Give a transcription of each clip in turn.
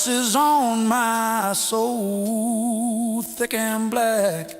is on my soul, thick and black.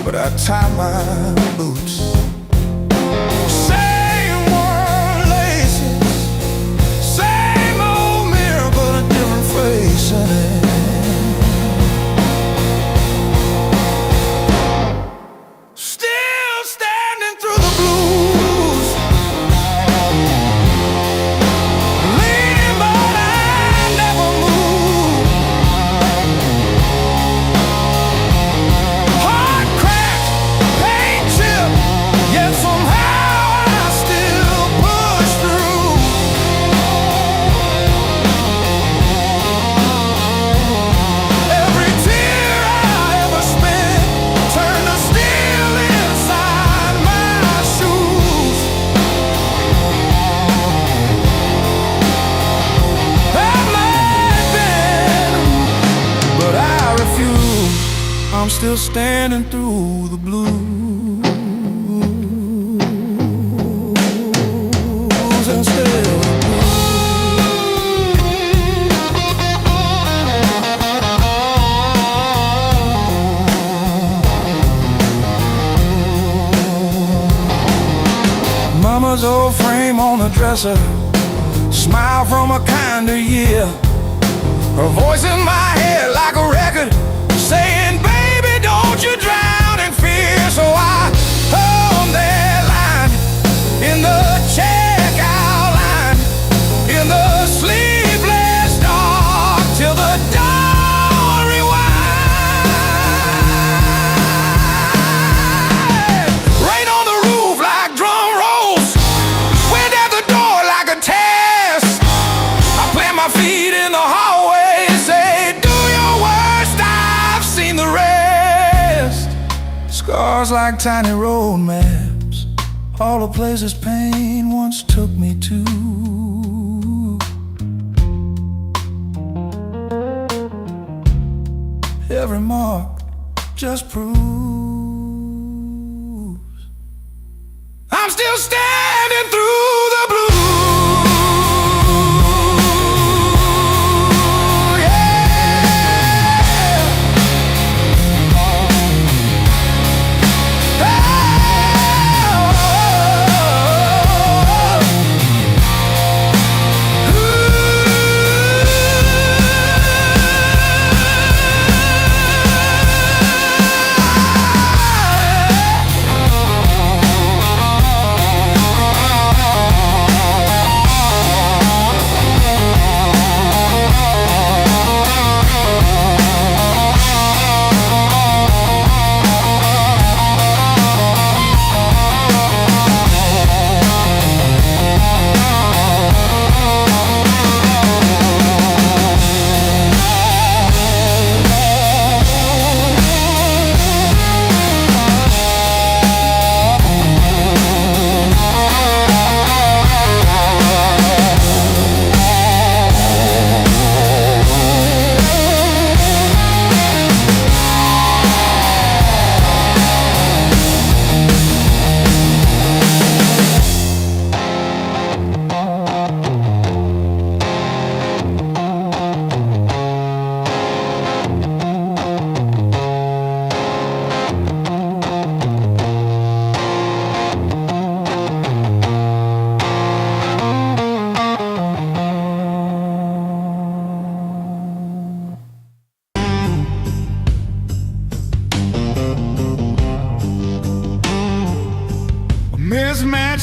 But I tie my boots. Same one laces, same old mirror, but a different face in it. Still standing through the blues, leaning but I never move. Heart cracked, paint chipped, yet somehow I still push through. Every tear I ever spent turned to steel inside my shoes. I might bend, but I refuse. I'm still standing through the blues and still. Mama's old frame on the dresser, smile from a kinder year. Her voice in my head like a record saying, baby, don't you drown in fear. So I hung that line in the checkout line, in the sleepless dark, till the dawn rewind. Rain on the roof like drum rolls, wind at the door like a test. I plant my feet in the hallway, say, do your worst, I've seen the rest. Scars like tiny road maps, all the places pain once took me to. Every mark just proves I'm still standing through the blue.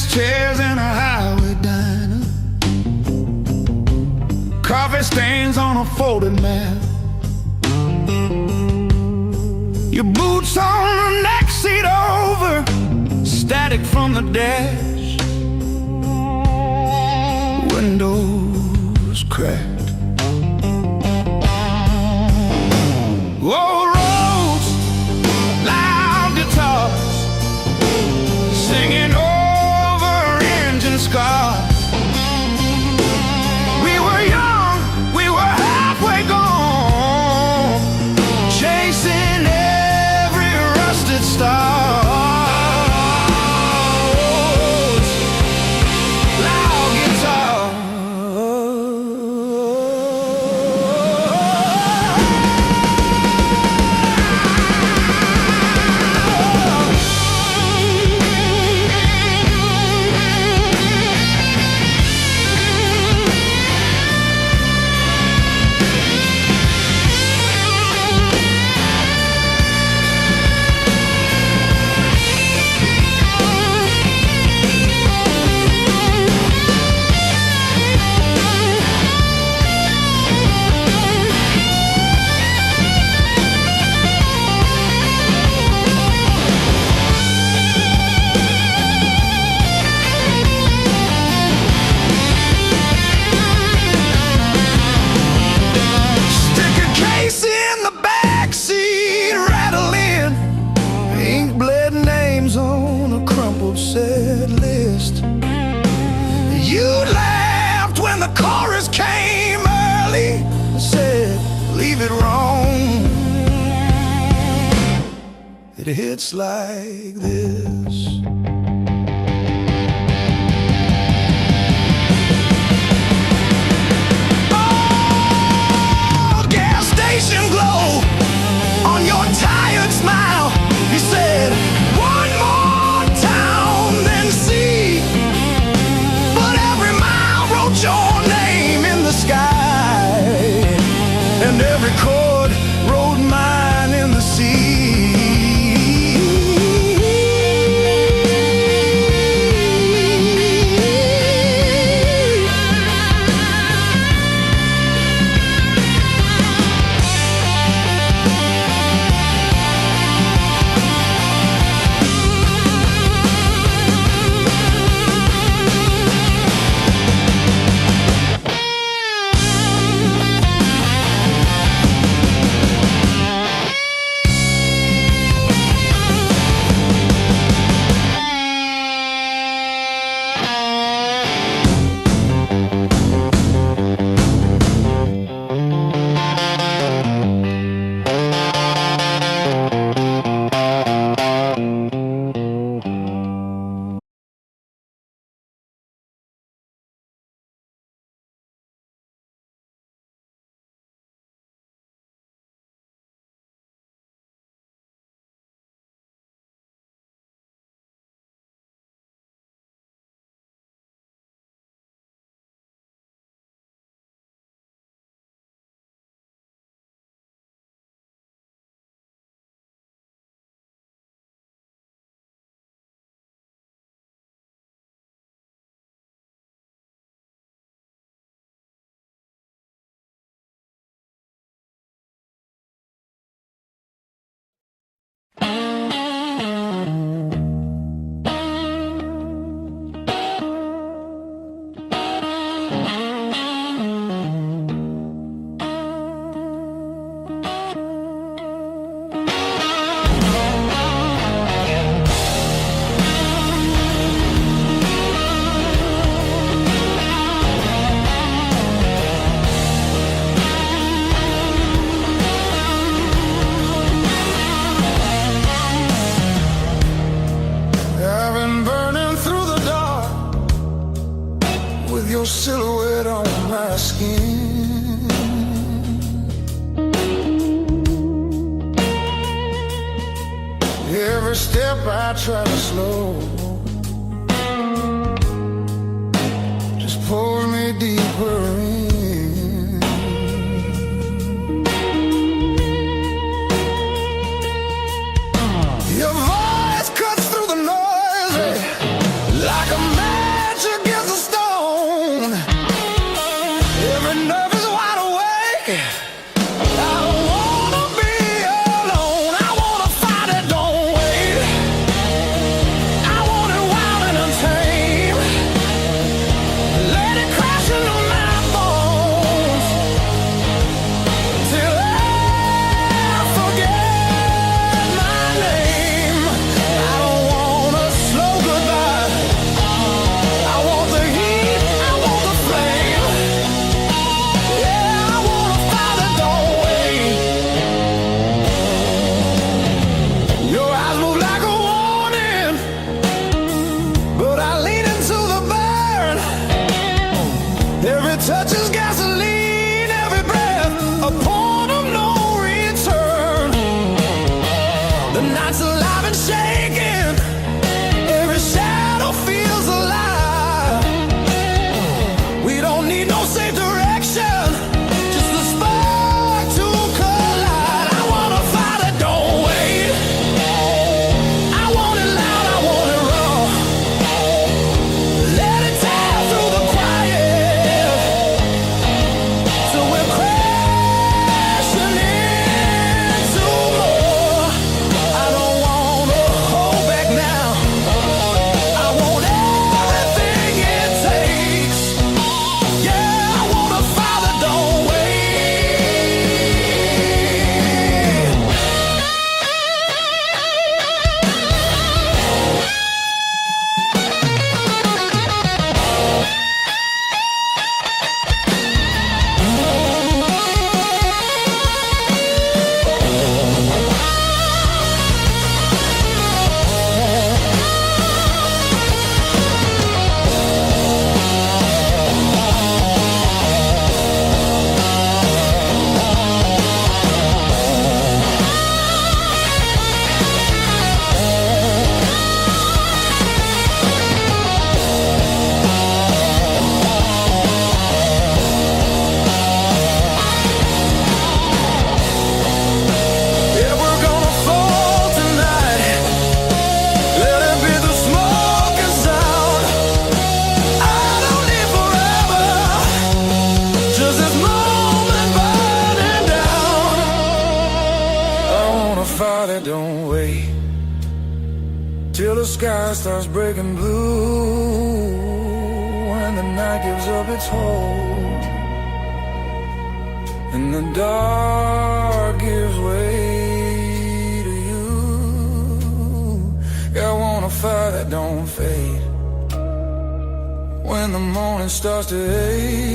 chairs in a highway diner, coffee stains on a folded map, your boots on the next seat over, static from the dash, windows cracked. Old roads, loud guitars, singing over engine scars. We were young, we were halfway gone, chasing every rusted star. Set list. You laughed when the chorus came early and said, leave it wrong. It hits like this. Oh, gas station glow on your tired smile. He said, one more see, but every mile wrote your name in the sky, and every chord wrote mine in the sea. Your silhouette on my skin. Every step I try to slow just pulls me deeper in. Your voice cuts through the noise like a fire that don't wait till the sky starts breaking blue, and the night gives up its hold, and the dark gives way to you. Yeah, I want a fire that don't fade when the morning starts to ache.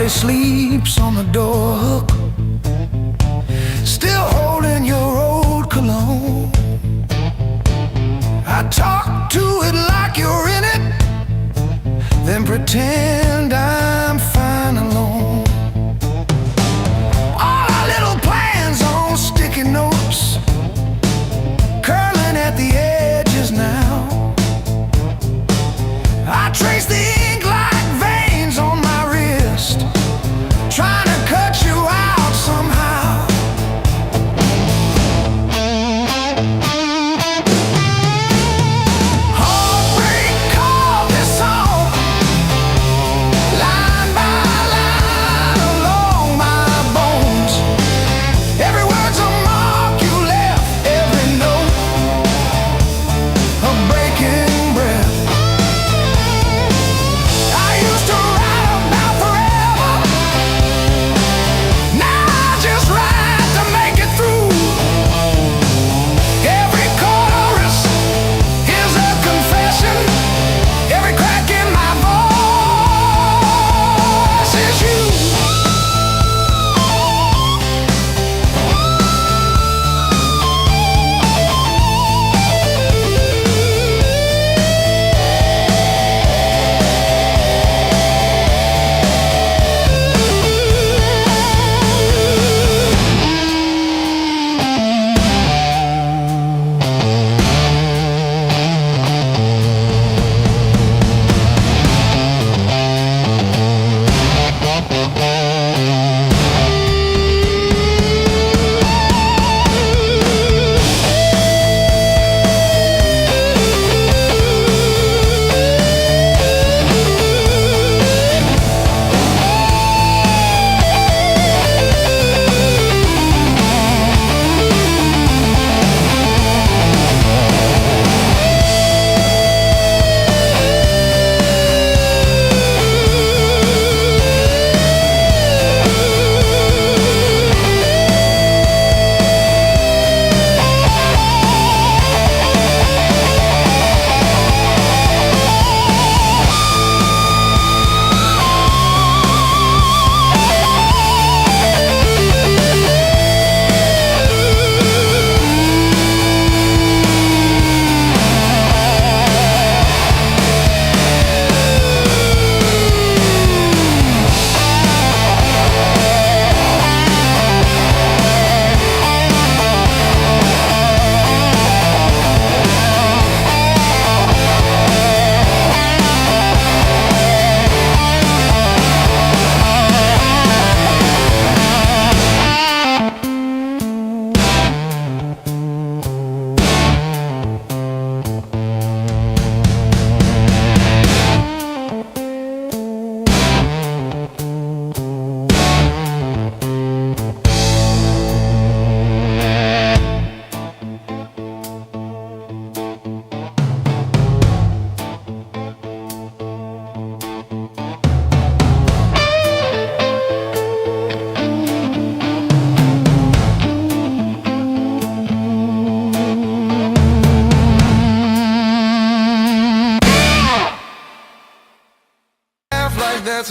Sleeps on the door hook, still holding your old cologne. I talk to it like you're in it, then pretend I'm fine alone. All our little plans on sticky notes, curling at the edges now. I trace the ink like veins on my wrist, trying to cut you out somehow. Heartbreak, call this song.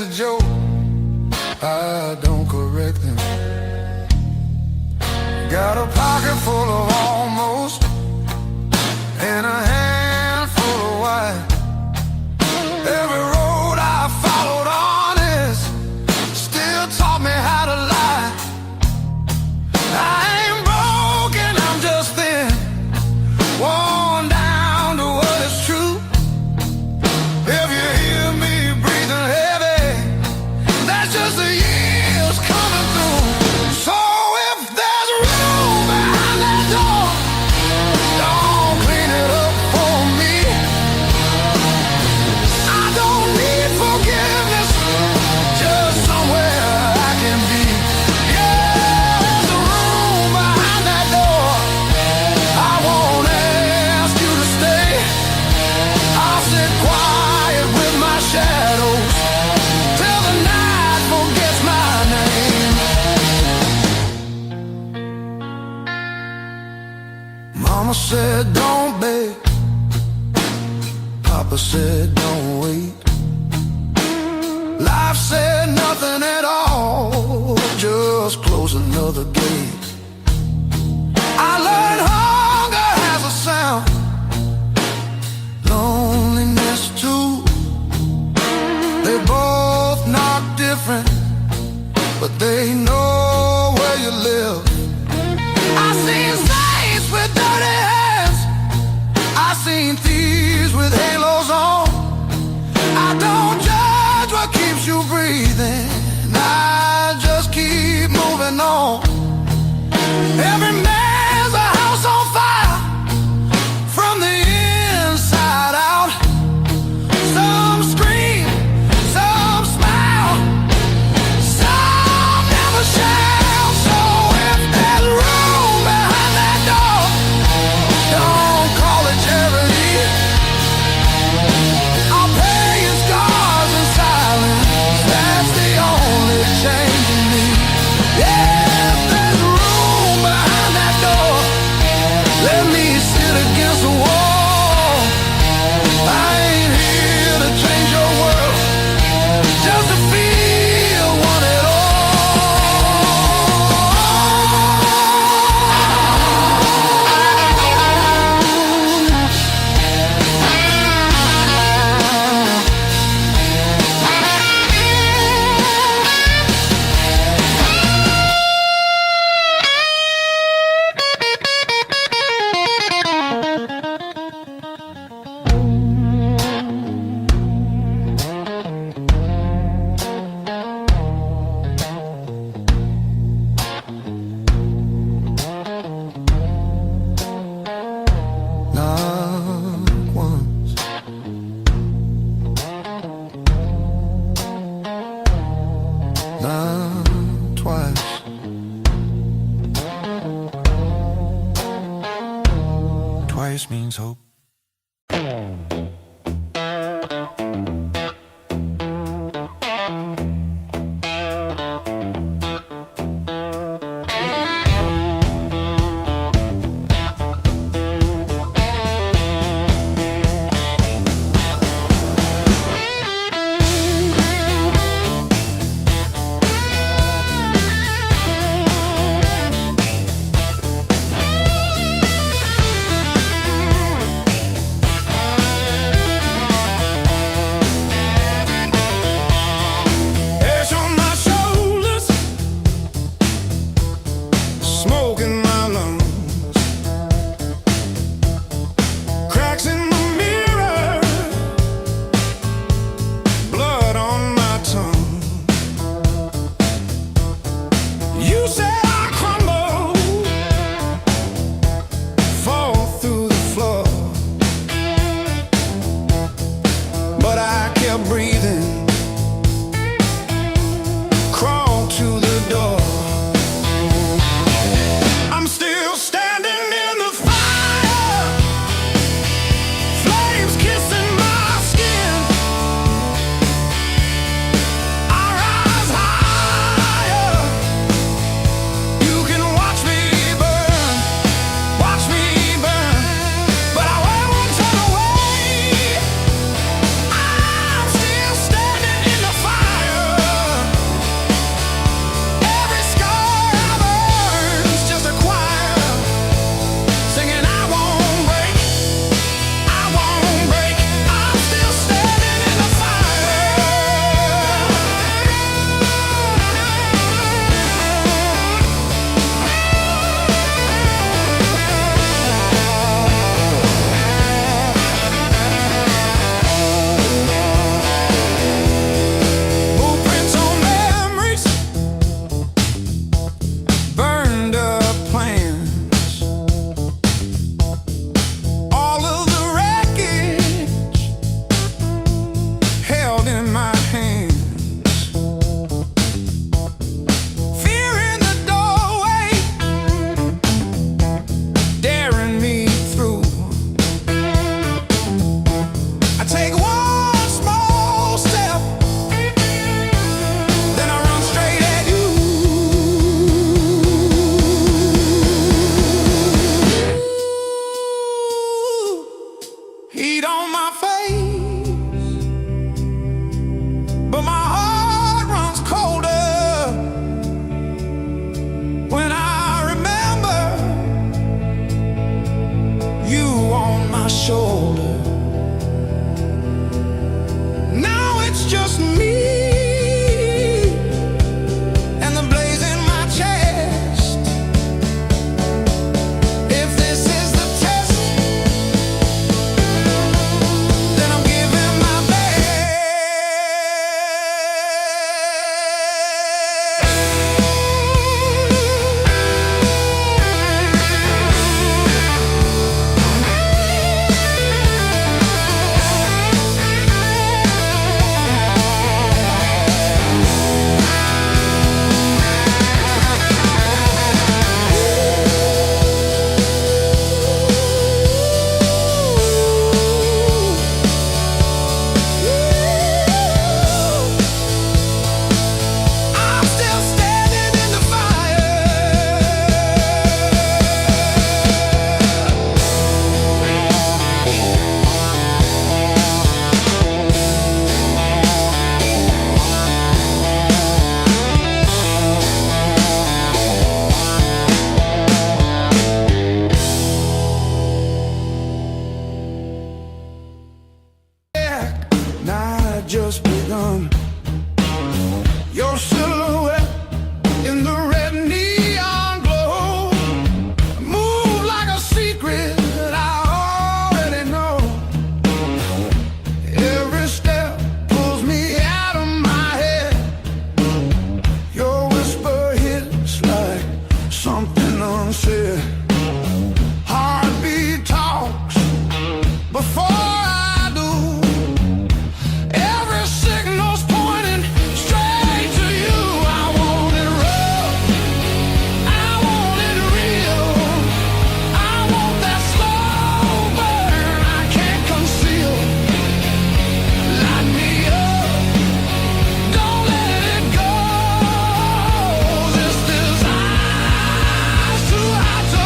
it's a joke, I don't correct him. Got a pocket full of almost and a handful of why. Every road I followed honest still taught me how to lie. I ain't broken, I'm just thin, worn down to what is true. If you hear me breathing heavy, that's just the years coming through. So if there's room behind that door, don't clean it up for me. I don't need forgiveness, just somewhere I can be. Yeah, there's a room behind that door. I won't ask you to stay. I'll sit quiet with my shadows till the night forgets my name. Mama said don't beg, Papa said don't wait. Life said nothing at all, just close another gate. I learned hunger has a sound, loneliness too. They both knock different, but they know where you live. I seen saints with dirty hands, I seen thieves with halos on. I don't judge what keeps you breathing, I just keep moving on. Every man's a house on fire from the inside out. Some scream, some smile, some never shout. So if there's room behind that door, don't call it charity. I'll pay your scars in silence, that's the only change in me. Yeah, if there's room behind that door, let me sit against the wall. I ain't here to change your world, just to feel one at all. Not once, not twice. Twice means hope. heat on my face, but my heart runs colder when I remember you on my shoulder. Now it's just me and the blaze in my chest. If this is the test, then I'm giving my best. I'm still standing in the fire. Night just begun. Your silhouette in the red neon glow, move like a secret that I already know. Every step pulls me out of my head. Your whisper hits like something unsaid. Heartbeat talks before I do. Every signal's pointing straight to you. I want it rough, I want it real, I want that slow burn I can't conceal. Light me up, don't let it go. This desire's too hot to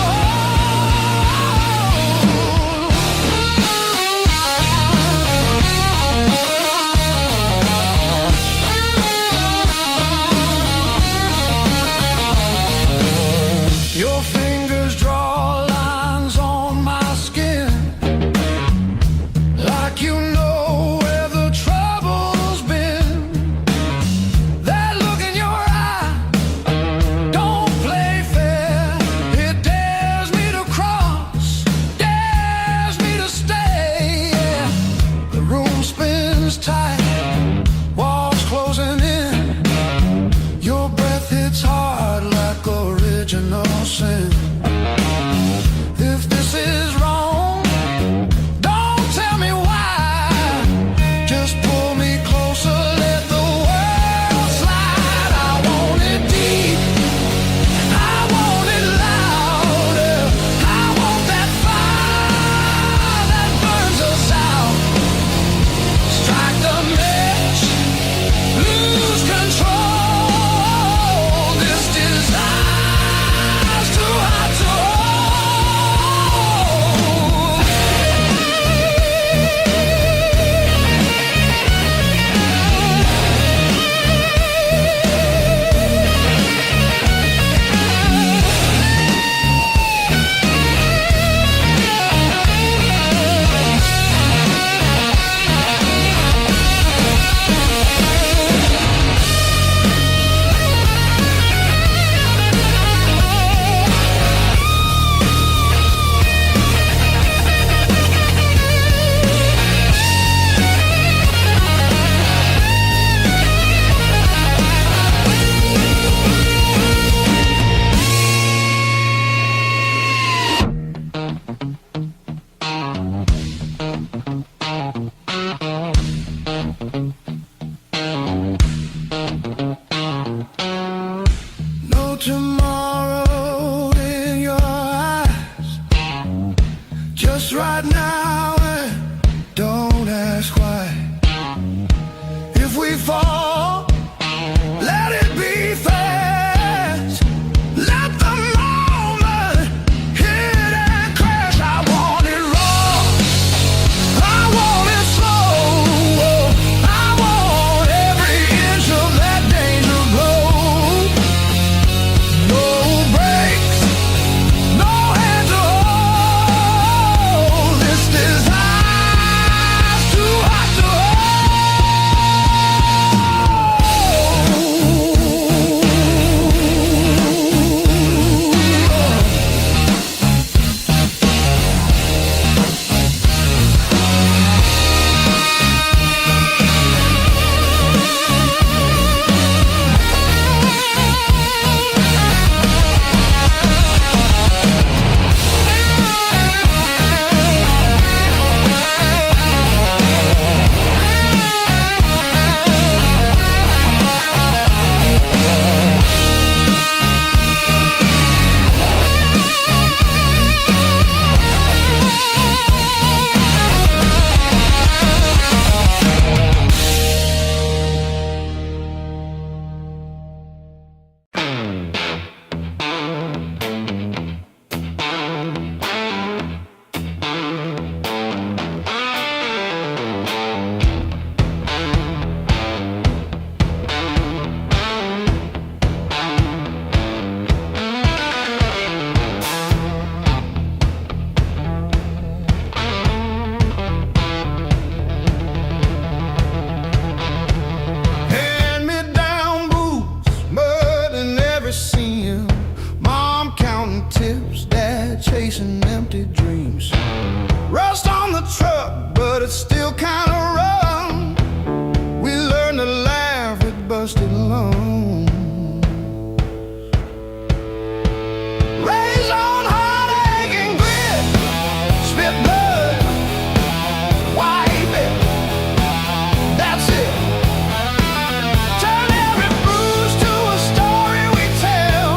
Your fingers draw lines on my skin, like you know where the trouble's been. That look in your eye don't play fair. It dares me to cross, dares me to stay. Yeah. The room spins tight, walls closing in. Your breath hits hard like original sin. If this is wrong, don't tell me why. Just pull me closer, let the world slide. I want it deep, I want it louder. I want that fire that burns us out. Strike the match, lose control. This desire's too hot to no tomorrow in your eyes. Just right now, and don't ask why. If we fall, let it be fast. Let the moment hit and crash. I want it raw, I Rust on the truck, but it's still kinda rough. We learned to laugh at busted lungs. Raised on heartache and grit, spit blood, wipe it, that's it. Turn every bruise to a story we tell.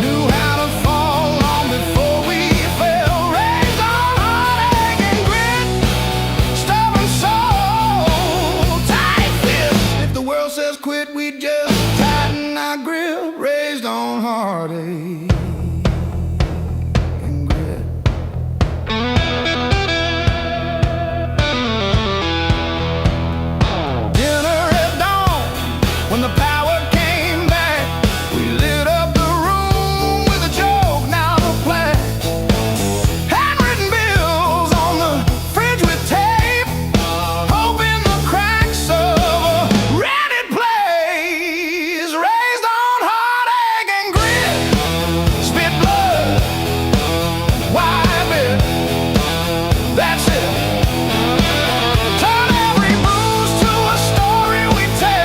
Knew how to fall long before we fell. Raised on heartache and grit, stubborn soul, tight fist. If the world says quit, we just tighten our grip. Raised on heartache. When the power came back, we lit up the room with a joke, now the flash. Handwritten bills on the fridge with tape, hoping the cracks of a rented place. Raised on heartache and grit, spit blood, wipe it, that's it. Turn every bruise to a story we tell.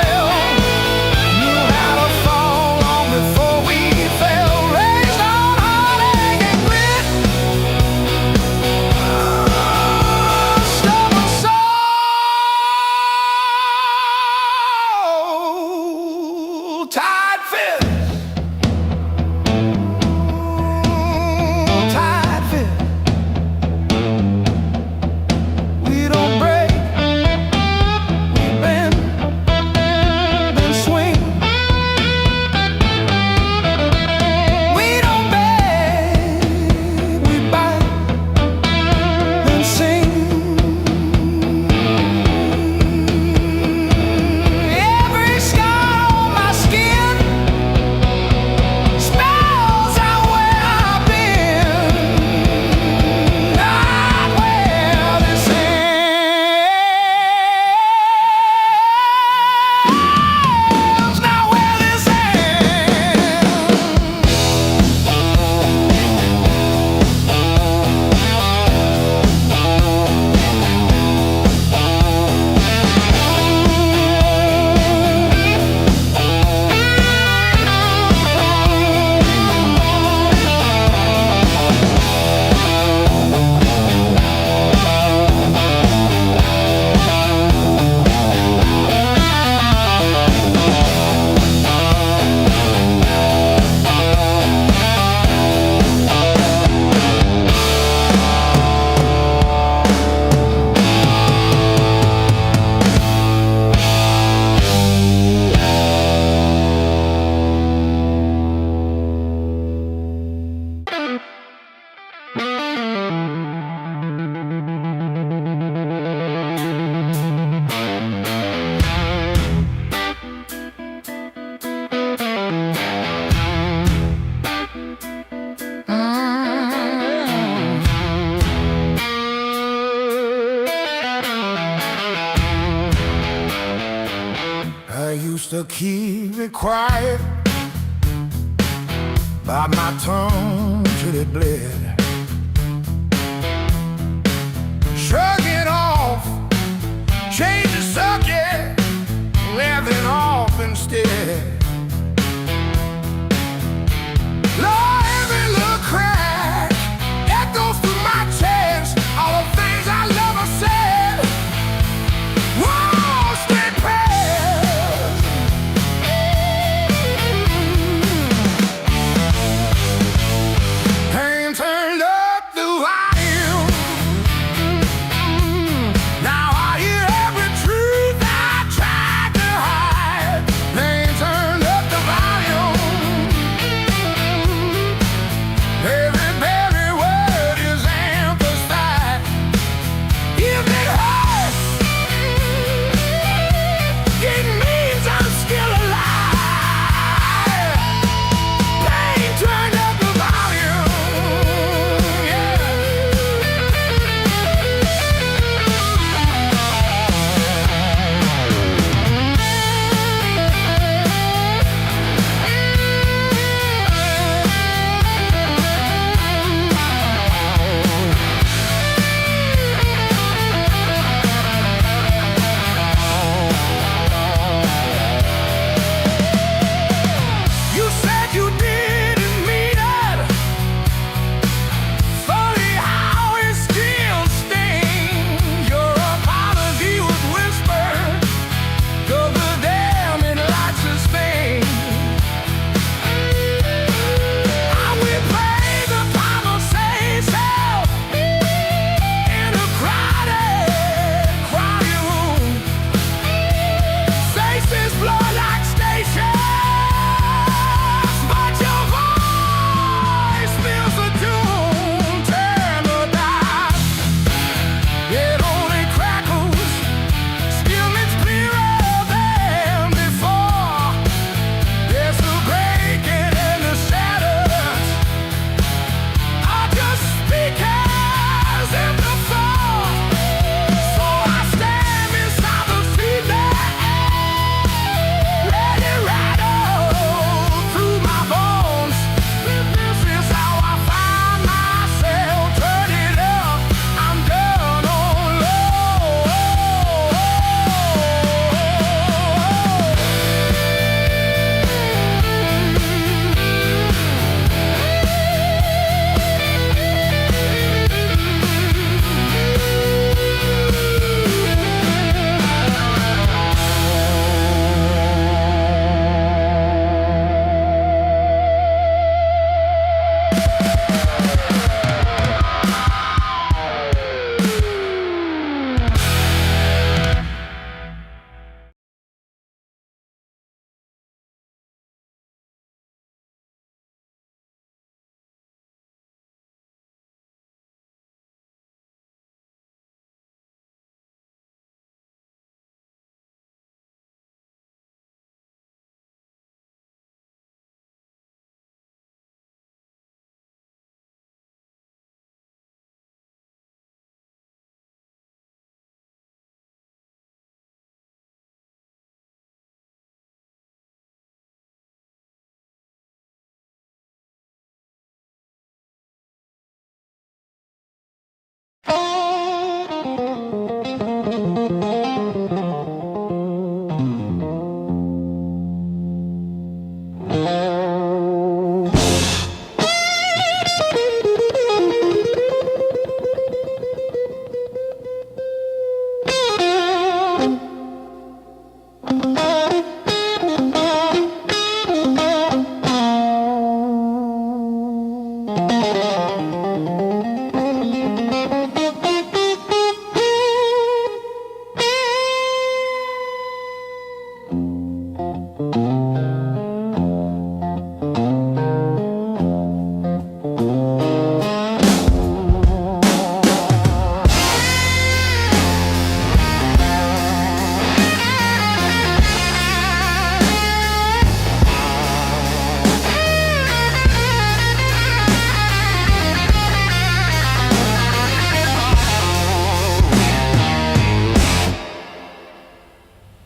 I used to keep it quiet, bite my tongue till it bled. Shrug it off, change the subject, laughing off instead. Lord, every little crack echoes through my chest. All the things I love I said. Whoa, stay past. Pain turns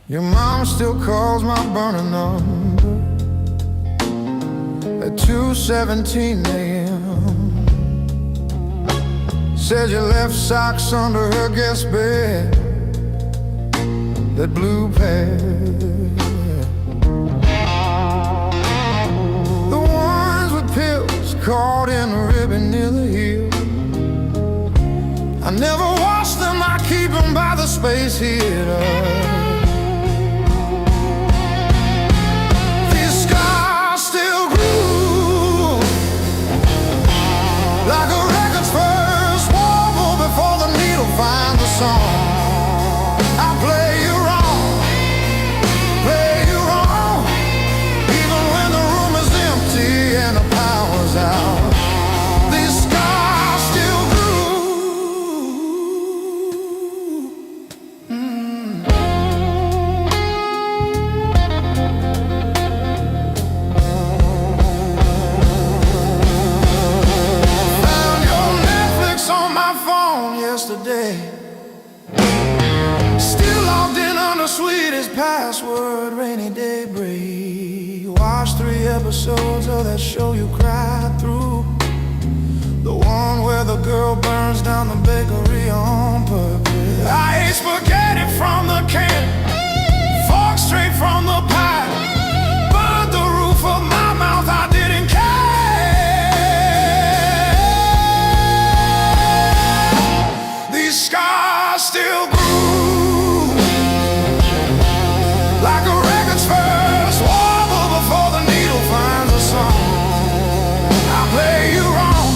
Your mom still calls my burner number at 2:17 a.m. Says you left socks under her guest bed, that blue pair, the ones with pills caught in a ribbon near the heel. I never wash them, I keep them by the space heater. Like a record's first warble before the needle finds the song. I play you wrong, even when the room is empty and the power's out. These scars still yesterday, still logged in on the sweetest password, rainy day break. Watched 3 episodes of that show you cried through, the one where the girl burns down the bakery on purpose. I ate spaghetti from the can, fork straight from the pie, burned the roof of my mouth, I didn't care. Scars still grew, like a record's first warble before the needle finds a song. I play you wrong,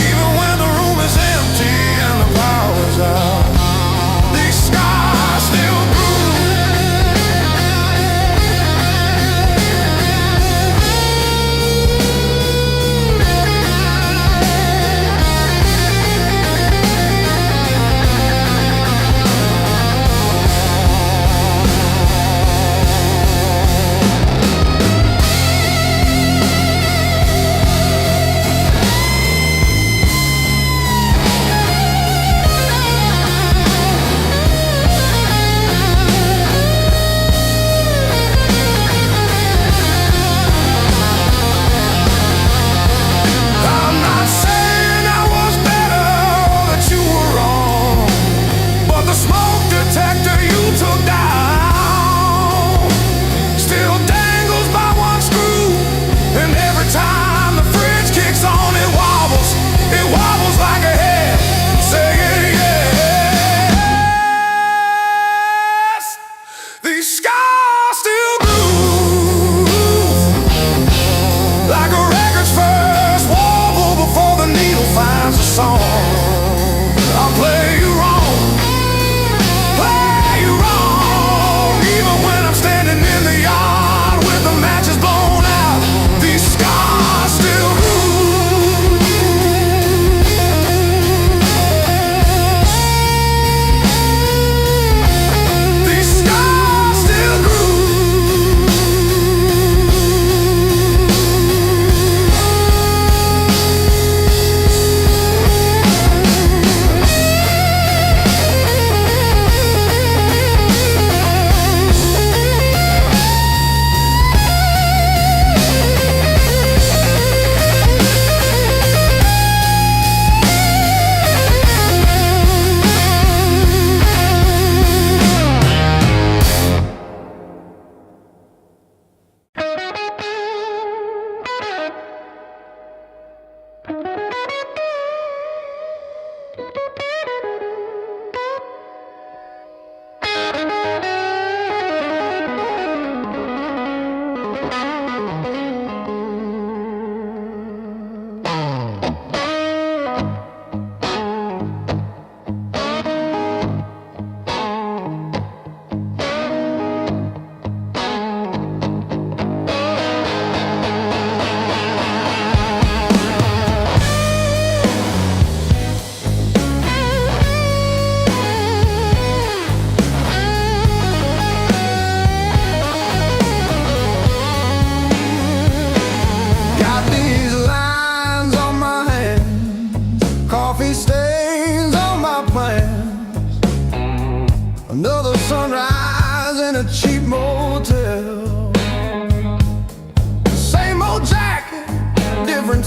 even when the room is empty and the power's out. These scars still grew.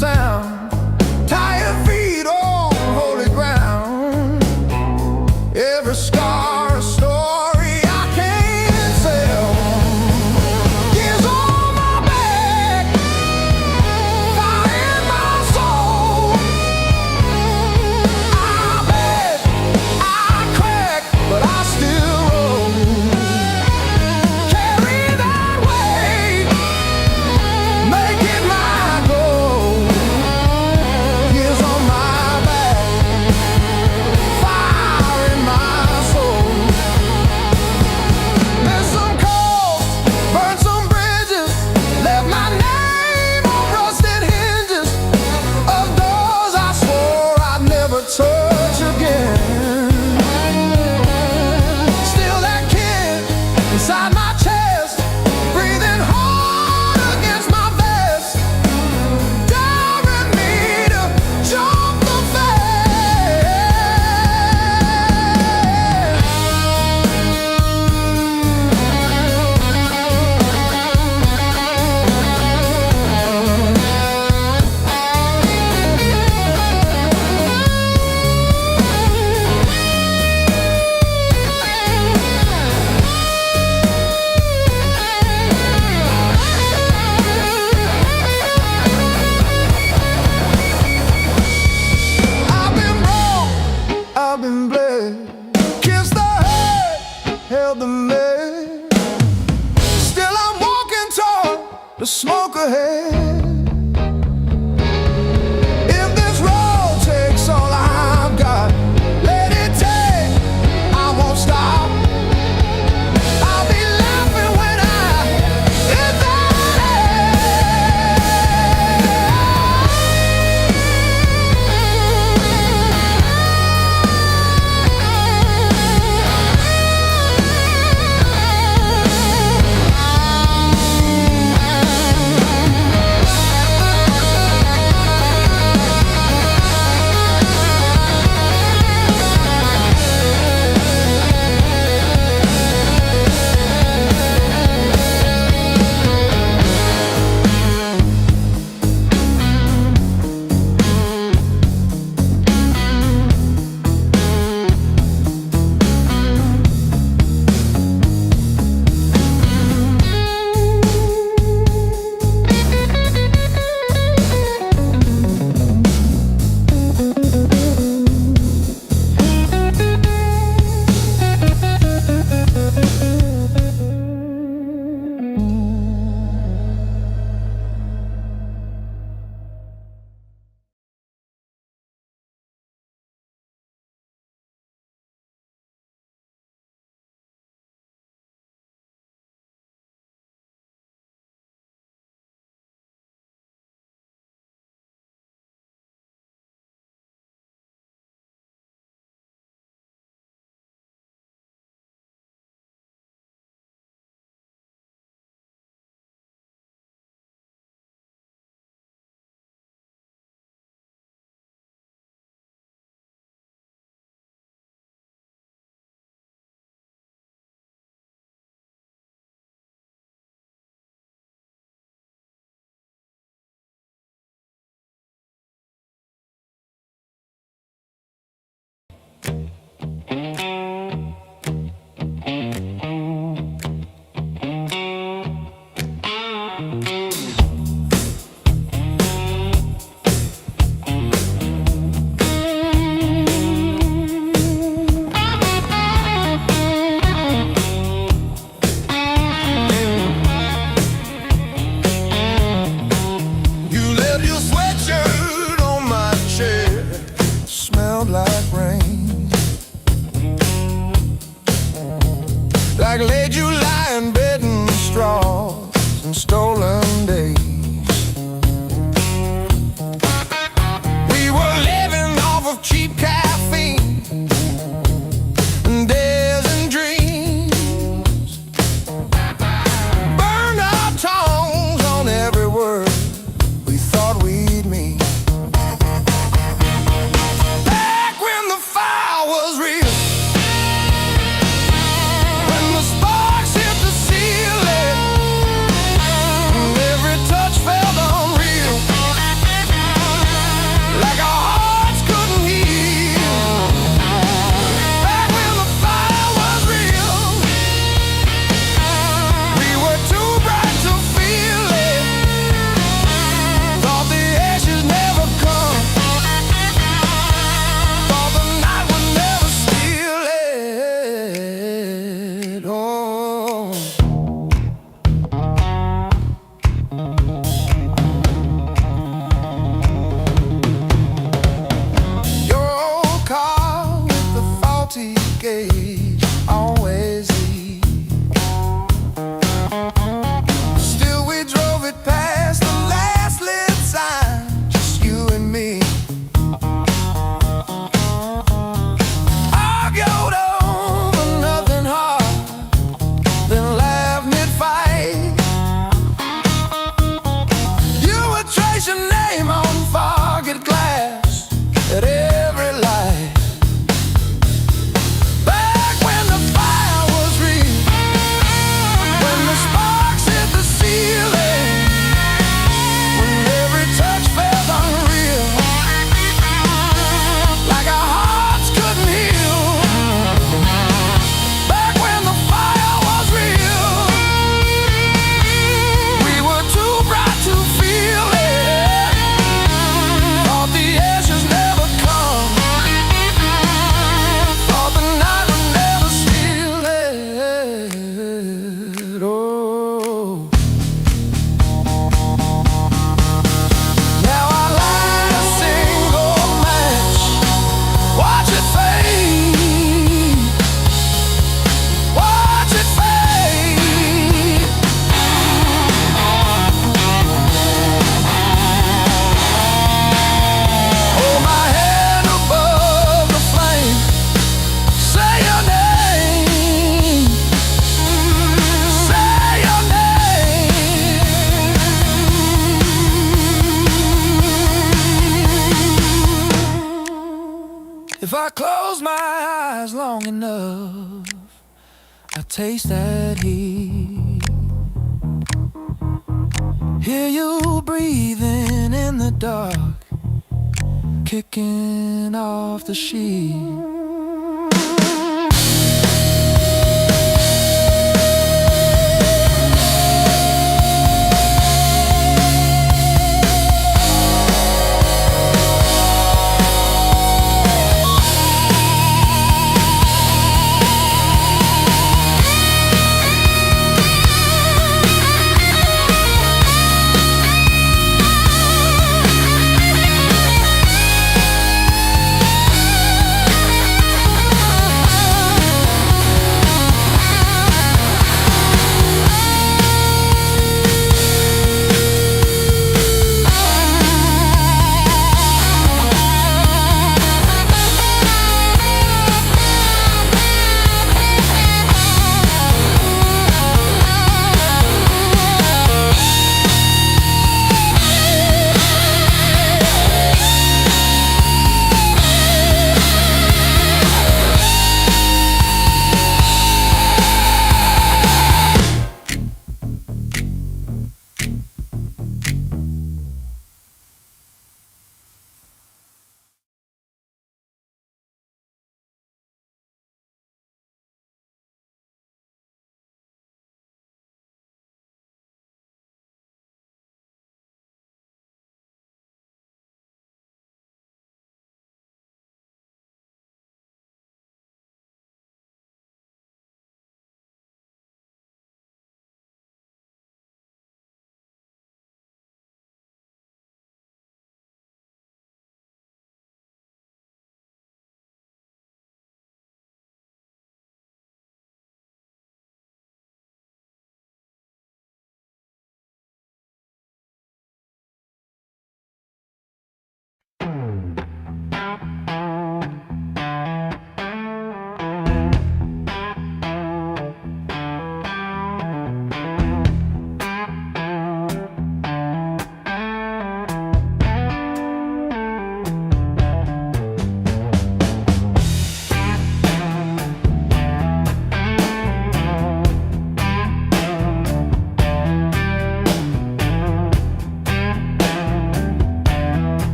town, tired feet on holy ground. Every scar a story I can't tell. Years on my back, fire in my soul. I bet I crack, but I still roll. Carry that weight, make it my goal. Years on my back, fire in my soul. Missed some calls, burned some bridges, left my name on rusted hinges of doors I swore I'd never touch again. Still that kid inside my chest, breathing hard against my vest, daring me to jump the fence. I've been wrong, I've been bled, kissed the hurt, held the lead. Still I'm walking toward the smoke ahead. If this road takes all I've got, let it take, I won't stop. I'll be laughing when I hit that end. gauge, always lead. Still we drove it past the last lit sign, just you and me. Argued over nothing hard, then laughed mid-fight. You would trace your name on foggy glass at every light. Back when the fire was real, when the sparks hit the ceiling, when every touch felt unreal, like our hearts couldn't heal. Back when the fire was real, we were too bright to feel it. Thought the ashes never come, thought the night would never steal it. Oh, now I light a single match, watch it fade, watch it fade. Hold my head above the flame, say your name, say your name. If I close my eyes long enough, I taste that heat. Hear you breathing in the dark, kicking off the sheet.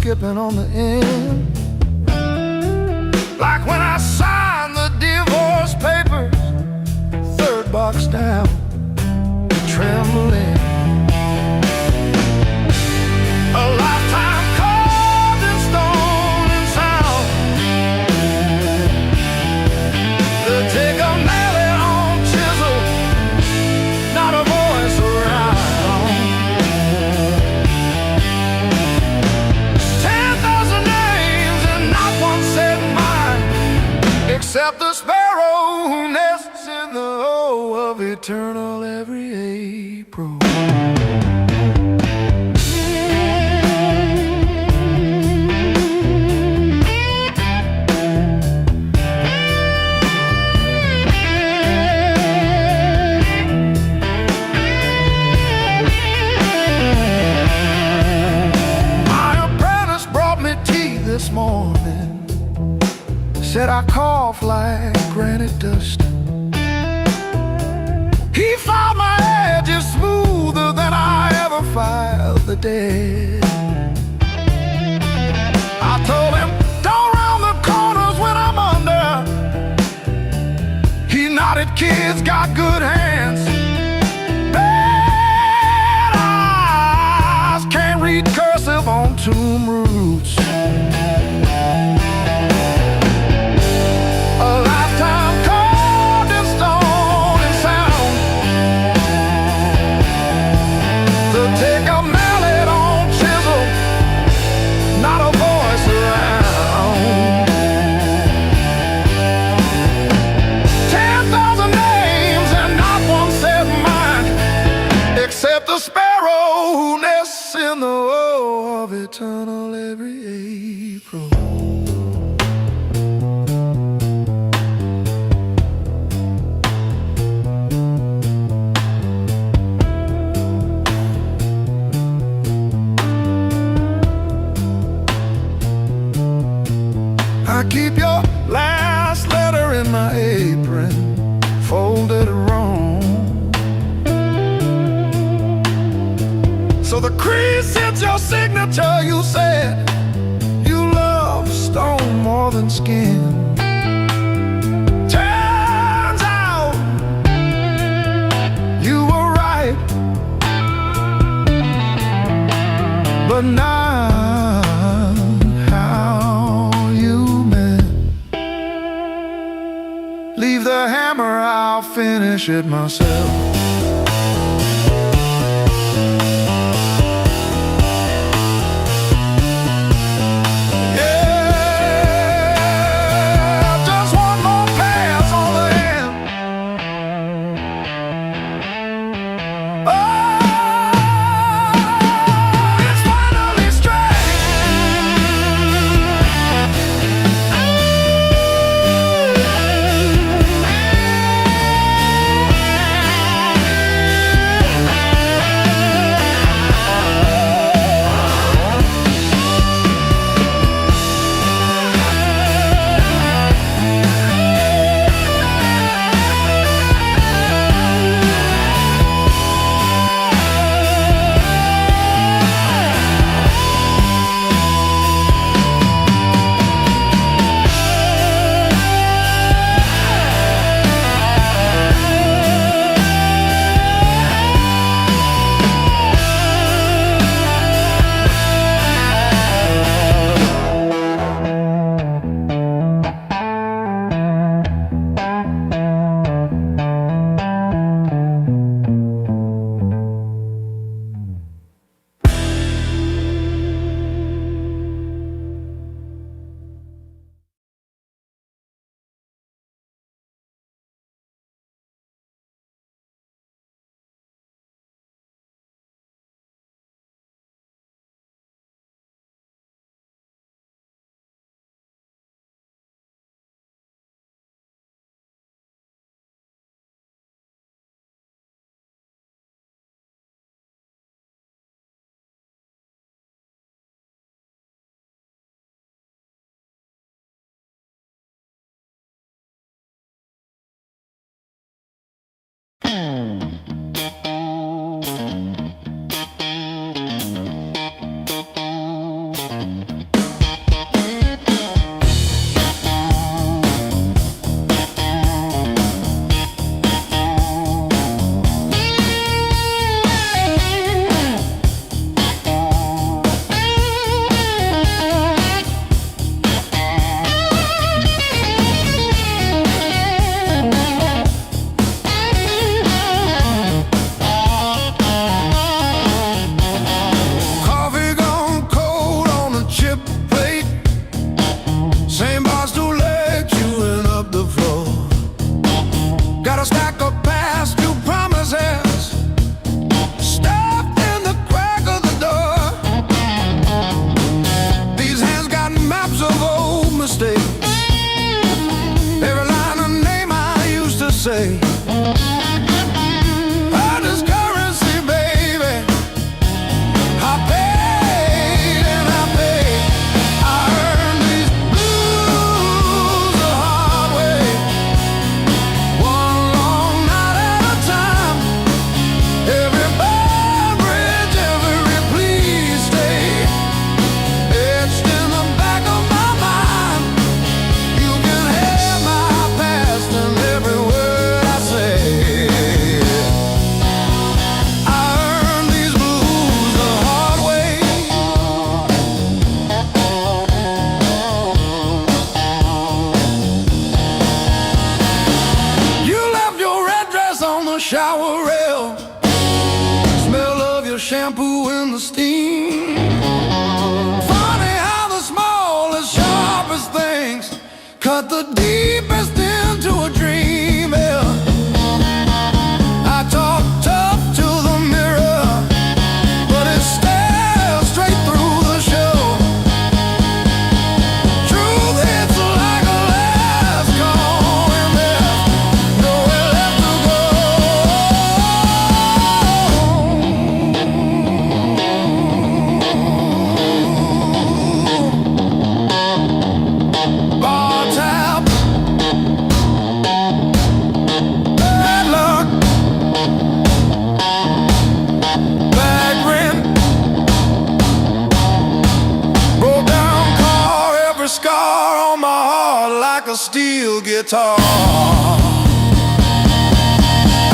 skipping on the end. Like when I signed the divorce papers, third box looks down, trembling. A lifetime carved in stone and sound. They'll take a mallet on chisel, not a voice around. 10,000 names and not one said mine, except the sparrow who nests in the O of eternal every April. This morning said I cough like granite dust. He filed my edges smoother than I ever filed the dead. I told him, don't round the corners when I'm under. He nodded, kids got good hands. Bad eyes can't read cursive on tomb roots. The sparrow who nests in the O of eternal every April. I keep your last letter in my apron, folded wrong. So the crease hits your signature. You said you love stone more than skin. Turns out you were right, but not how you meant. Leave the hammer, I'll finish it myself. say. Earned this currency, baby. I paid and I paid. I earned these blues the hard way. One long night at a time. Every bar bridge, every please stay, etched in the back of my mind. You can hear my past in every word I say. I earned these blues the hard way. You left your red dress on the shower rail. Smell of your shampoo in the steam. Funny how the smallest, sharpest things cut the deepest into a dream. Yeah. I talk tough to the mirror, but it stares straight through the show. Truth hits like a last call, and there's nowhere left to go. Bar tab, bad luck, bad rent, broke down car, every scar on my heart like a steel guitar.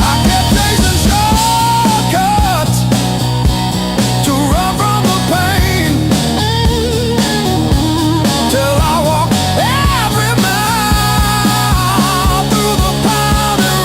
I kept chasing shortcuts to run from the pain, till I walked every mile through the pounding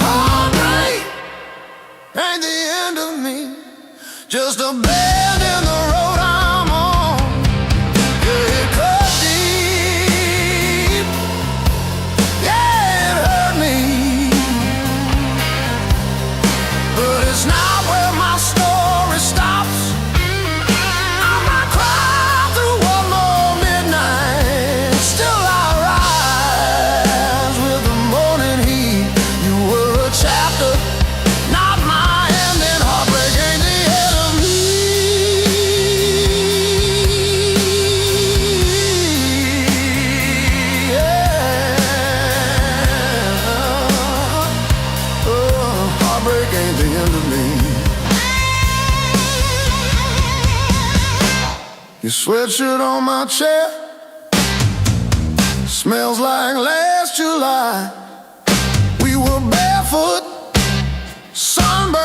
heartbreak ain't the end of me, just a bend in the road I'm on. Yeah, it cut deep. Yeah, it hurt me, but it's not where my story stops. I might cry through one more midnight, still I rise with the morning heat. You were a chapter, not my ending. Heartbreak ain't the end of me. Yeah. Oh, heartbreak ain't the end of me. Your sweatshirt on my chair, Smells like last July. We were barefoot, sunburned,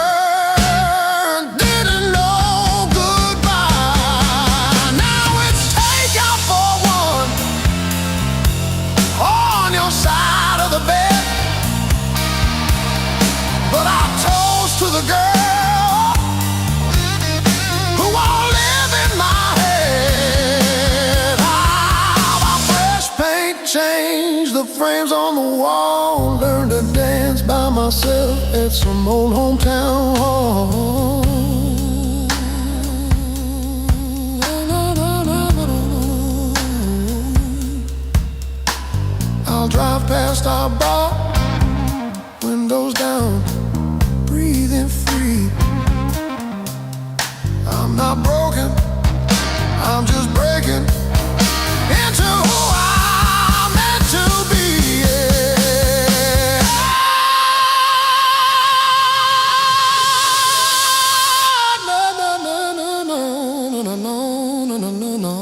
didn't know goodbye. Now it's takeout for one on your side of the bed. But I toast to the girl who won't live in my head. How fresh paint changed the frames on the wall. Learned to dance by myself at some old hometown hall. I'll drive past our bar, windows down, breathing free. I'm not broken, I'm just breaking into who I'm meant to be. Yeah. No, no, no, no, no, no, no, no, no, no, no.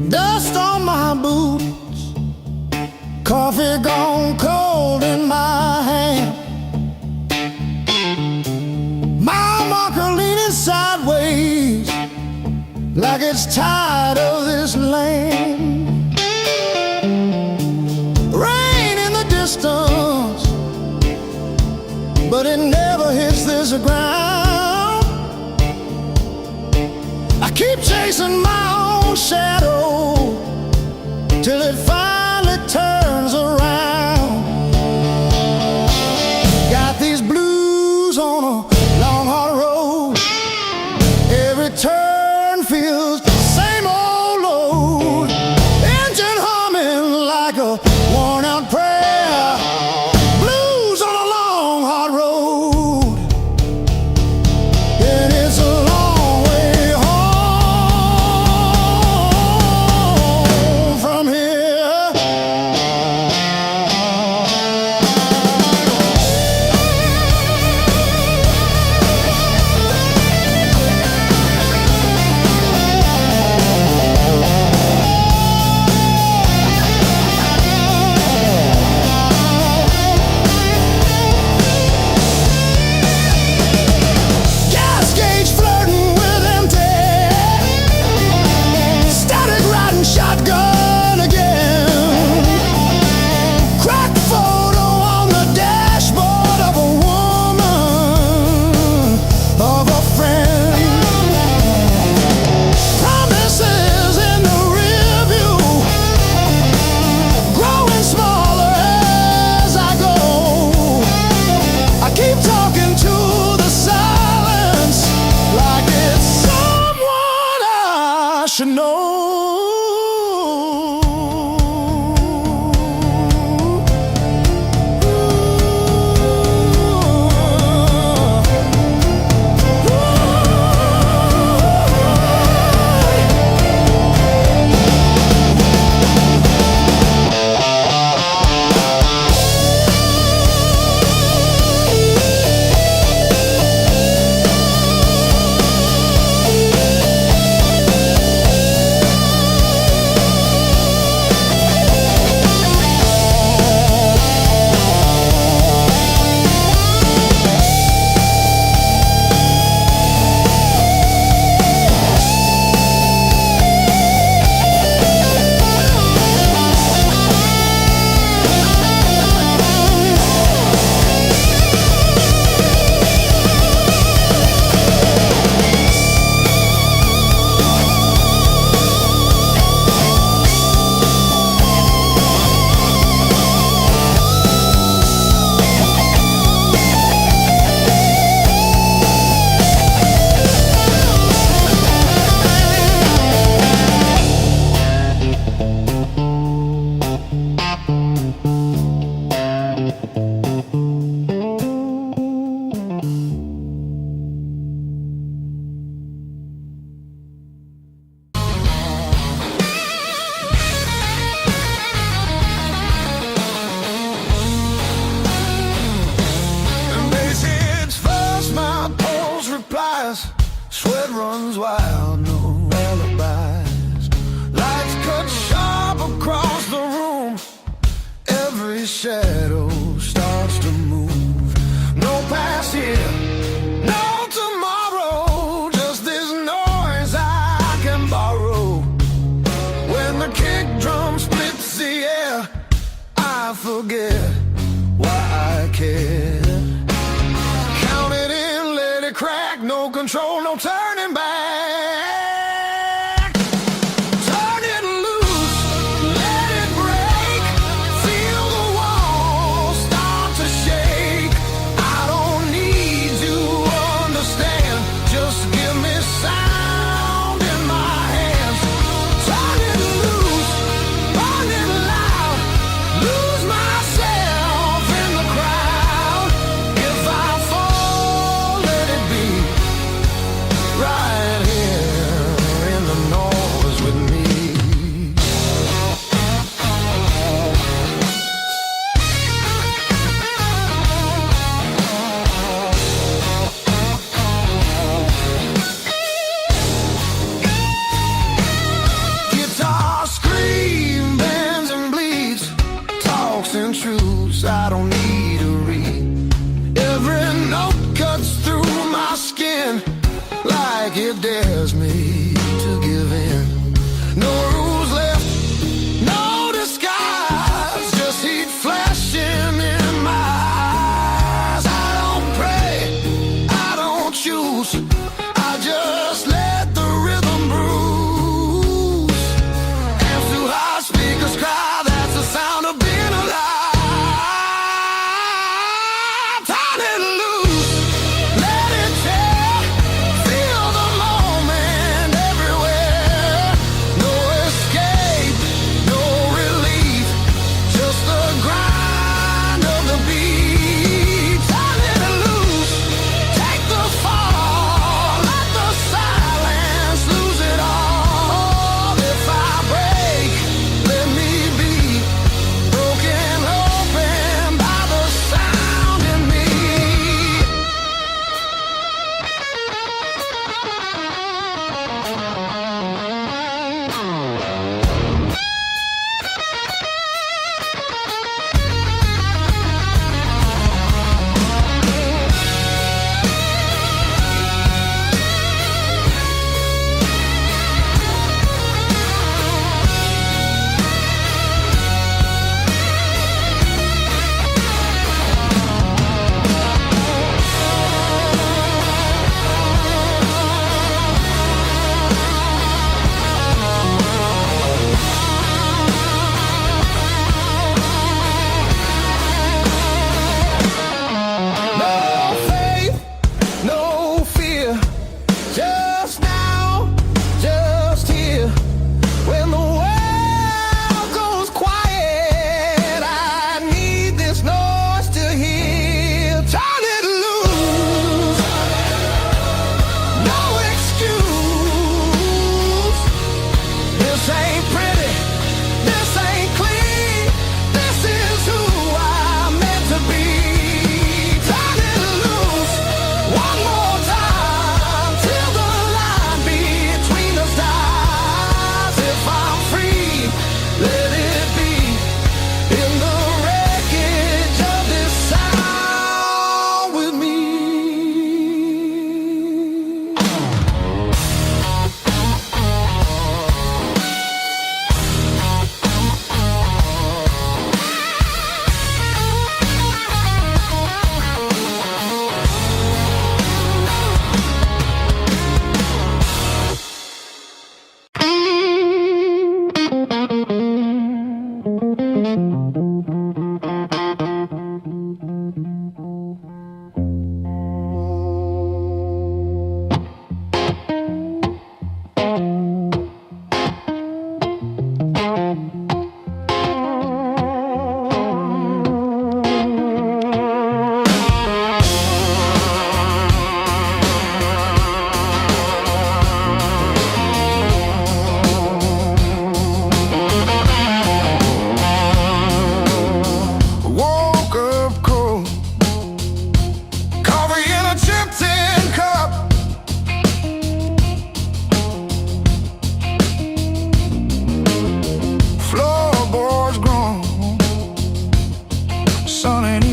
Dust on my boots, coffee gone cold in my hand. My marker leaning sideways like it's tired of this land. Rain in the distance, but it never hits this ground. I keep chasing my own shadow till it finally turns around. Got these blues on a long hard road. Every turn feels the same old load. Engine humming like a worn out prayer. Blues on a long hard road. And it's a long way home from here. Sweat runs wild, no alibis. Lights cut sharp across the room. Every shadow starts to move. No past here, no tomorrow. Just this noise I can borrow. When the kick drum splits the air, I forget why I care. Count it in, let it crack. No control, no turning back. Turn it loose, let it break. Feel the walls start to shake. I don't need to understand. Just give me sound in my hands. Turn it loose, burn it loud. Lose myself in the crowd. If I fall, let it be right here in the noise with me. Guitar scream, bends and bleeds, talks and truths I don't need to read. Every note cuts through my skin like it dares me to give in. No rules left, no disguise, just heat flashing in my eyes. I don't pray, I don't choose, I just let the rhythm bruise. Amps too high, speakers cry, that's the sound of being alive. Turn it loose, let it tear. Feel the moment everywhere. No escape, no relief, just the grind of the beat. Turn it loose, take the fall, let the silence lose it all. If I break, let me be broken open by the sound in me. No faith, no fear, just now, just here. When the world goes quiet, I need this noise to hear. Turn it loose, no excuse. This ain't pretty, this ain't clean. This is who I'm meant to be. Turn it loose, one more time, till the line between us dies. If I'm free, let it be in the wreckage of this sound with me.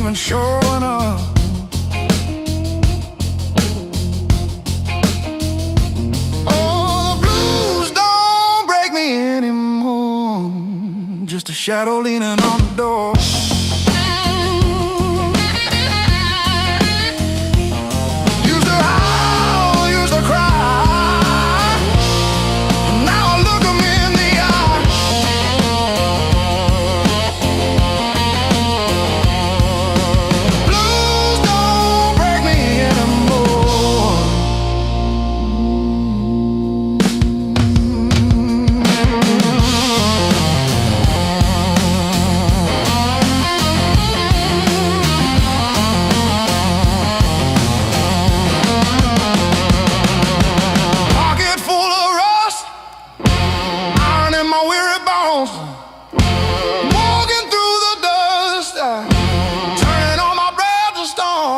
even showing up. Oh, the blues don't break me anymore, just a shadow leaning on the door. Used to howl, used to cry, now I look 'em in the eye. Blues don't break me anymore. Pocket full of rust, iron in my weary bones. Walking through the dust, turning all my breath to stone.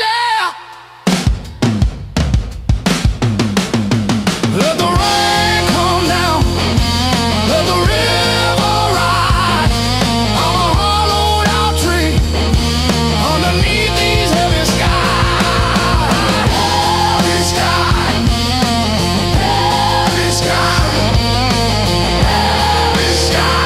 Yeah. Let the rain come down, let the river rise. I'm a hollowed out tree underneath these heavy skies. Heavy sky, heavy sky, heavy sky.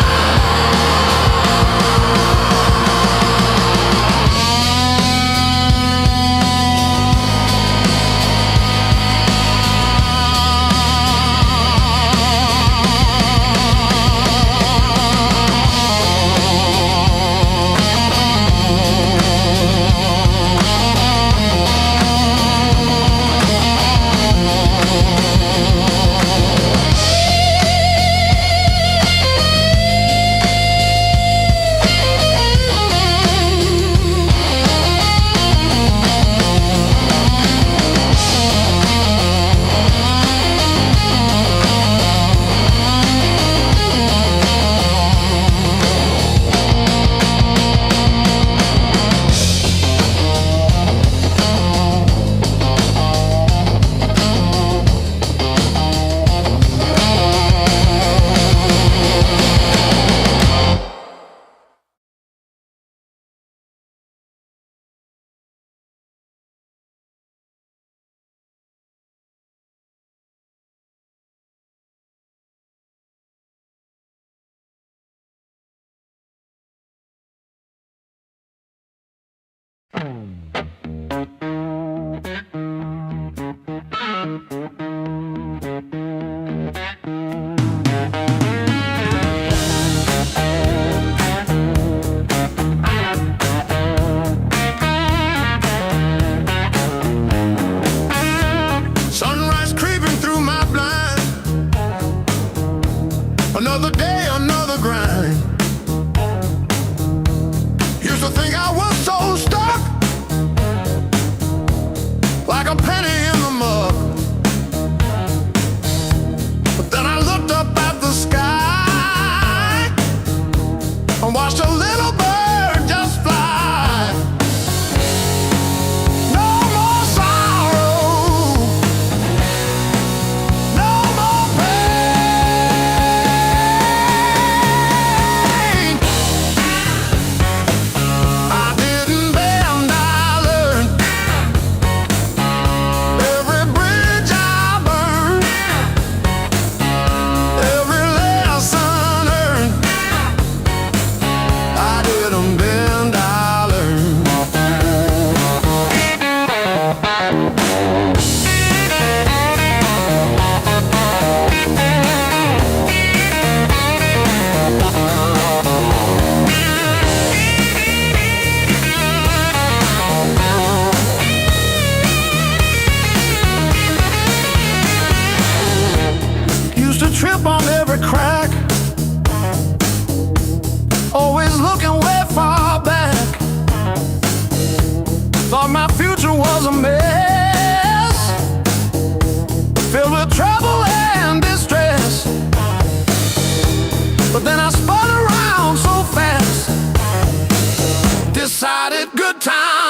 Sunrise creeping through my blind. Another day, another grind. Used to think I was so stuck, like a penny in the mug. But then I looked up at the sky and watched a little bird just fly. No more sorrow, no more pain. I didn't bend, I learned. Every bridge I burned, every lesson earned. I didn't bend, I learned. Used to trip on every crack, always looking way far back. Thought my future was a mess, filled with trouble and distress. But then I spun around so fast, decided good time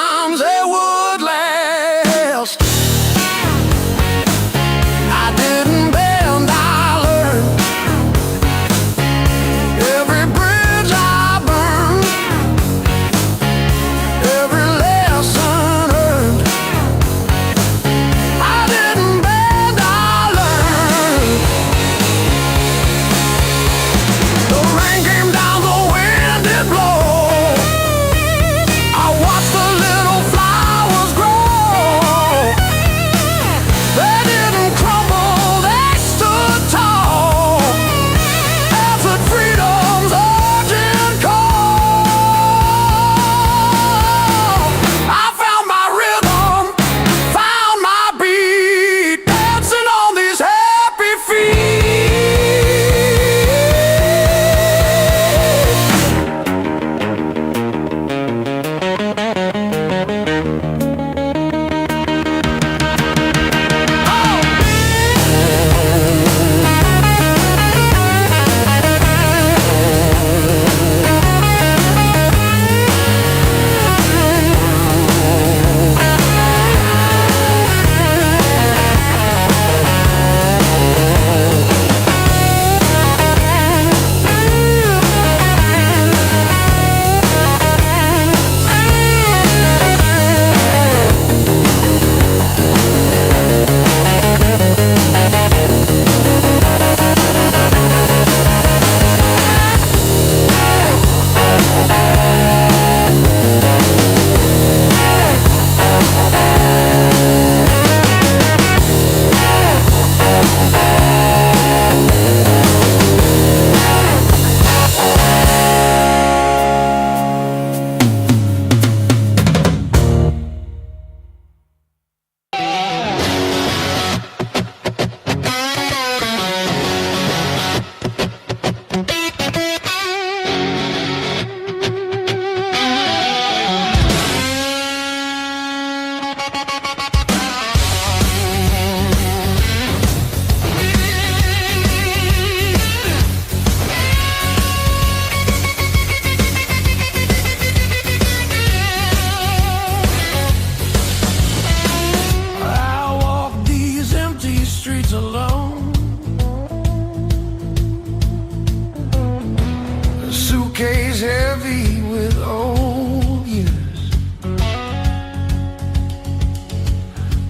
suitcase heavy with old years.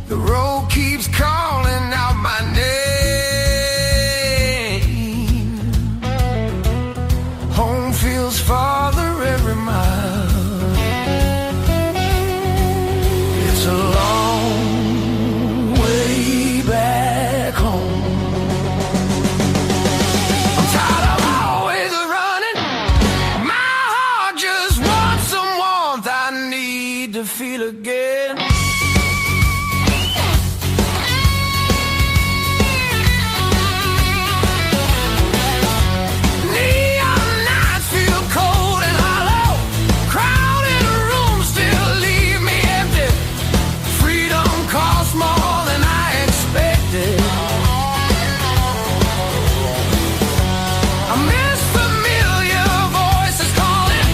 The road keeps calling out my name. Home feels farther every mile. It's a long way back home. I'm tired of always running. My heart just wants some warmth. I need to feel again. Neon nights feel cold and hollow. Crowded rooms still leave me empty. Freedom costs more than I expected. I miss familiar voices calling.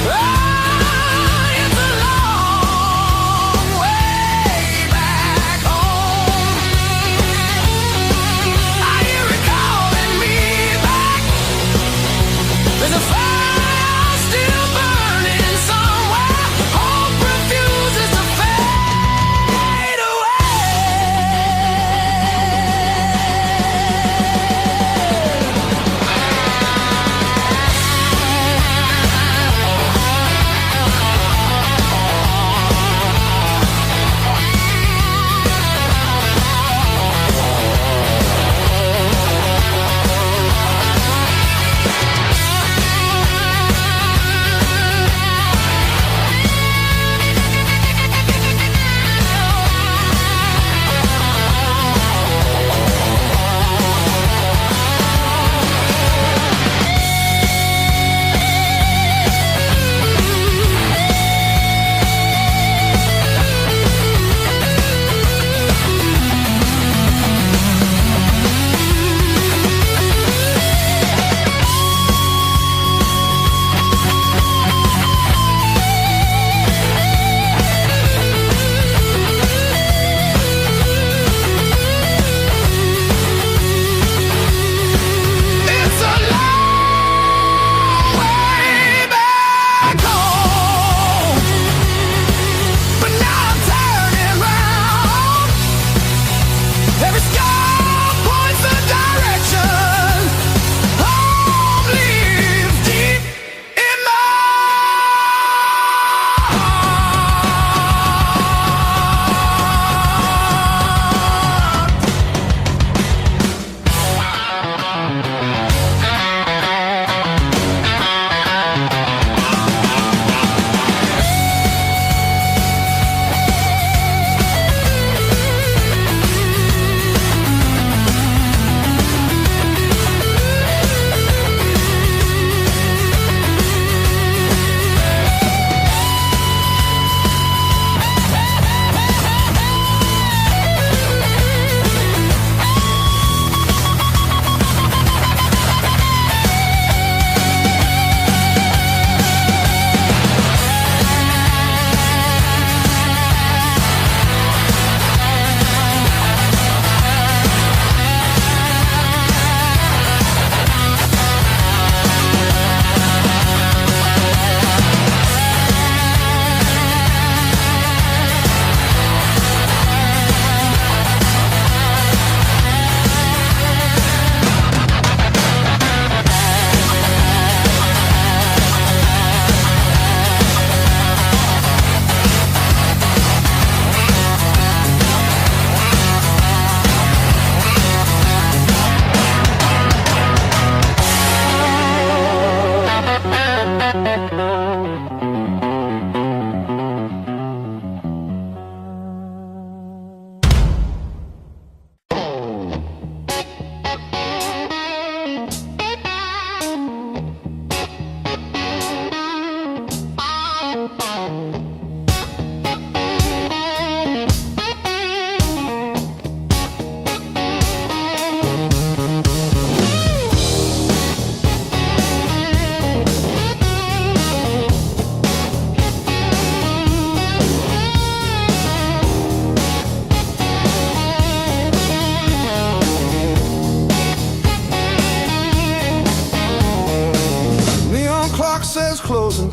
Oh, it's a long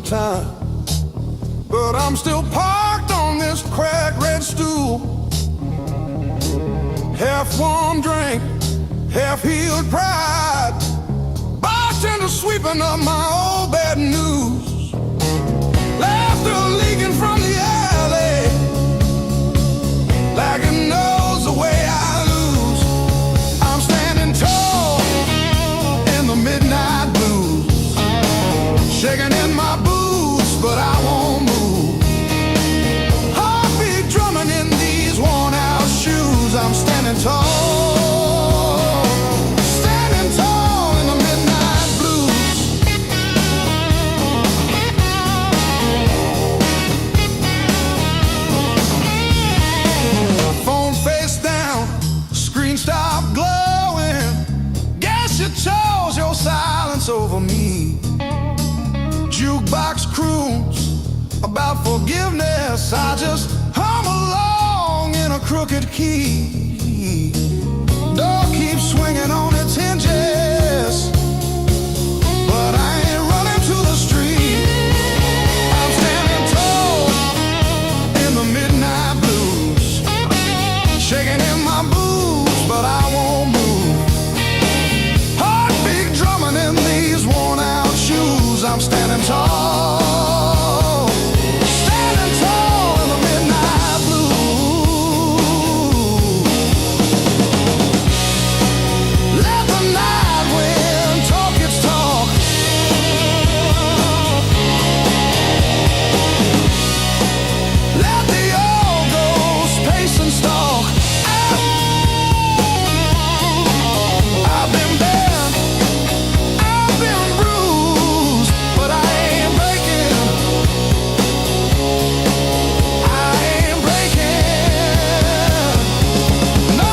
time. But I'm still parked on this cracked red stool, half warm drink, half-healed pride, bartender sweeping up my old bad news, laughter leaking from the alley like it knows the way I lose. I'm standing tall in the midnight blues, shaking in my boots, but I won't move. Heartbeat drumming in these worn-out shoes. I'm standing tall, standing tall in the midnight blues. Phone face down, screen stopped glowing. Guess you chose your silence over me. Jukebox croons about forgiveness, I just hum along in a crooked key. Door keeps swinging on its hinges, but I ain't running to the street. I'm standing tall in the midnight blues, shaking in my boots, but I won't move. Heartbeat drumming in these worn-out shoes. I'm standing tall, standing tall in the midnight blue. Let the night wind talk its talk. Let the old ghost pace and stalk. I've been bent, I've been bruised, but I ain't breaking. I ain't breaking. No.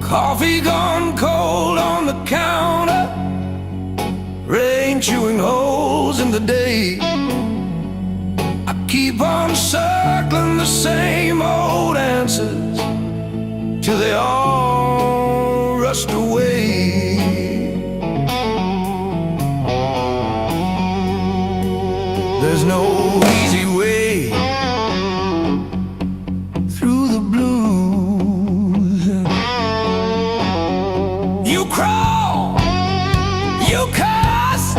Coffee gone cold on the counter, rain chewing holes in the day. I keep on circling the same old answers till they all rust away. There's no easy way through the blues. You crawl, you cuss,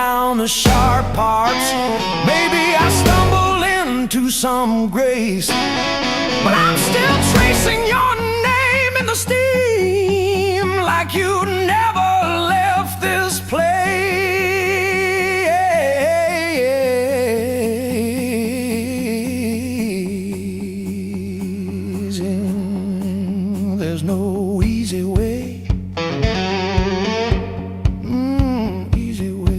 down the sharp parts. Maybe I stumble into some grace, but I'm still tracing your name in the steam, like you never left this place. And there's no easy way. Easy way.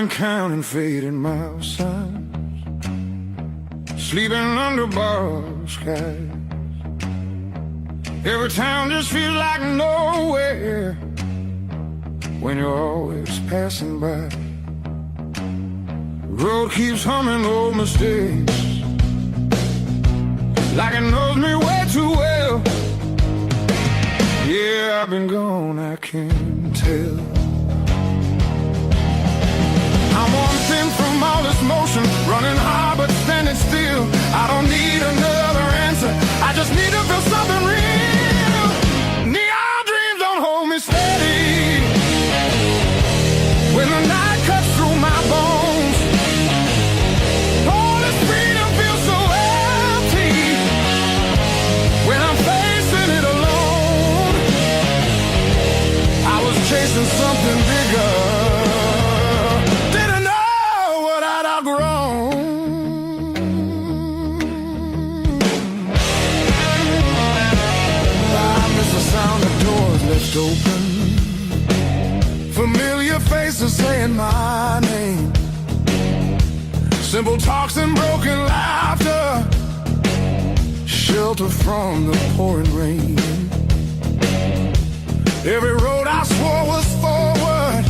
Counting fading miles, sleeping under borrowed skies. Every town just feels like nowhere when you're always passing by. The road keeps humming old mistakes, like it knows me way too well. Yeah, I've been gone, I can't tell. I'm one thing from all this motion, running hard but standing still. I don't need another answer, I just need to feel something real. Neon dreams don't hold me steady when the night cuts through my bones. All this freedom feels so empty when I'm facing it alone. I was chasing something bigger, saying my name. Simple talks and broken laughter, shelter from the pouring rain. Every road I swore was forward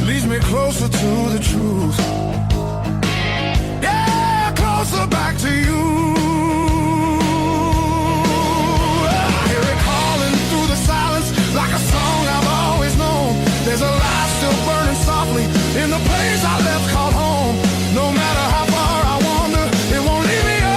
leads me closer to the truth. Yeah, closer back to you. I hear it calling through the silence like a song I've always known. There's a light still burning softly in the place I left called home. No matter how far I wander, it won't leave me alone.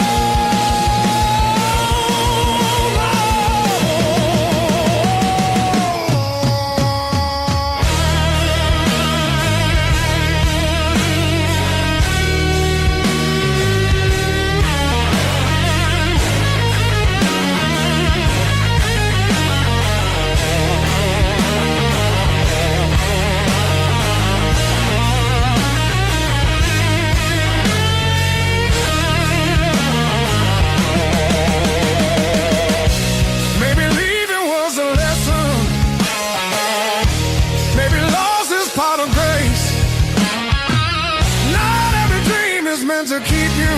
To keep you.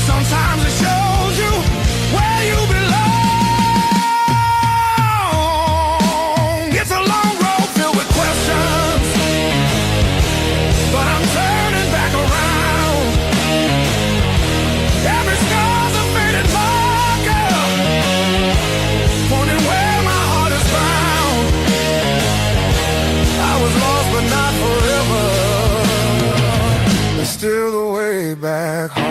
Sometimes it shows you where you belong. It's a long road filled with questions, but I'm turning back around. Every scar's a faded marker, pointing where my heart is found. I was lost but not forever, still the way back home.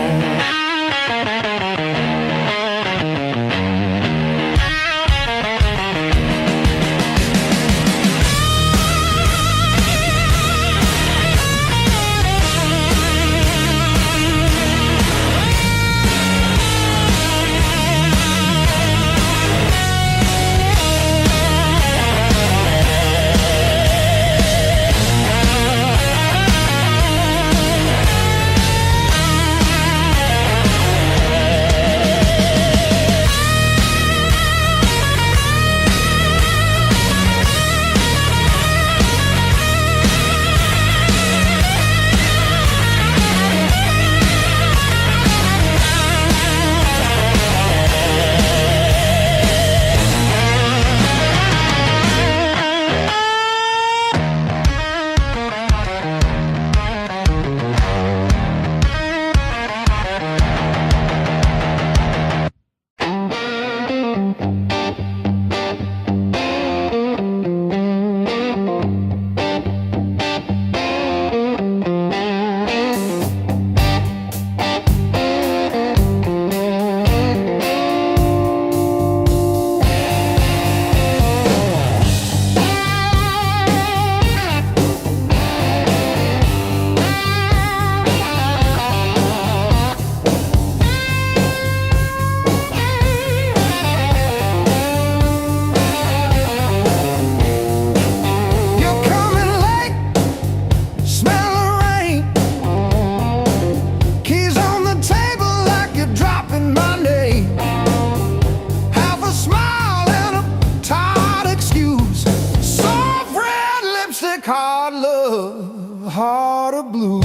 Hard love, heart of blue.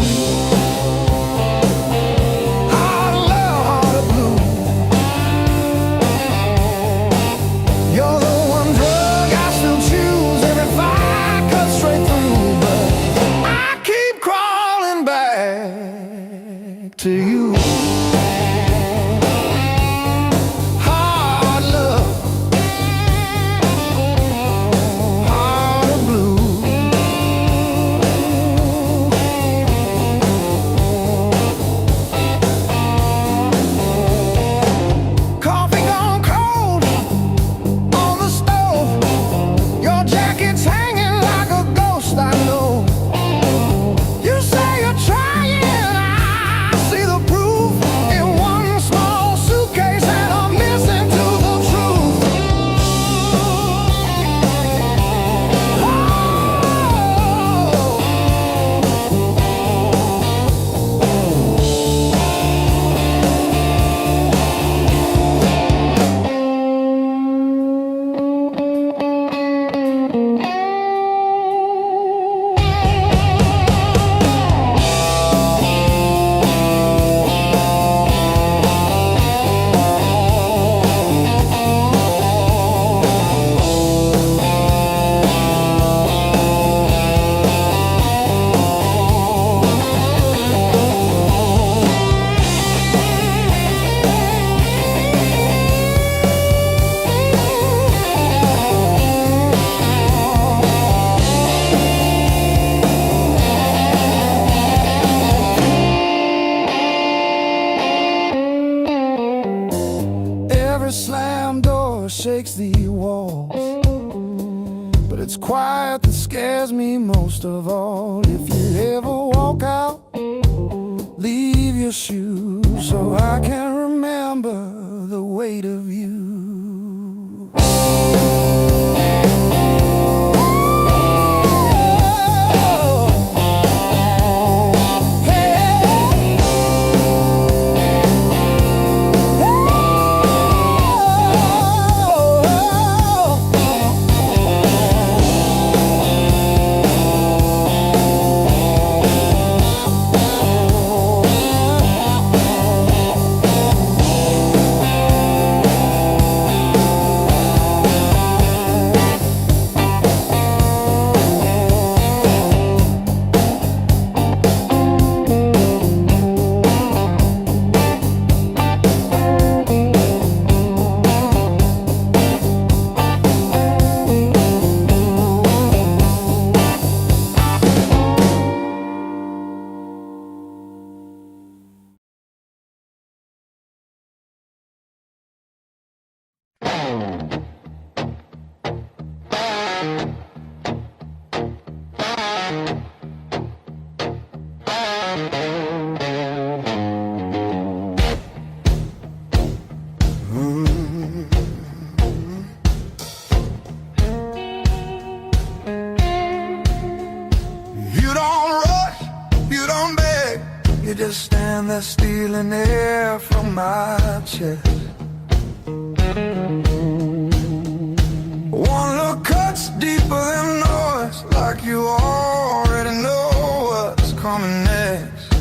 Hard love, heart of blue. You're the one drug I still choose. Every fire cuts straight through, but I keep crawling back to you. it's quiet that scares me most of all. If you ever walk out, leave your shoes so I can remember the weight of you. You just stand there stealing air from my chest. One look cuts deeper than noise, like you already know what's coming next.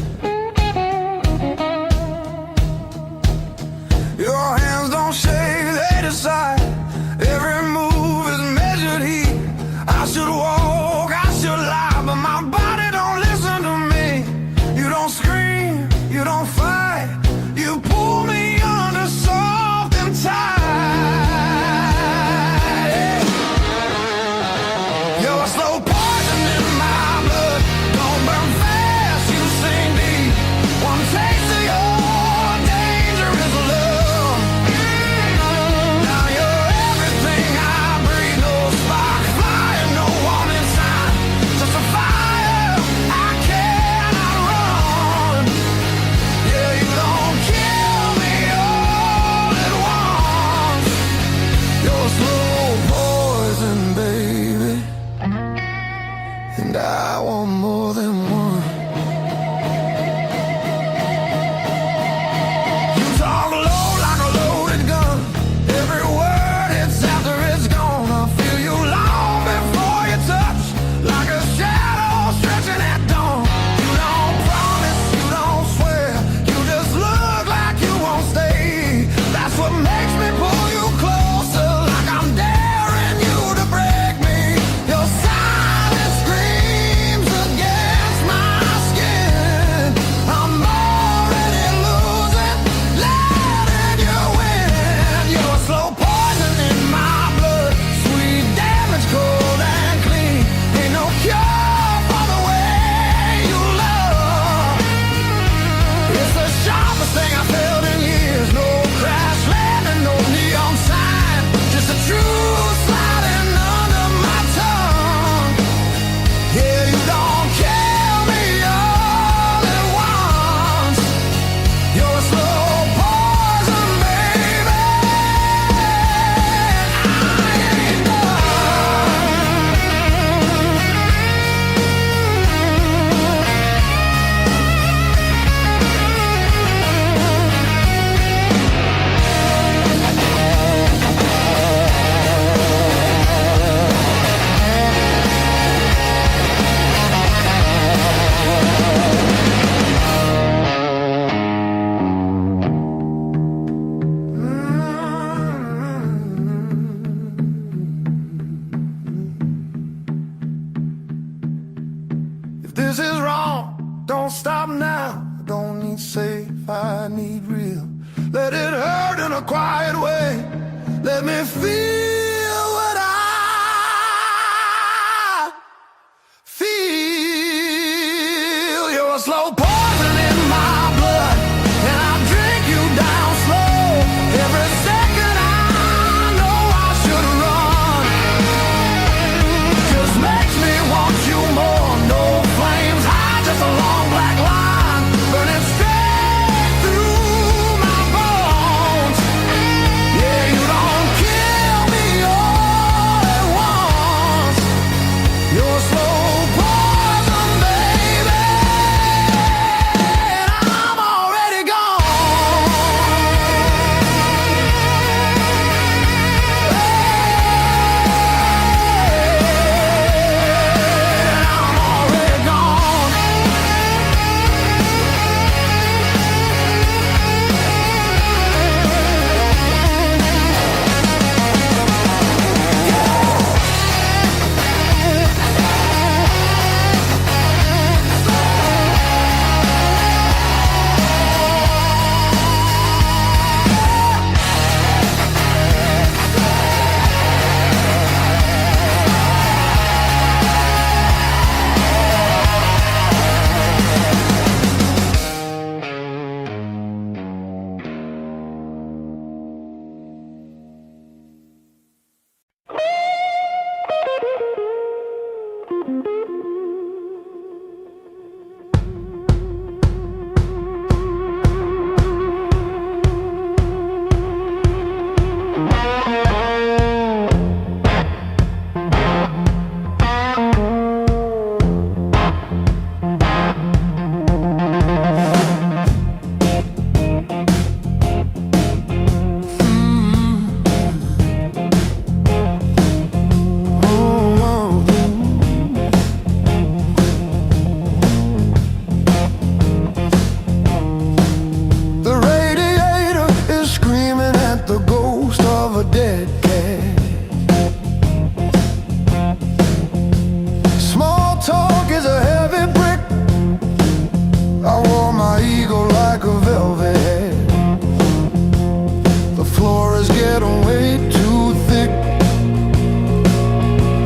Your hands don't shake, they decide. Every move is measured heat. I should walk, I should lie, but my body don't listen to me. You don't scream, you don't fight, you pull me under soft and tight. You're a slow poison in my blood, don't burn fast, you sing deep. One taste of your dangerous love. Now you're everything I breathe, no spark, fire, no warning sign, just a fire I cannot run. Yeah, you don't kill me all at once. You're slow poison, baby, and I want more than one. You talk low like a loaded gun. Every word hits after it's gone. I feel you long before you touch, like a shadow stretching at dawn. You don't promise, you don't swear, you just look like you won't stay. That's what makes me pull you closer, like I'm daring you to break me. Your silence screams against my skin. I'm already losing, letting you win. You're slow poison in my blood, sweet damage, cold and clean. Ain't no cure for the way you love. It's the sharpest thing I've felt in years. No crash landing, no neon sign, just the truth sliding under my tongue. Yeah, you don't kill me all at once. You're a slow poison, baby. I ain't done. If this is wrong, don't stop now. I don't need safe, I need real. Let it hurt in a quiet way. Let me feel what I feel. You're a slow poison in my blood, and I drink you down slow. Every second I know I should run.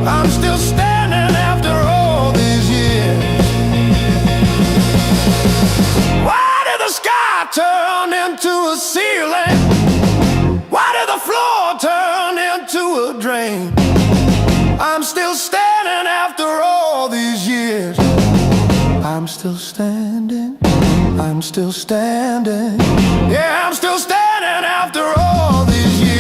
I'm still standing after all these years. Why did the sky turn into a ceiling? Why did the floor turn into a drain? I'm still standing after all these years. I'm still standing, I'm still standing. Yeah, I'm still standing after all these years.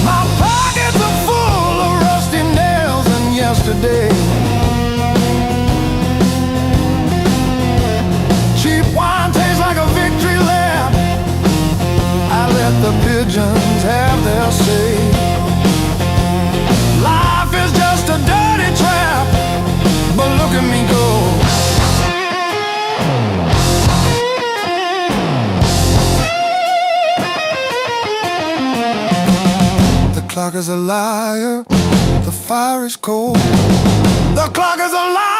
My pockets are full of rusty nails and yesterday. The pigeons have their say. Life is just a dirty trap, but look at me go. The clock is a liar, the fire is cold. The clock is a liar.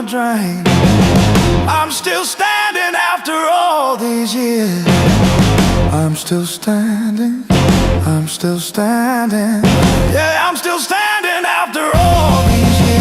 Drain. I'm still standing after all these years. I'm still standing, I'm still standing. Yeah, I'm still standing after all these years.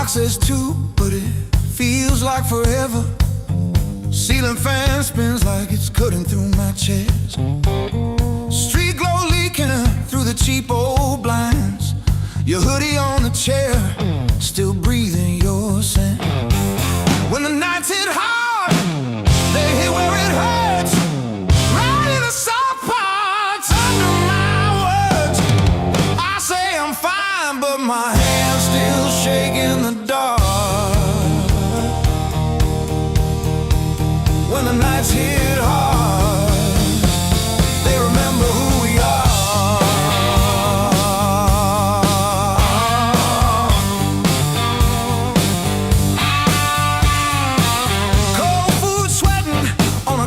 Says two, but it feels like forever. Ceiling fan spins like it's cutting through my chest. Street glow leaking through the cheap old blinds. Your hoodie on the chair, still breathing your scent. When the nights hit hard, they hit where it hurts. Right in the soft parts under my words. I say I'm fine, but my hand's still shaking the dark. When the nights hit hard, they remember who we are. Cold food sweating on a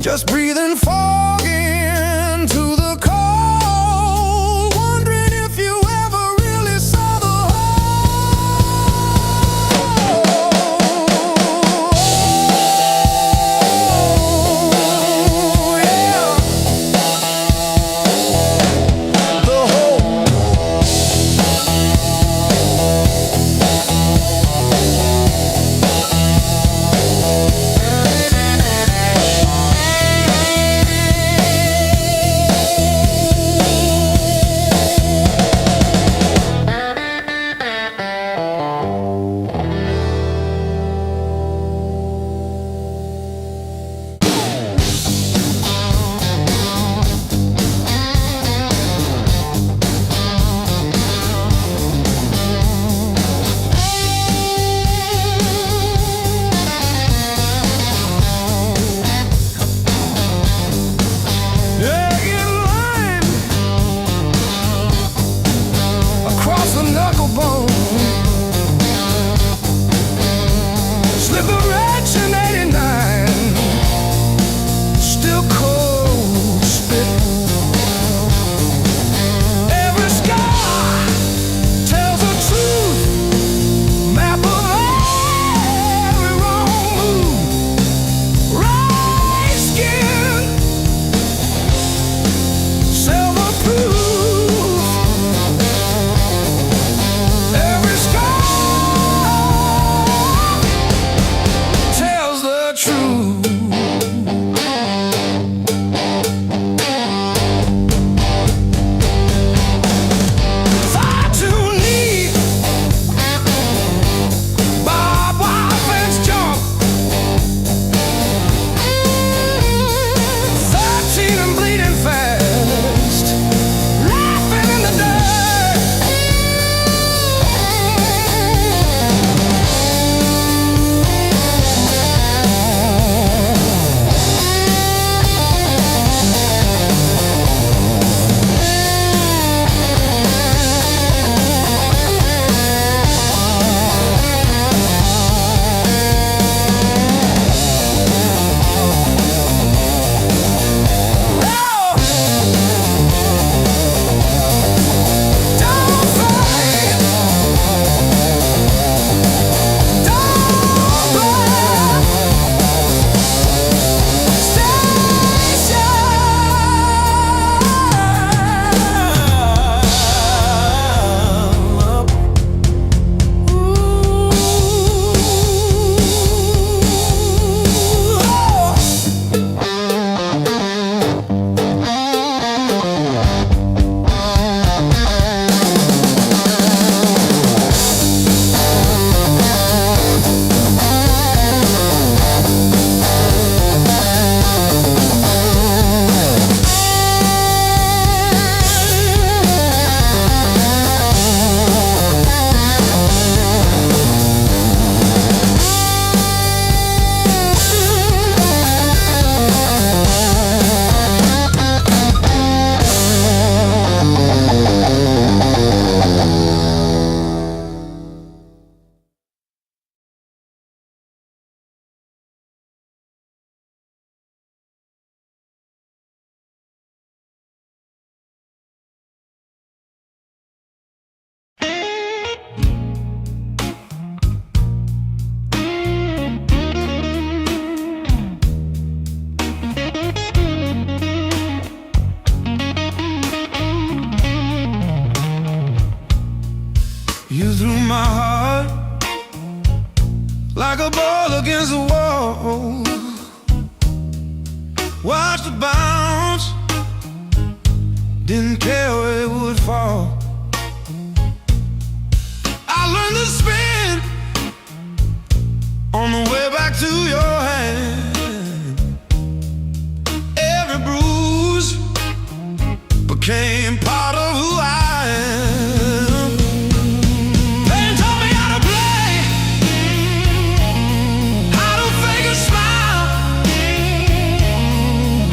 just breathing fog into the cold, wondering if you ever really saw the whole. Yeah. The whole. The knuckle bone, slip a wretch in '89, still cold spit. Every scar tells the truth, map of every wrong move, right skin, silver proof. Every scar tells the truth. Far too neat, barbed wire fence jump, 13 and bleeding fast, laughing in the dirt. You threw my heart like a ball against the wall. Watched it bounce, didn't care where it would fall. I learned to spin on the way back to your hand. Every bruise became part of who I am. Pain taught me how to play, how to fake a smile,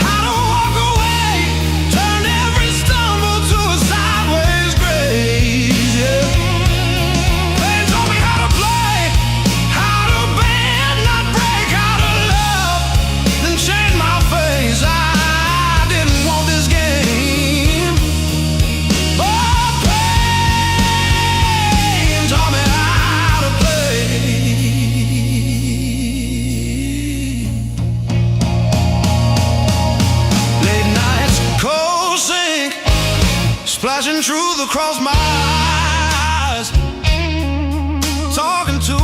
how to walk away, turn every stumble to a sideways grace. Yeah. Pain taught me how to play, how to bend, not break, how to love, then change my face. truth across my eyes, talking to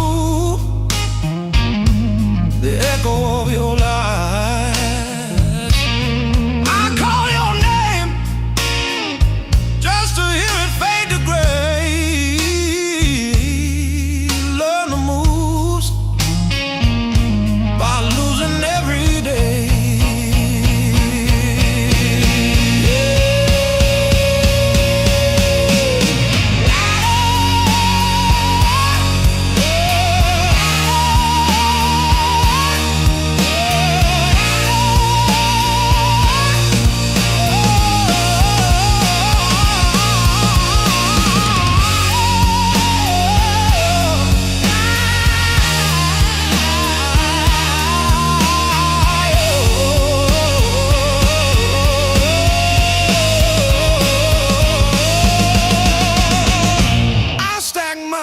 the echo of your lies. I call your name just to hear it fade to gray. Learn the moves by losing every day.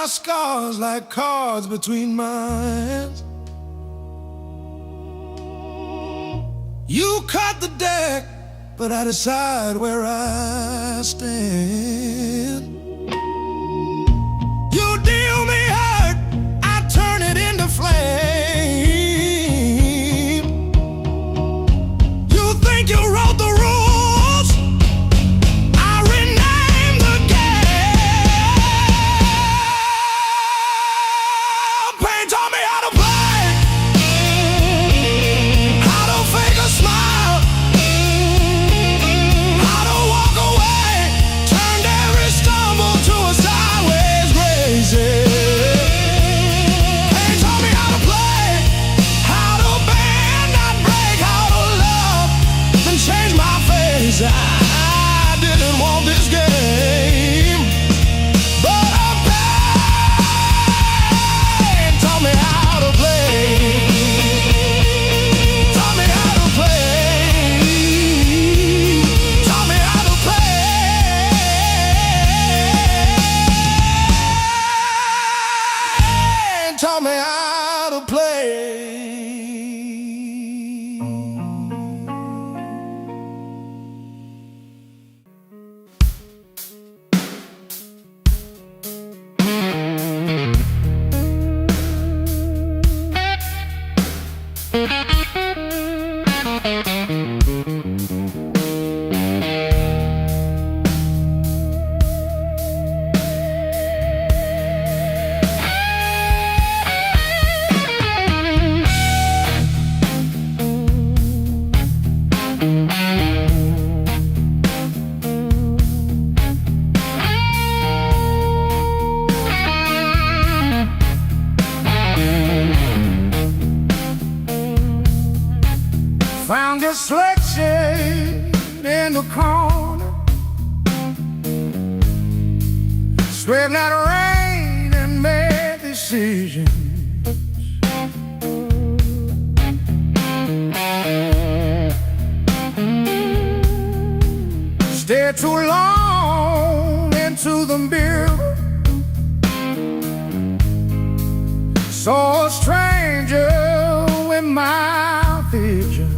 Scars like cards between my hands. You cut the deck, but I decide where I stand. You deal me hurt, I turn it into flame. You think you wrote the rules, I rename the game. Pain taught me how to play, how to fake a smile, how to walk away, turned every stumble to a sideways grace. Pain taught me how to play, how to bend, not break, how to love, then change my face. I didn't want this game, but pain taught me how to play. Taught me how to play. Taught me how to play. Taught me how to play. Found this selection in the corner, swept out rain and made decisions. Stared too long into the mirror, saw a stranger in my vision.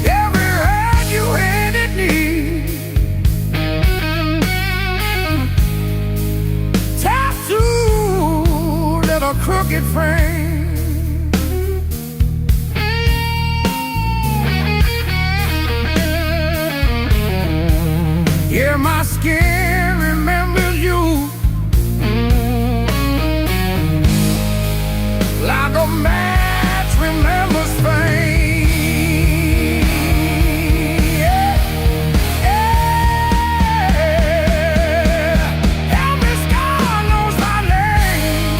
Every hand you handed me, tattooed in a crooked frame. Yeah, my skin remembers you like a match remembers fame. Yeah, yeah. Every scar knows my name.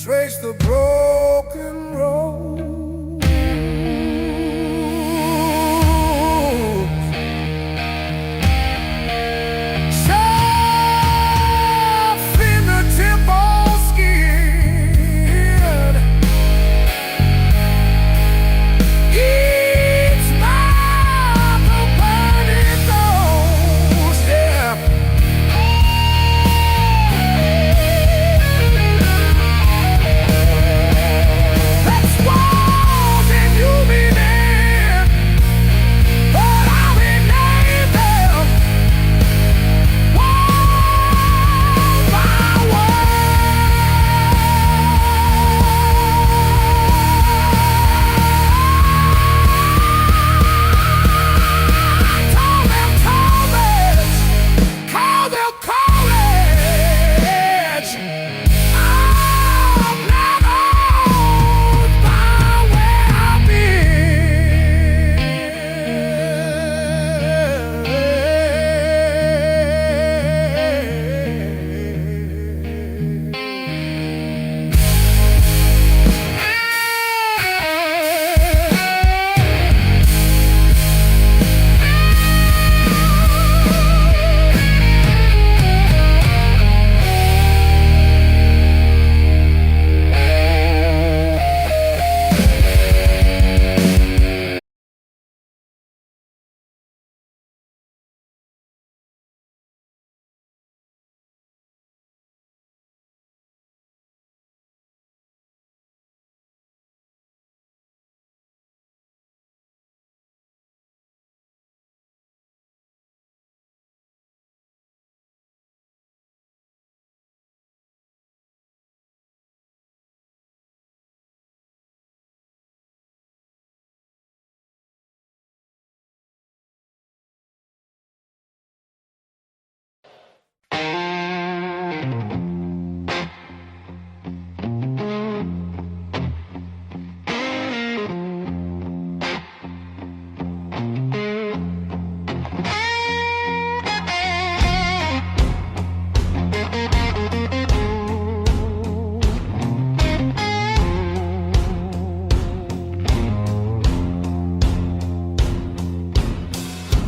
trace the broken road.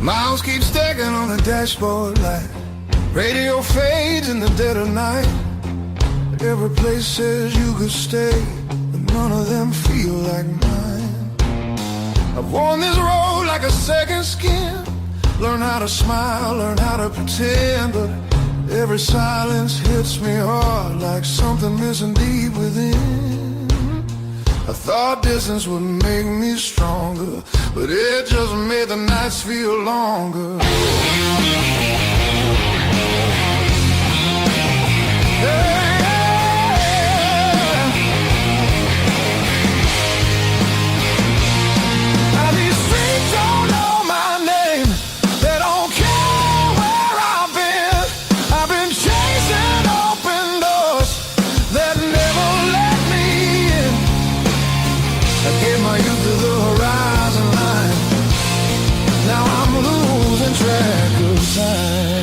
Miles keep stacking on the dashboard light. Radio fades in the dead of night. Every place says you could stay, but none of them feel like mine. I've worn this road like a second skin. Learn how to smile, learn how to pretend, but every silence hits me hard like something missing deep within. I thought distance would make me stronger, but it just made the nights feel longer. Now these streets don't know my name, they don't care where I've been. I've been chasing open doors that never let me in. I gave my youth to the horizon line. Now I'm losing track of time.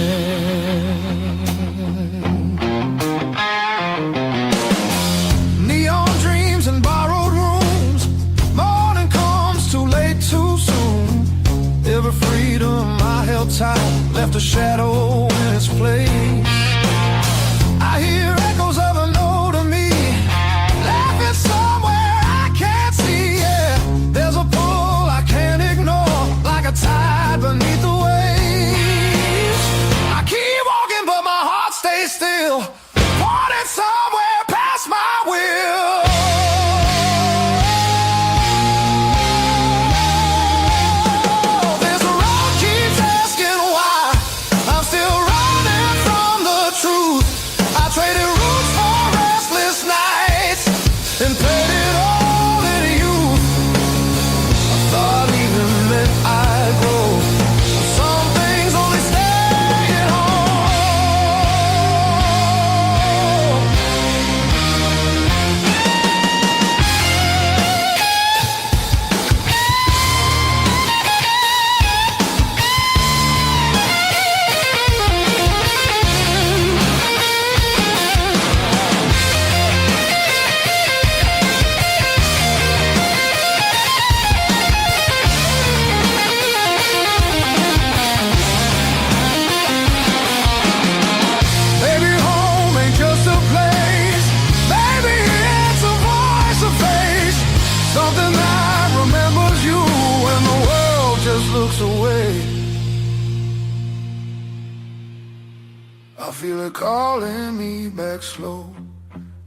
feel it calling me back slow,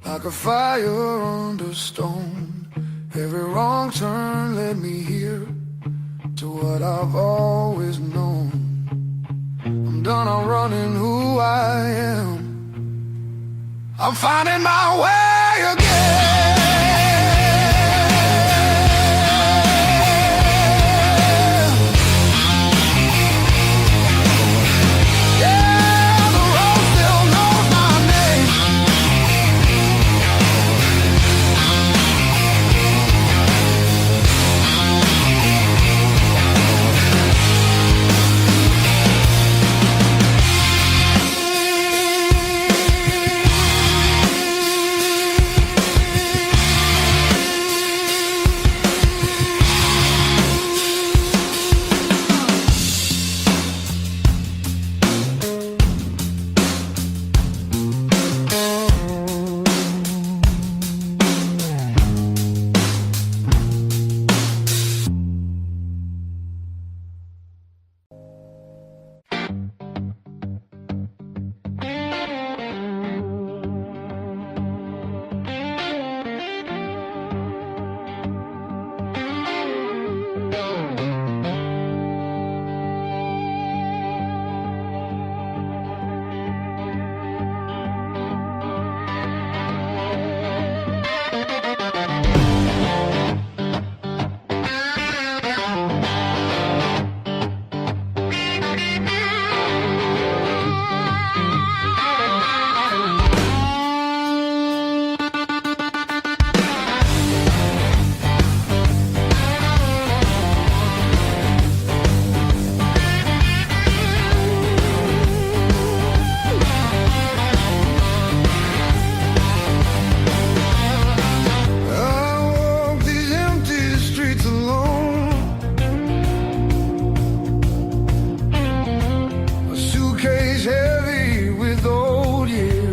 like a fire under stone. Every wrong turn led me here to what I've always known. I'm done on running who I am. I'm finding my way again.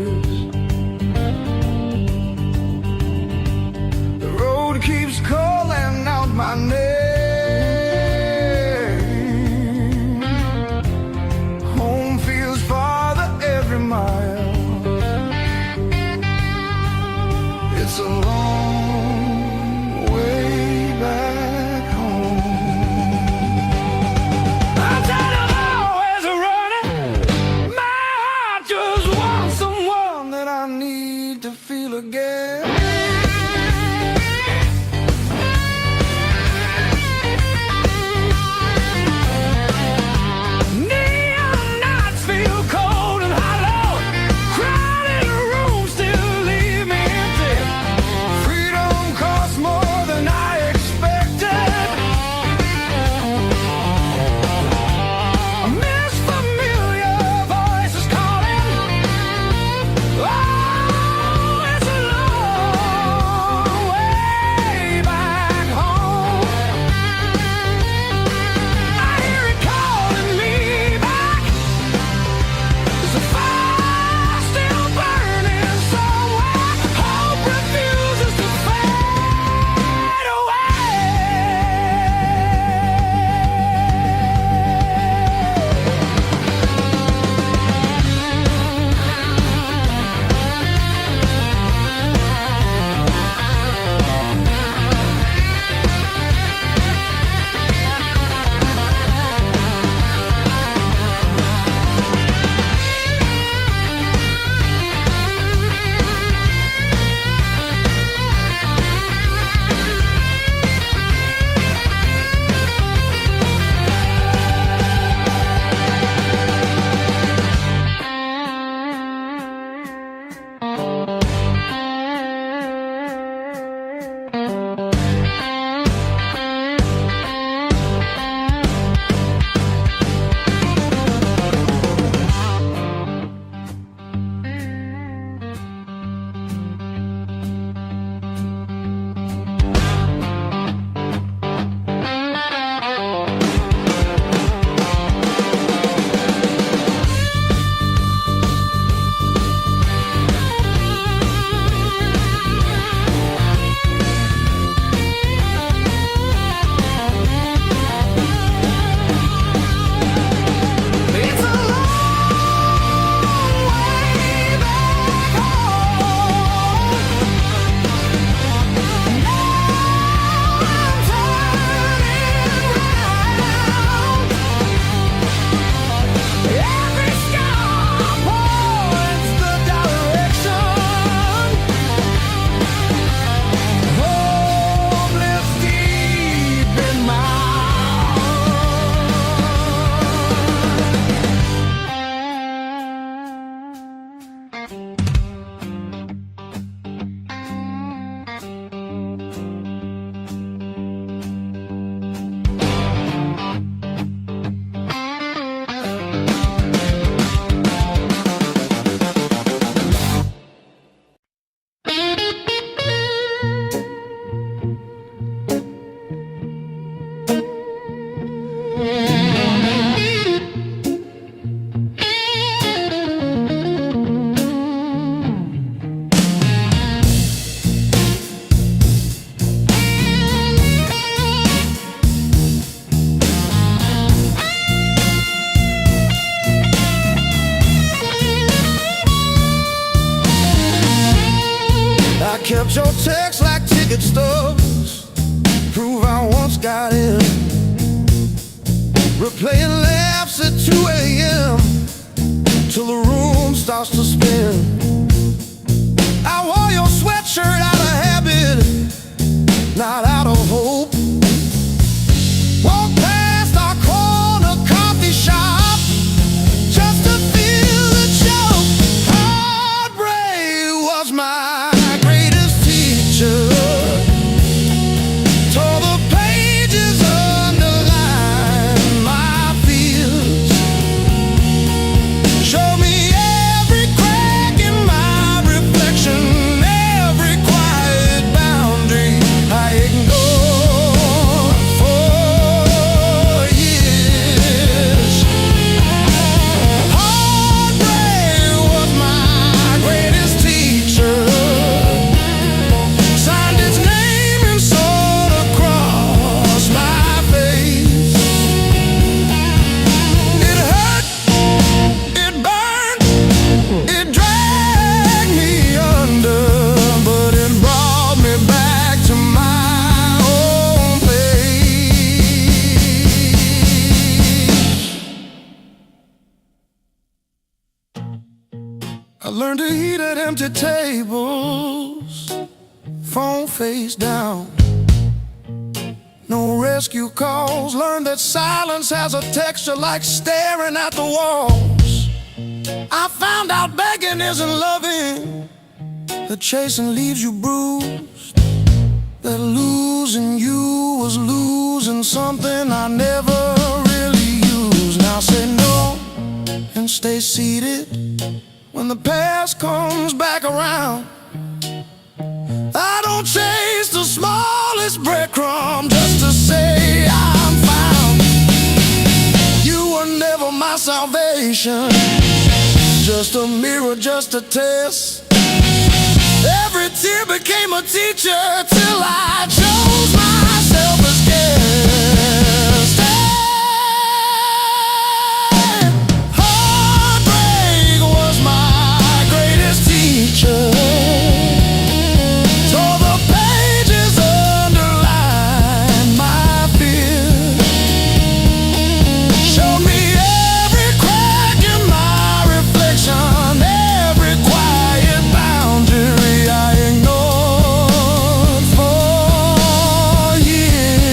Oh, it's a love. Kept your text like ticket stubs, prove I once got in. Replaying laughs at 2 a.m. till the room starts to spin. I wore your sweatshirt out of habit, not out of hope. Walk past our corner coffee shop just to feel the joke. Heartbreak was my greatest teacher. Tore the pages, underlined my fears. Showed me every crack in my reflection, every quiet boundary I ignored for years. Heartbreak was my greatest teacher. Signed its name and sword across my face. It hurt, it burned, it dragged me under, but it brought me back to my own place. I learned to eat at empty tables, phone face down. No rescue calls. Learned that silence has a texture like staring at the walls. I found out begging isn't loving, that chasing leaves you bruised, that losing you was losing something I never really used. Now say no and stay seated when the past comes back around. I don't chase the smallest breadcrumb just to say I'm found. You were never my salvation, just a mirror, just a test. Every tear became a teacher till I chose myself as guest. Heartbreak was my greatest teacher. Tore the pages, underlined my fears. Showed me every crack in my reflection, every quiet boundary I ignored for years.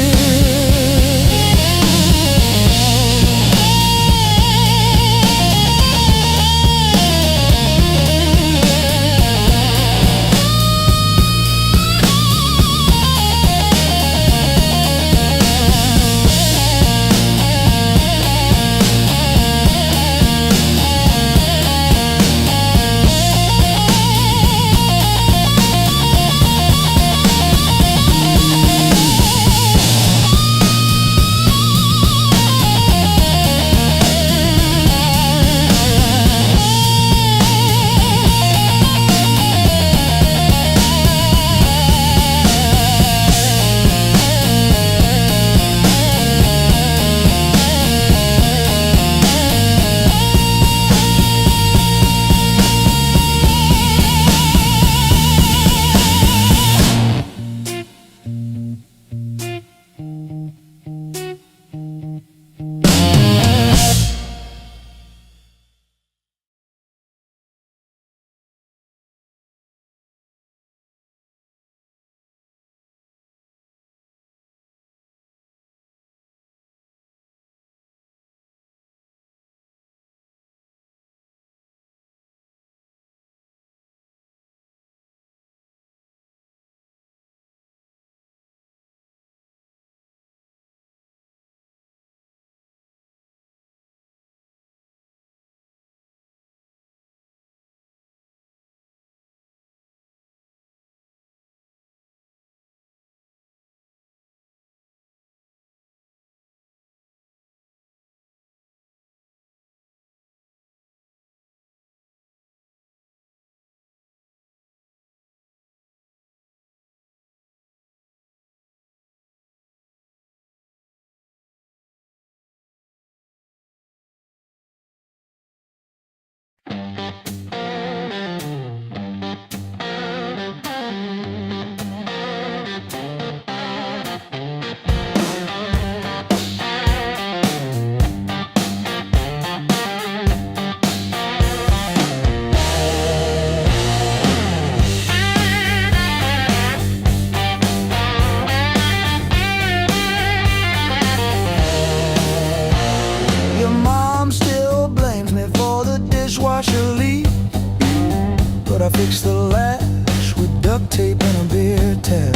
I fixed the latch with duct tape and a beer tap.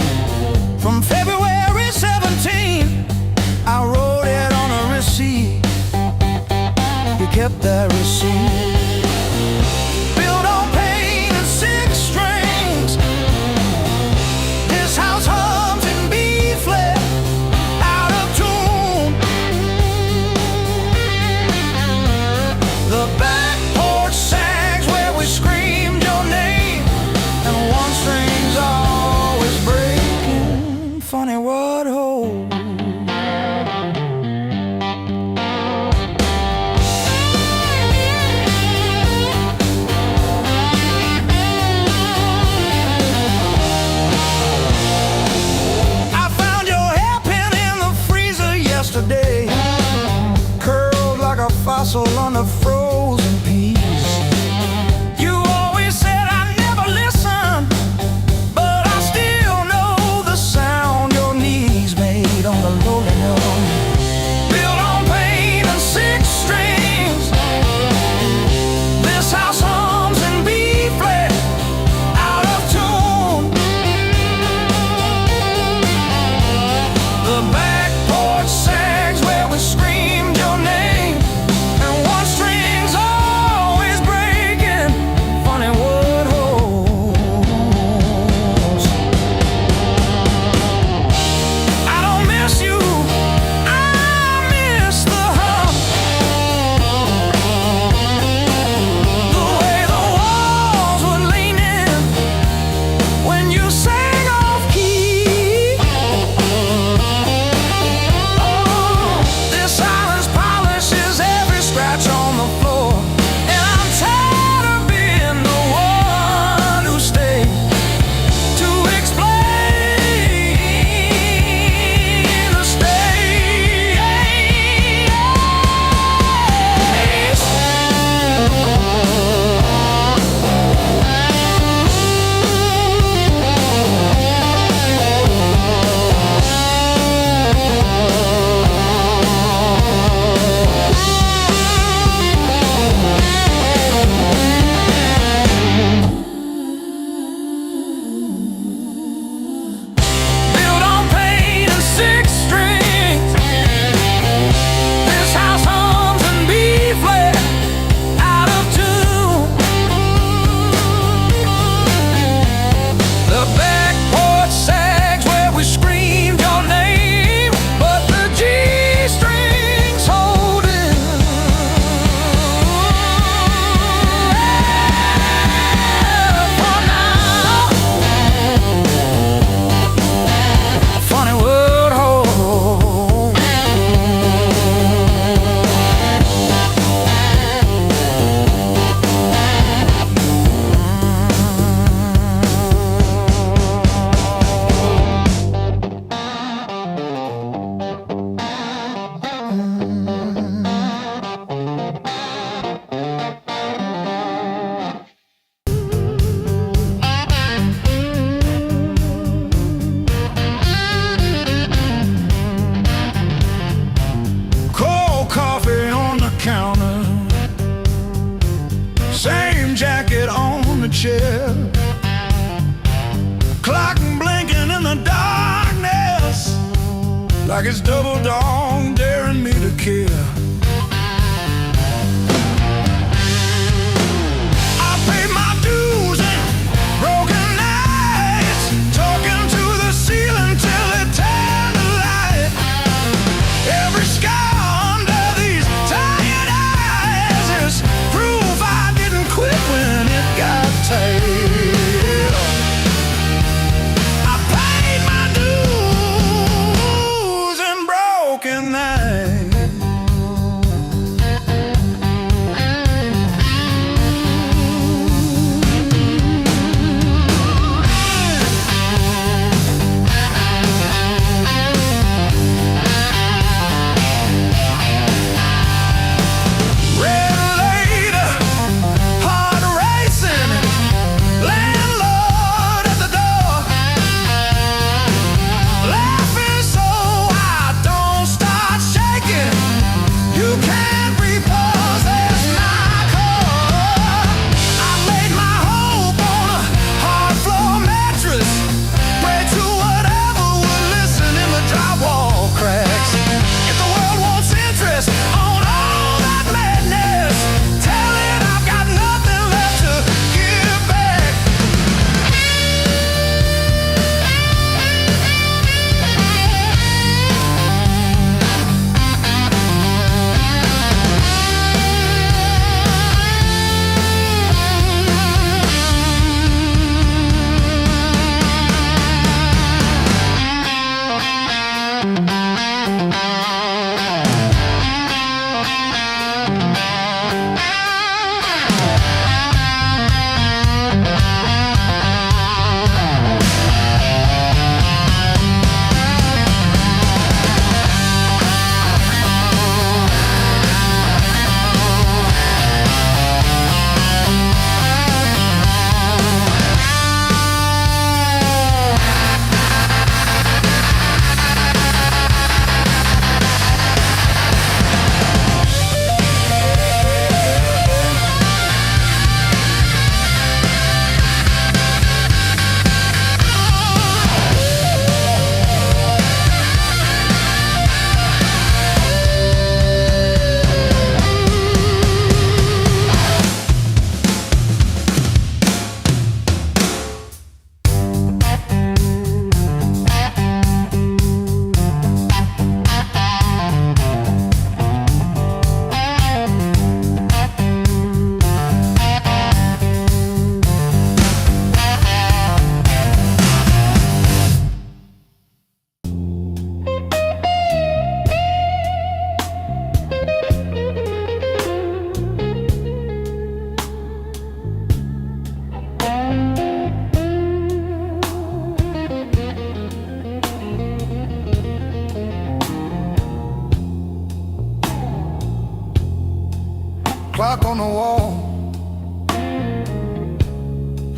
From February 17, I wrote it on a receipt. He kept that receipt. Built on pain and six strings. This house hums in B flat, out of tune. The back porch sags where we screamed your name, and one string's always breaking. Funny what holds. Curled like a fossil under frozen peas. You always said I never listened, but I still know the sound your knees made on the lowly note. Built on pain and six strings. This house hums in B flat, out of tune. The back porch sags where we screamed your name, and one string's always breaking. Funny what holds. I don't miss you, I miss the hum. The way the walls would lean in when you sang off key. This silence polishes every scratch on the floor, and I'm tired of being the one who stayed to explain the state. Built on pain and six strings. This house hums in B flat, out of tune. The back porch sags where we screamed your name, but the G strings holding. For now. Funny what holds. Cold coffee on the counter, same jacket on the chair. Clock blinking in the darkness, like it's double dawn daring me to care. I paid my dues and broken nights, talking to the ceiling till it turned to light. Every scar under these tired eyes is proof I didn't quit when it got tight. I paid my dues and broken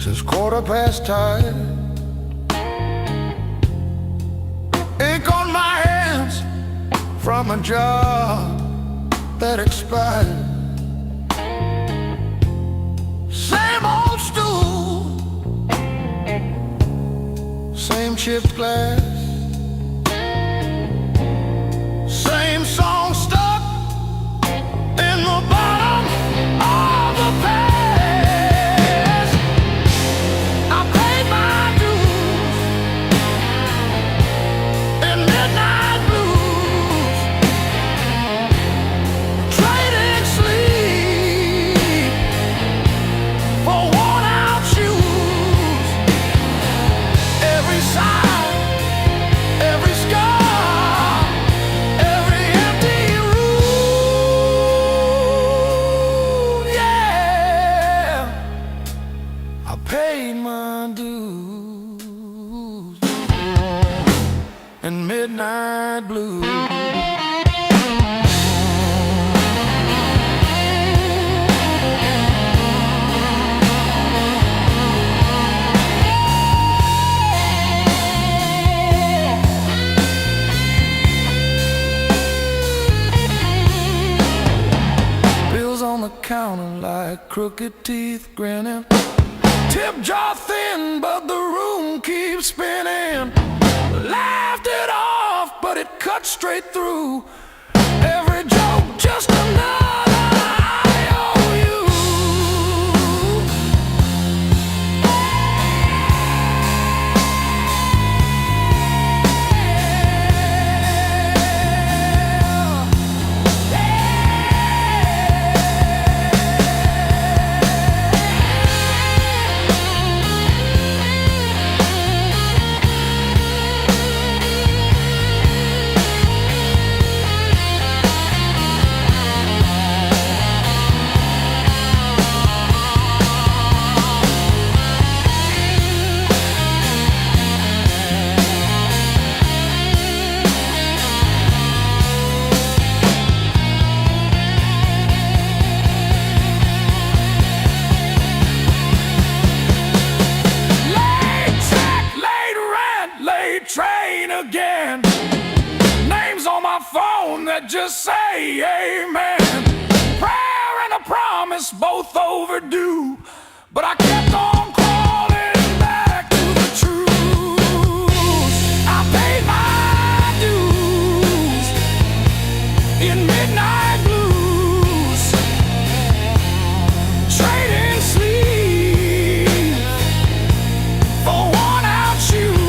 since 10:15. Ink on my hands from a job that expired. Same old stool, same chipped glass, same song stuck in the bottom of the past. I paid my dues in midnight blues, trading sleep for worn out shoes. Every sigh, every scar, every empty room, yeah. I paid my dues in midnight blues. Bills on the counter like crooked teeth grinning. Tip jar thin, but the room keeps spinning. Laughed it off, but it cut straight through. Every joke just another IOU. Train again. Names on my phone that just say amen. Prayer and a promise, both overdue, but I kept on crawling back to the truth. I paid my dues in midnight blues, trading sleep for worn out shoes.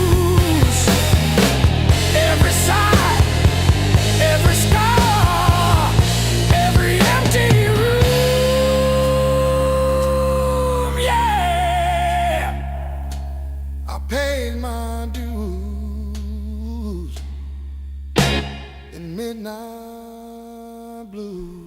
Every sigh, every scar, every empty room, yeah. I paid my dues in midnight blues.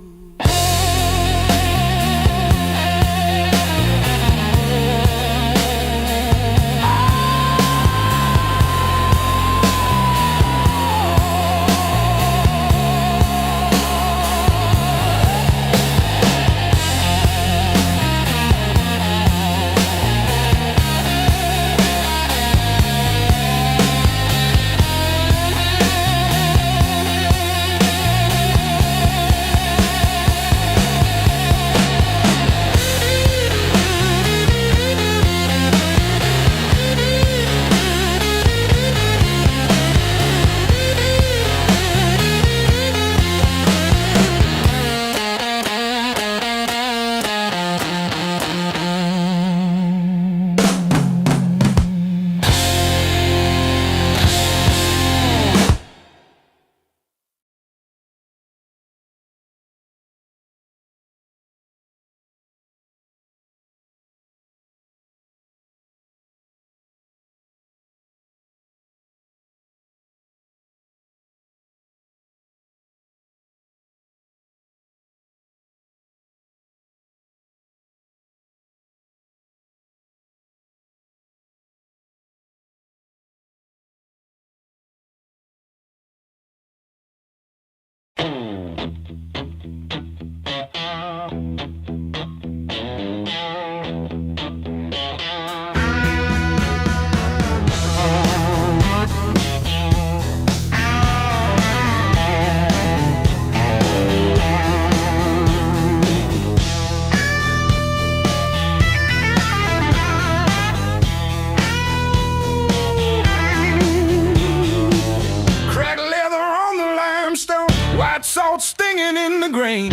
white salt stinging in the grain.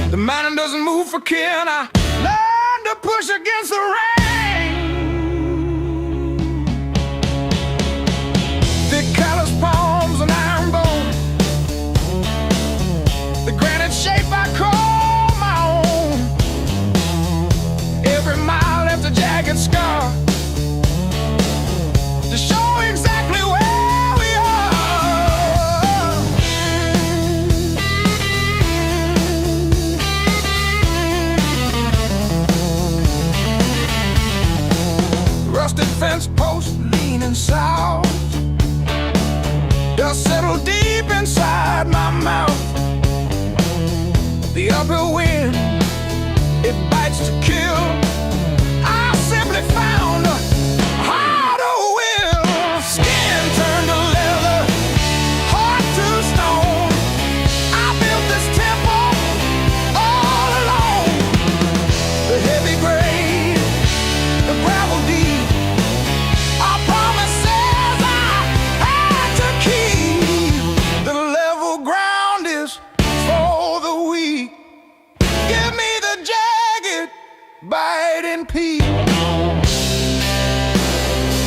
The mountain doesn't move for kin. I learned to push against the rain. Thick callous palms and iron bones, the granite shape I call my own. Every mile left a jagged scar to show exactly where we are. Rusted fence post leaning south, dust settled deep inside my mouth. The uphill wind, it bites to kill. I simply found a harder will. Skin turned to leather, heart to stone. I built this temple all alone. The heavy grade, the gravel deep, our promises I had to keep. The level ground is for the weak. Give me the jagged, biting peak,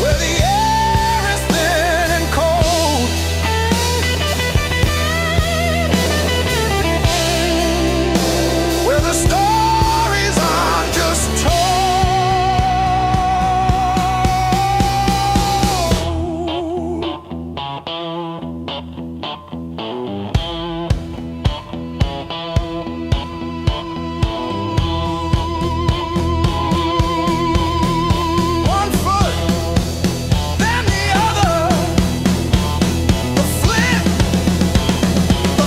where the air is thin and cold, where the stories aren't just told. One foot, then the other, the flint, the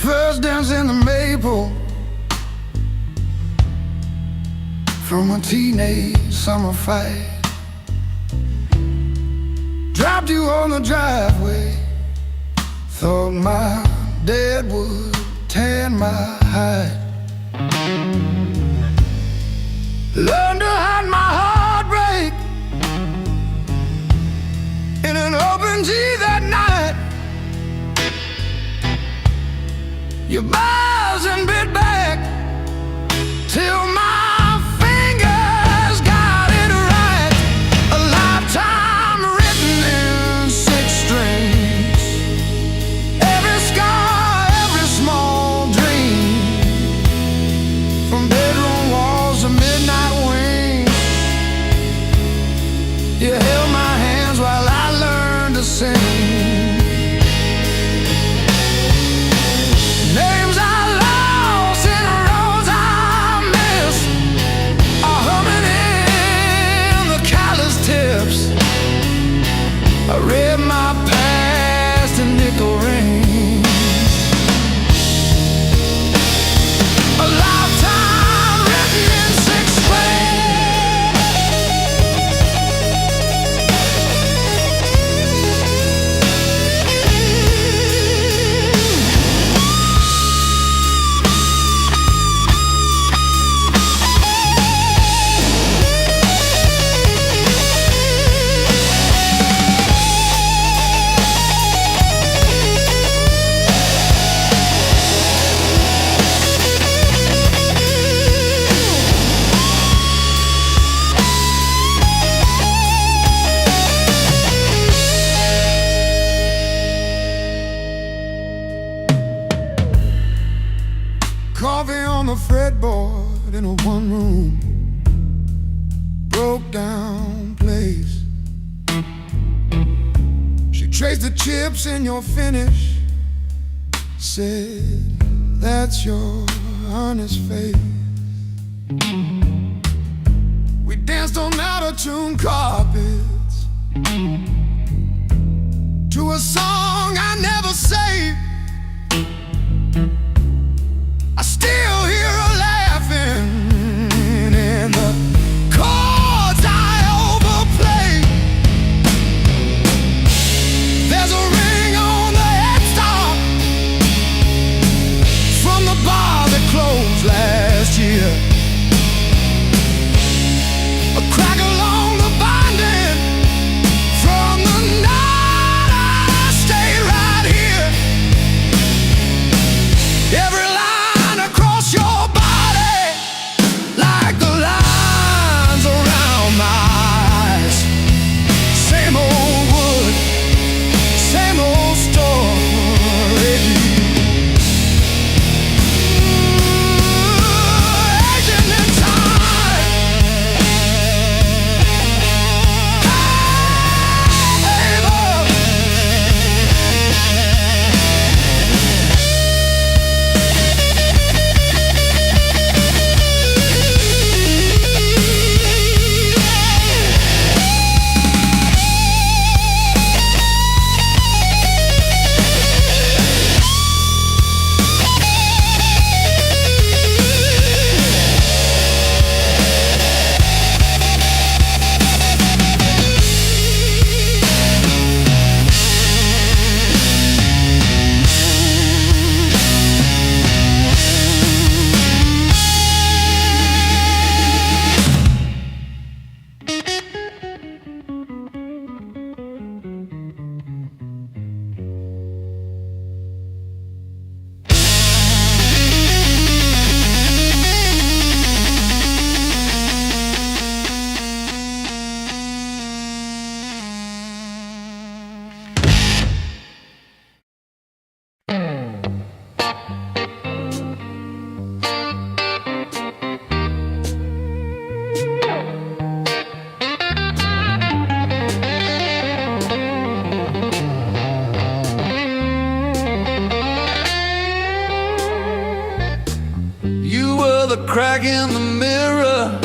first dance in the maple from a teenage summer fight. Dropped you on the driveway, thought my dad would tan my hide. Learned to hide my heartbreak in an open G that night. You buzz and bit back till my fingers got it right. A lifetime written in 6 strings. Every scar, every small dream, from bedroom walls to midnight wings. You held my hands while I learned to sing. Names I on the fretboard in a one-room, broke-down place. She traced the chips in your finish, said, that's your honest face. We danced on out-of-tune carpets to a song I never saved. I still hear her laughing in the chords I overplay. There's a ring on the headstock from the bar that closed last year. A crack along the binding from the night I stayed right here. Every line across your body, like the lines around my eyes. Same old wood, same old story. Aging in time. The crack in the mirror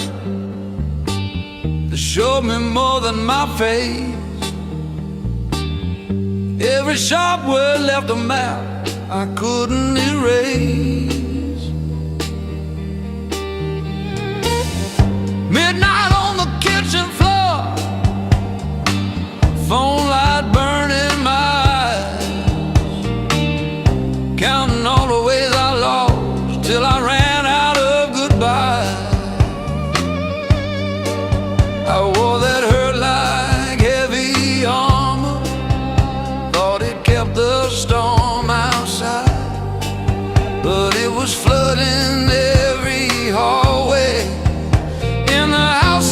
that showed me more than my face. Every sharp word left a map I couldn't erase. Midnight on the kitchen floor, phone light burning my eyes, counting all the ways I lost till I ran out of goodbye. I wore that hurt like heavy armor, thought it kept the storm outside, but it was flooding every hallway in the house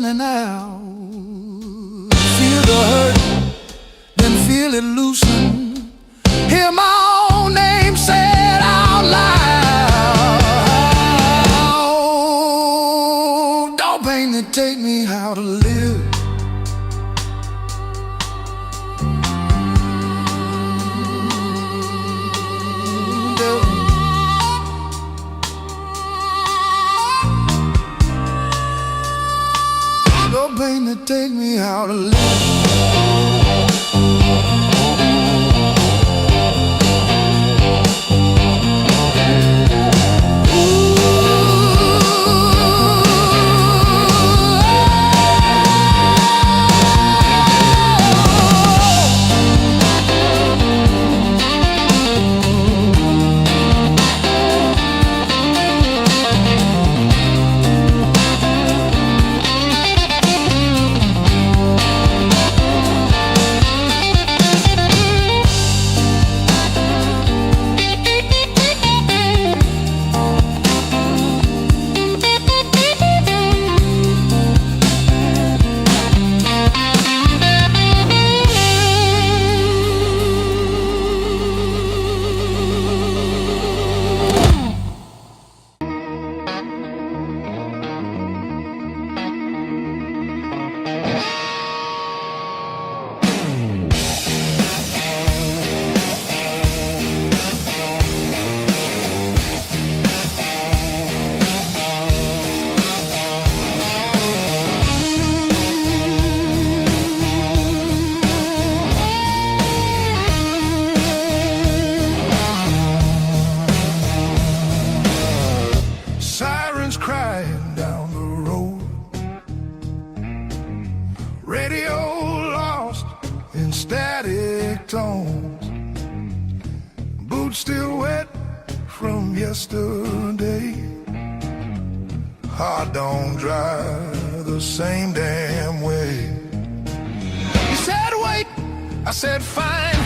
in and out. Feel the hurt, then feel it loosen. Hear my own name said out loud. Don't pain that take me how to live. Don't pain that take me how to live. Crying down the road, radio lost in static tones, boots still wet from yesterday, heart don't drive the same damn way. You said wait, I said fine,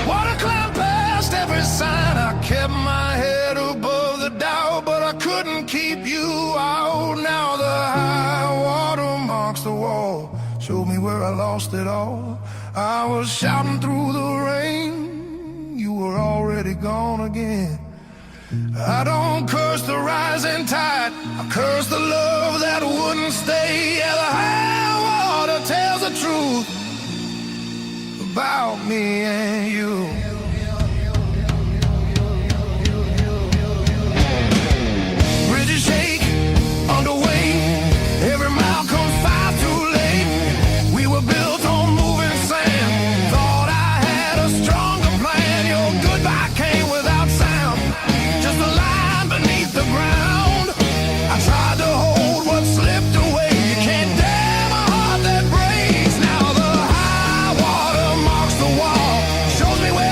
water climb past every sign. I kept my head above the doubt, but I couldn't keep you out. Now the high water marks the wall, showed me where I lost it all. I was shouting through the rain, you were already gone again. I don't curse the rising tide, I curse the love that wouldn't stay. Yeah, the high water tells the truth about me and you. Bridges shake underway, every mile comes far too late. We were built on moving sand, thought I had a stronger plan. Your goodbye came without sound, just a line beneath the ground. I tried to hold what slipped away, you can't damn a heart that breaks. Now the high water marks the wall, shows me where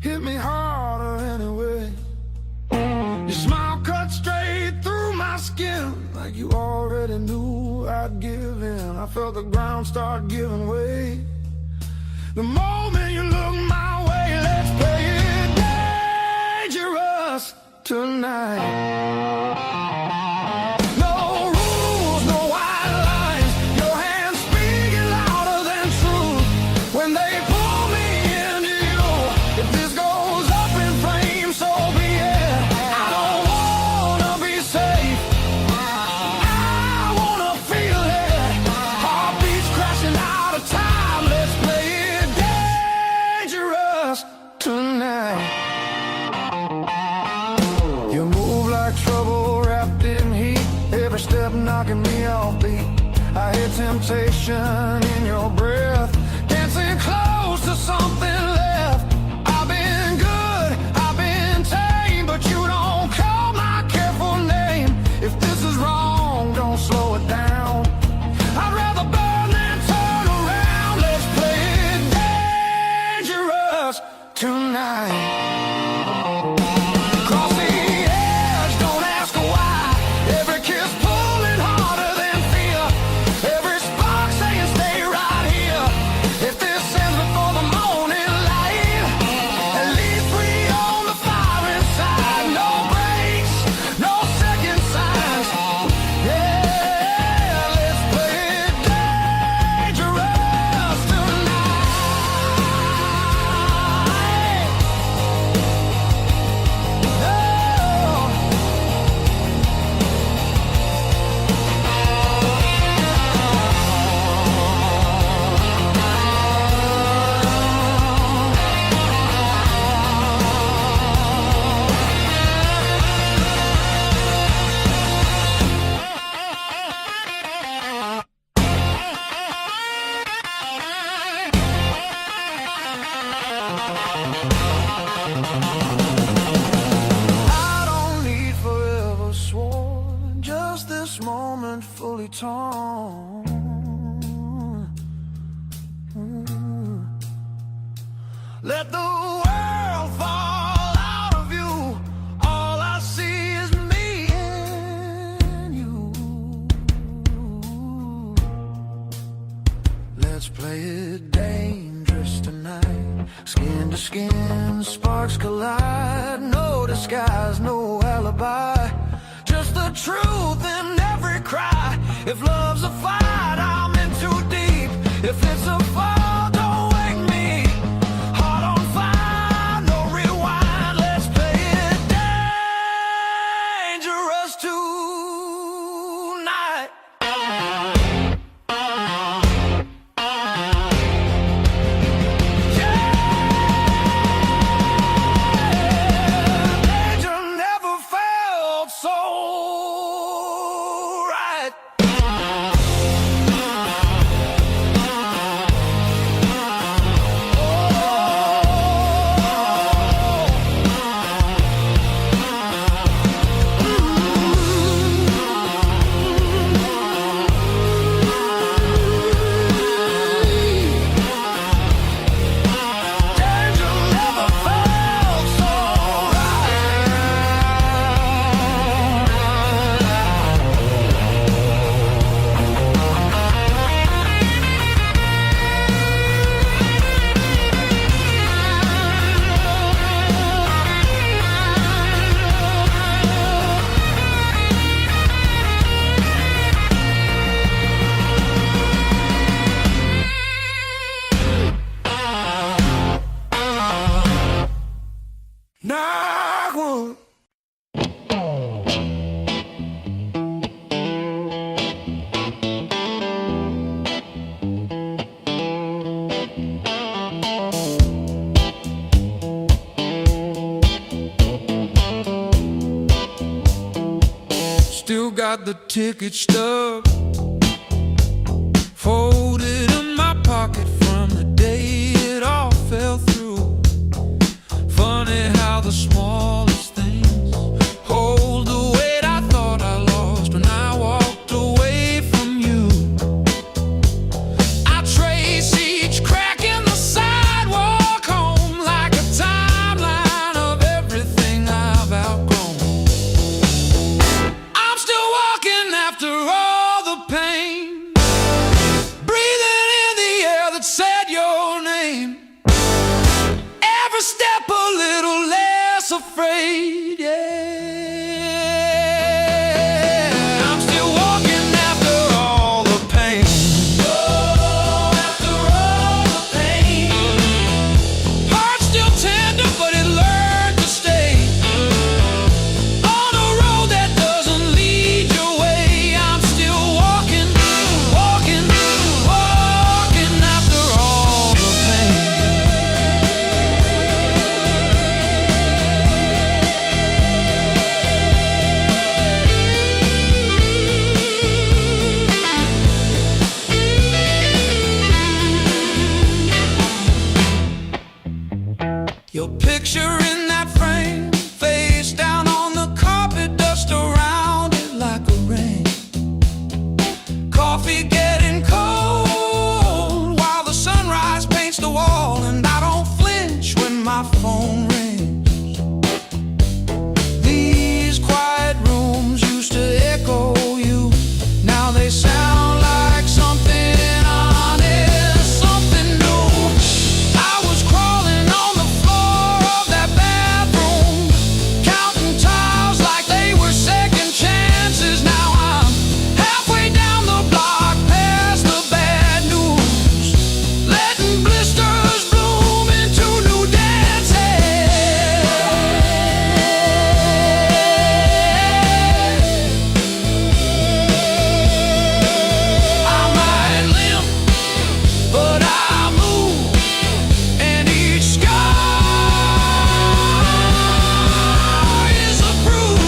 hit me harder anyway. Your smile cut straight through my skin, like you already knew I'd give in. I felt the ground start giving way. The moment you look my way, let's play it dangerous tonight. No rules, no white lines, your hands speaking louder than truth. When they pull me into you, if this goes up in flames, so be it. I don't wanna be safe, I wanna feel it. Heartbeats crashing out of time, let's play it dangerous tonight. You move like trouble wrapped in heat, every step knocking me off beat. I hear temptation in your breath, dancing close to something left. I've been good, I've been tame, but you don't call my careful name. If this is wrong, don't slow it down. I'd rather burn than turn around. Let's play it dangerous tonight. Cross the edge, don't ask why. Every kiss pulling harder than fear. Every spark saying stay right here. If this ends before the morning light, at least we own the fire inside. No breaks, no second signs. Yeah, let's play it dangerous tonight. I don't need forever sworn, just this moment fully torn. Let the world fall out of you. All I see is me and you. Let's play it dangerous tonight. Skin to skin, sparks collide. No disguise, no alibi. Just the truth in every cry. If love's a fight, I'm in too deep. If it's a fall, don't wake me. Heart on fire, no rewind. Let's play it dangerous tonight. Danger never felt so right. Danger never felt so Knock one. Still got the ticket stub folded in my pocket from the day it all fell through. Funny how the smallest things hold the weight I thought I lost when I walked away from you. I trace each crack in the sidewalk home like a timeline. afraid, yeah. I'm still walking after all the pain. Oh, after all the pain. Heart still tender, but it learned to stay. On a road that doesn't lead your way. I'm still walking, walking, walking after all the pain. Your picture in that frame, face down on the carpet, dust around it like a rain. Coffee getting cold while the sunrise paints the wall, and I don't flinch when my phone rings. These quiet rooms used to echo you, now they sound like something honest, something new. I was crawling on the floor of that bathroom, counting tiles like they were second chances. Now I'm halfway down the block, past the bad news, letting blisters bloom into new dances. I might limp, but I move, and each scar is a proof.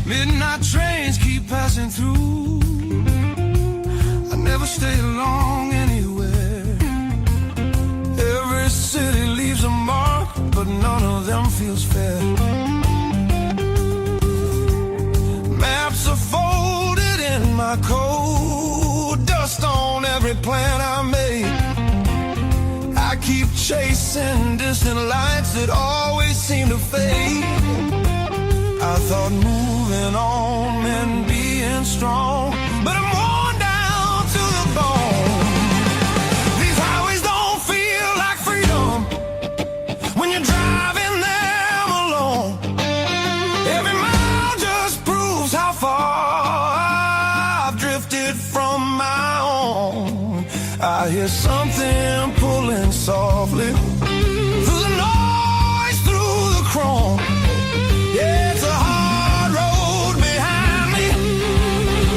Midnight trains keep passing through. I never stay long anywhere. Every city leaves a mark, but none of them feels fair. Maps are folded in my coat, dust on every plan I made. I keep chasing distant lights that always seem to fade. I thought moving on meant being strong, but I'm worn down to the bone. These highways don't feel like freedom when you're driving them alone. Every mile just proves how far I've drifted from my own. I hear something pulling softly through the noise, through the chrome. Yeah, it's a hard road behind me,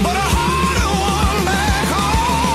but a harder one back home.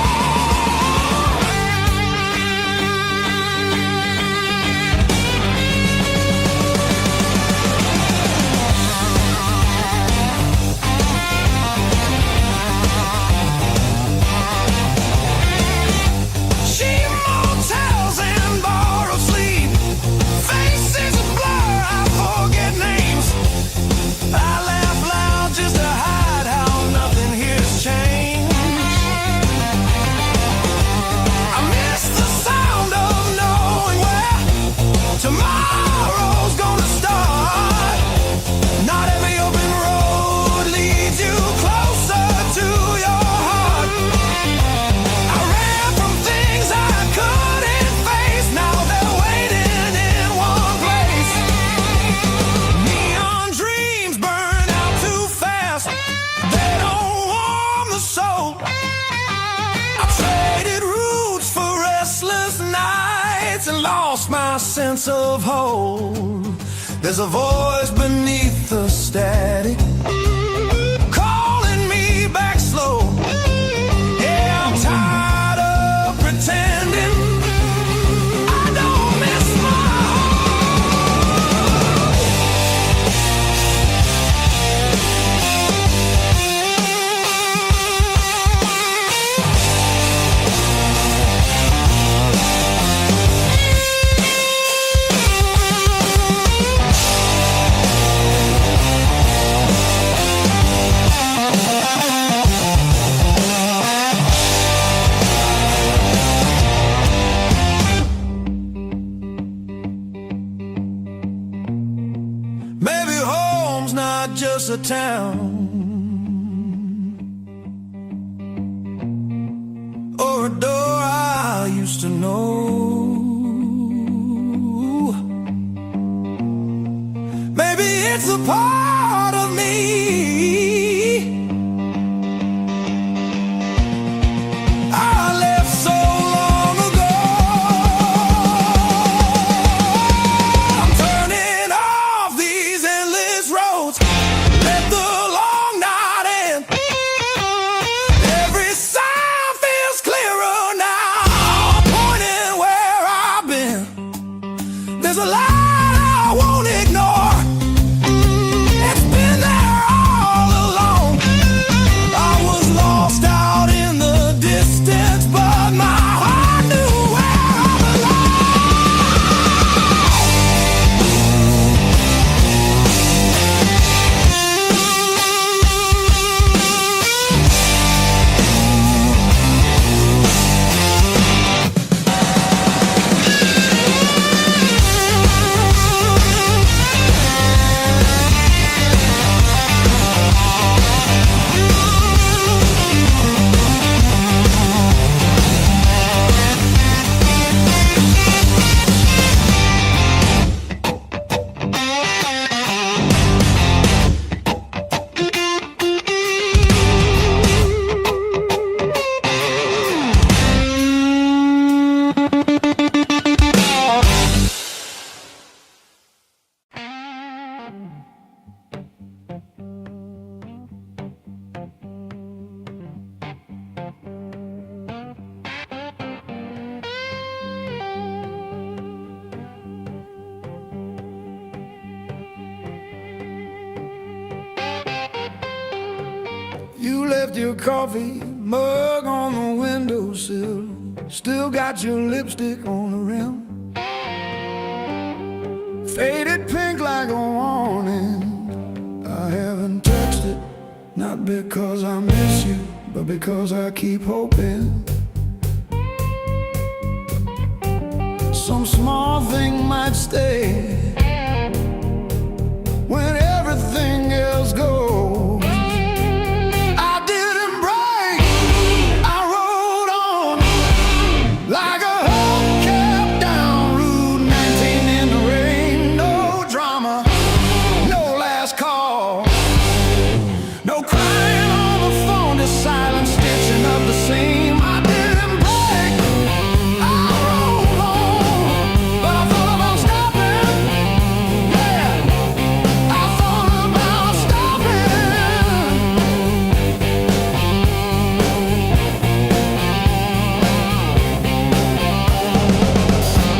lost my sense of hold. There's a voice beneath the static calling me back slow. Yeah, I'm tired of pretending I don't miss my just a town or a door I used to know. Maybe it's a part of me I left so long ago. I'm turning off these endless roads. Let the long night end. Every sign feels clearer now, pointing where I've been. There's a light I won't ignore. It's been there all along. I was lost out in the distance, but my heart knew where I You left your coffee mug on the windowsill. Still got your lipstick on the rim. Faded pink like a warning. I haven't touched it, not because I miss you, but because I keep hoping some small thing might stay when everything else goes. Like a hubcap down Route 19 in the rain. No drama, no last call, no crying on the phone, just silent stitching up the seam. I didn't break, I rolled on, but I thought about stopping. Yeah, I thought about stopping.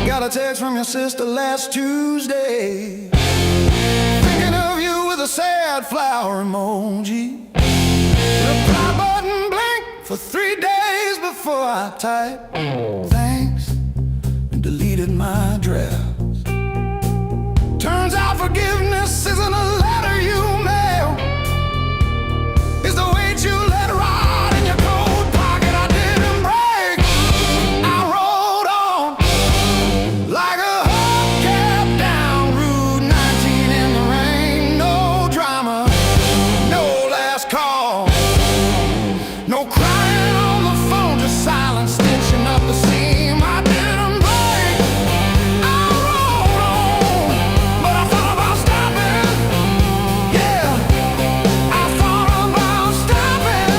Got a text from your sister last Tuesday, thinking of you with a sad flower emoji. Reply button blinked for 3 days before I typed thanks and deleted my drafts. Turns out forgiveness isn't a letter you mail, it's the weight you let ride in your coat pocket. I didn't break, I rolled on like a hubcap down Route 19 in the rain. No drama, no last call, no crying on the phone, just silent stitching up the seam. I didn't break, I rolled on, but I thought about stopping. Yeah, I thought about stopping.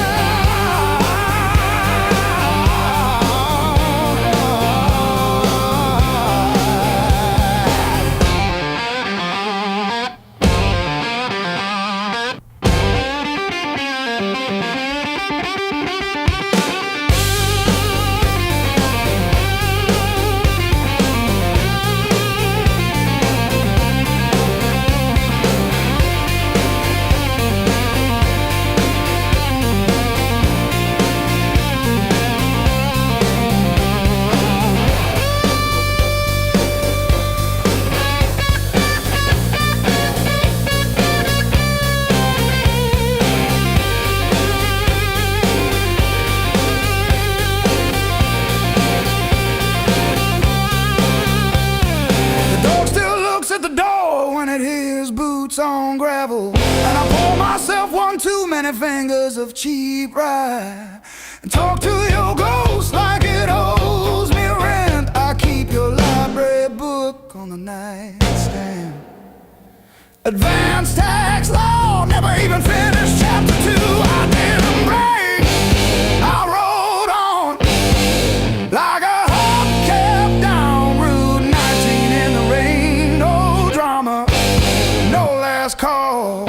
boots on gravel, and I pour myself one too many fingers of cheap rye, and talk to your ghost like it owes me rent. I keep your library book on the nightstand. Advanced tax law, never even finished chapter 2. I didn't break, I rode on like a hubcap down Route 19 in the rain. No drama, no last call,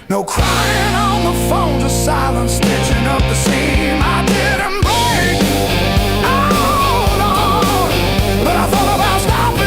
no crying on the phone, just silence stitching up the seam. I didn't break, I rode on, but I thought about stopping.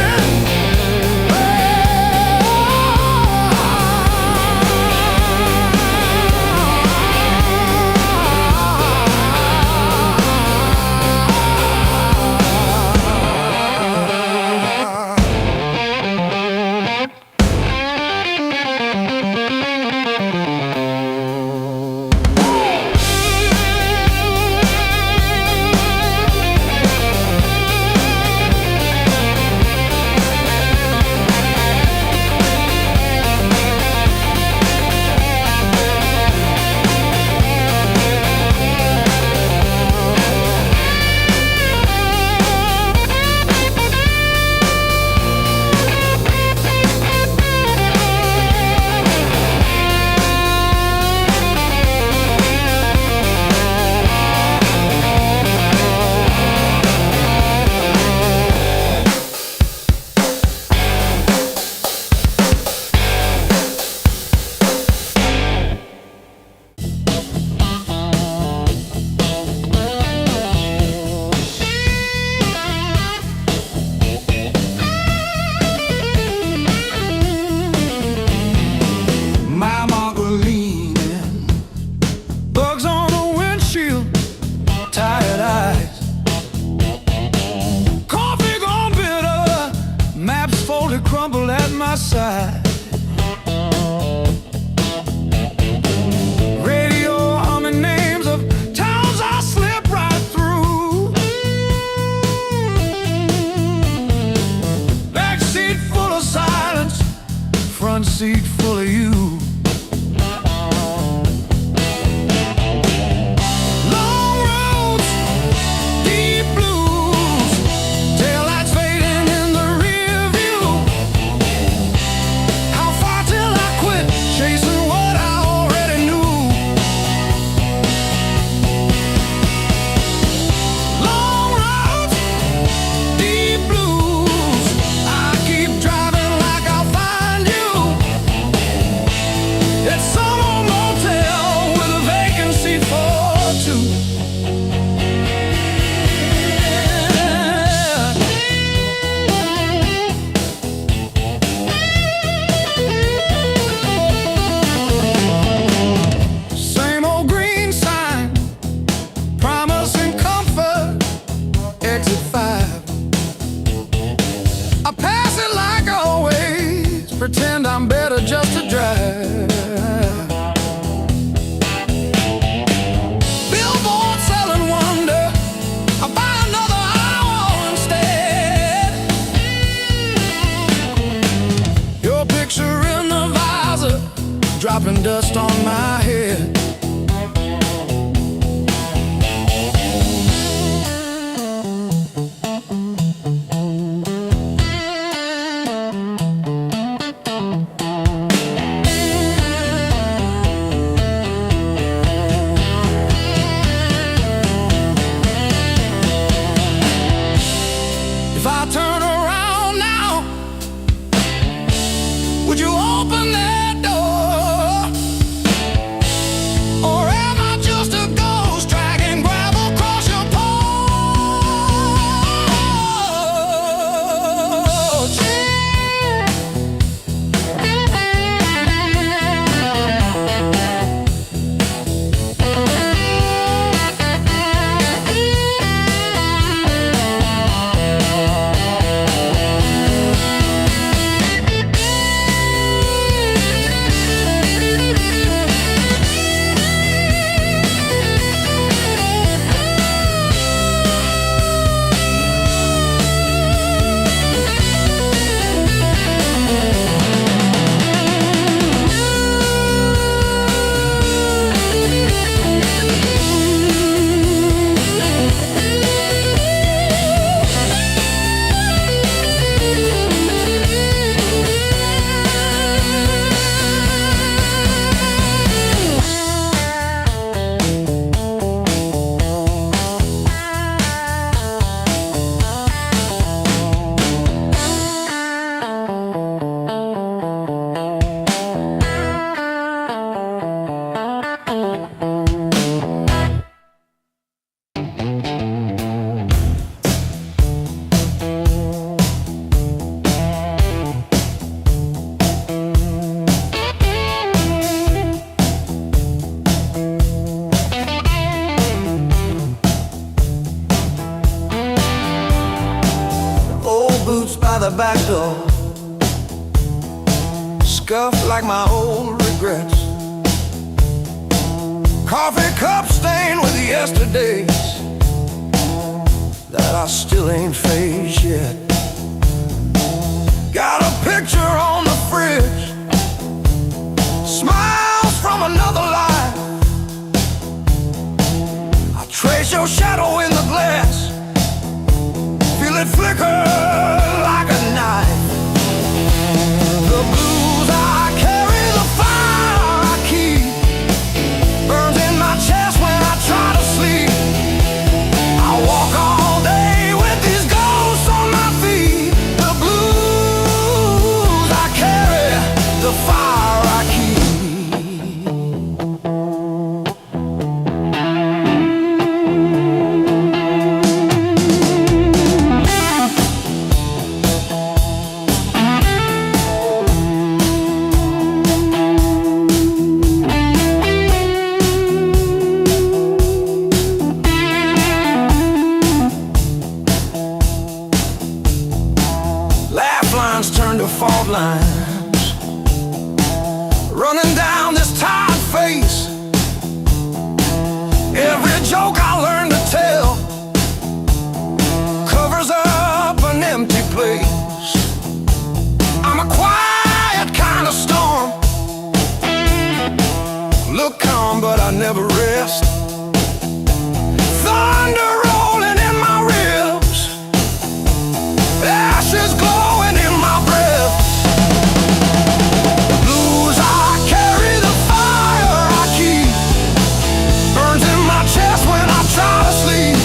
Crumble at my side, radio humming names of towns I slip right through. Back seat full of silence, front seat full of you. Pretend I'm better just to drive. Billboard selling wonder, I'll buy another hour instead. Your picture in the visor, dropping dust on my head. If I turn around now, would you open that door? the back door, scuffed like my old regrets. Coffee cup stained with yesterdays that I still ain't faced yet. Got a picture on the fridge, smiles from another life. I trace your shadow in the glass, feel it flicker like a knife. The blues I carry, the fire I keep, burns in my chest when I try to sleep. I walk all day with these ghosts on my feet. The blues I carry, the fire I keep. Turn to fault lines, running down this tired face. Every joke I learned to tell covers up an empty place. I'm a quiet kind of storm, look calm but I never rest. Thunder rolling in my ribs, ashes glowing in my breath. The blues I carry, the fire I keep, burns in my chest when I try to sleep.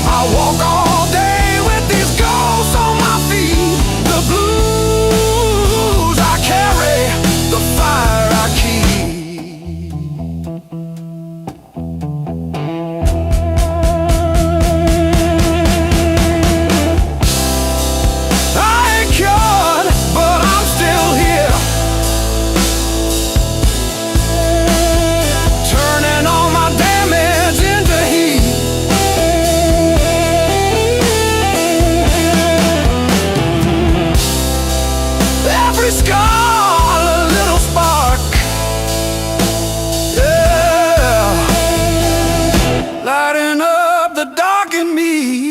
I walk all day with these ghosts on my feet. The blues I carry, the fire I keep. Lighting up the dark in me.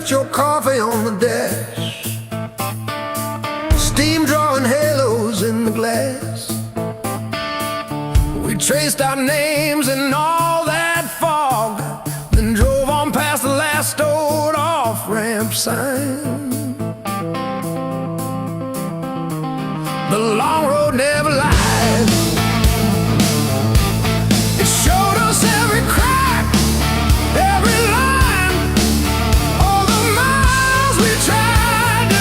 Your coffee on the dash, steam drawing halos in the glass. We traced our names in all that fog, then drove on past the last old off-ramp sign. The long road never lies, it showed us every crack, every line, all the miles we tried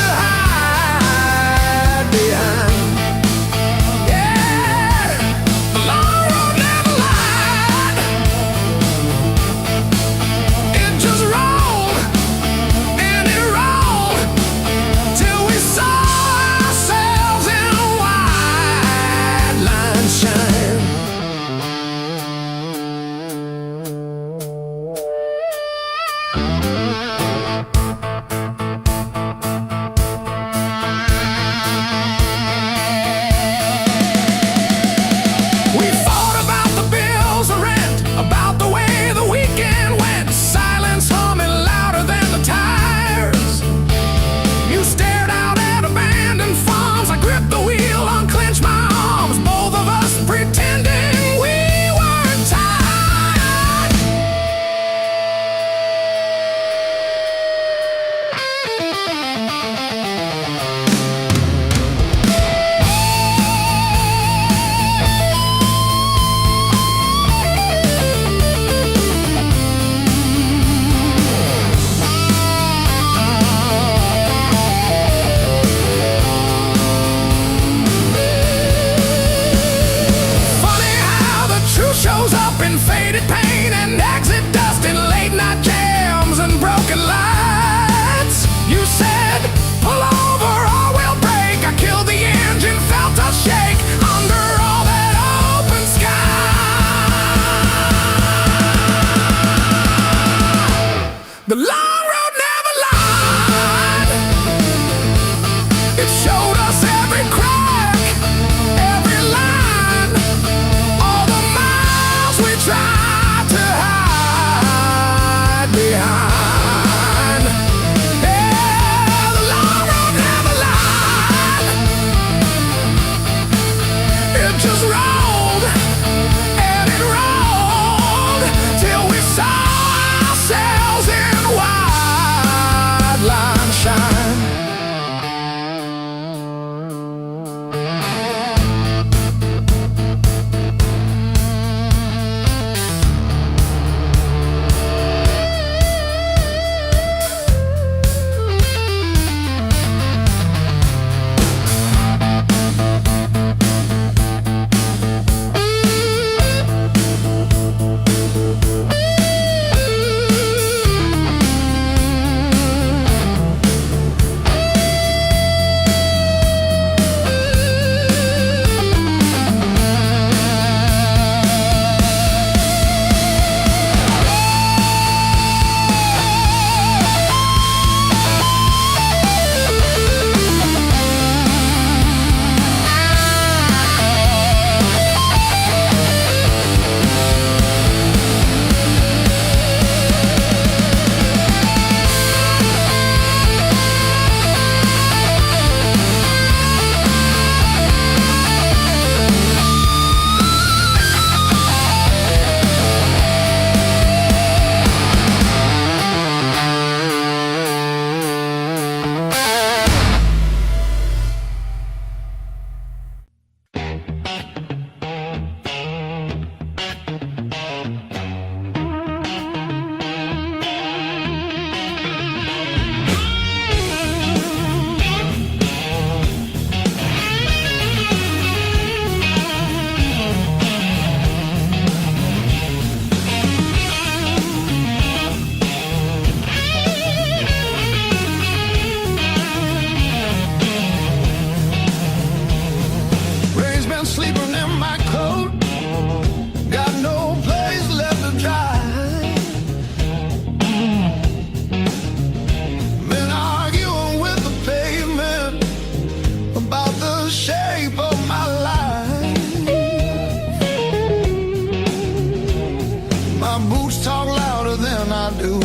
my boots talk louder than I do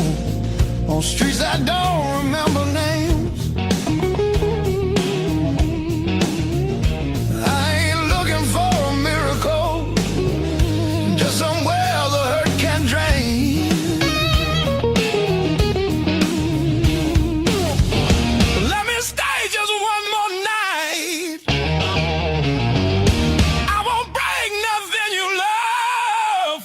on streets that don't remember names. I ain't looking for a miracle, just somewhere the hurt can drain. Let me stay just one more night. I won't break nothing you love.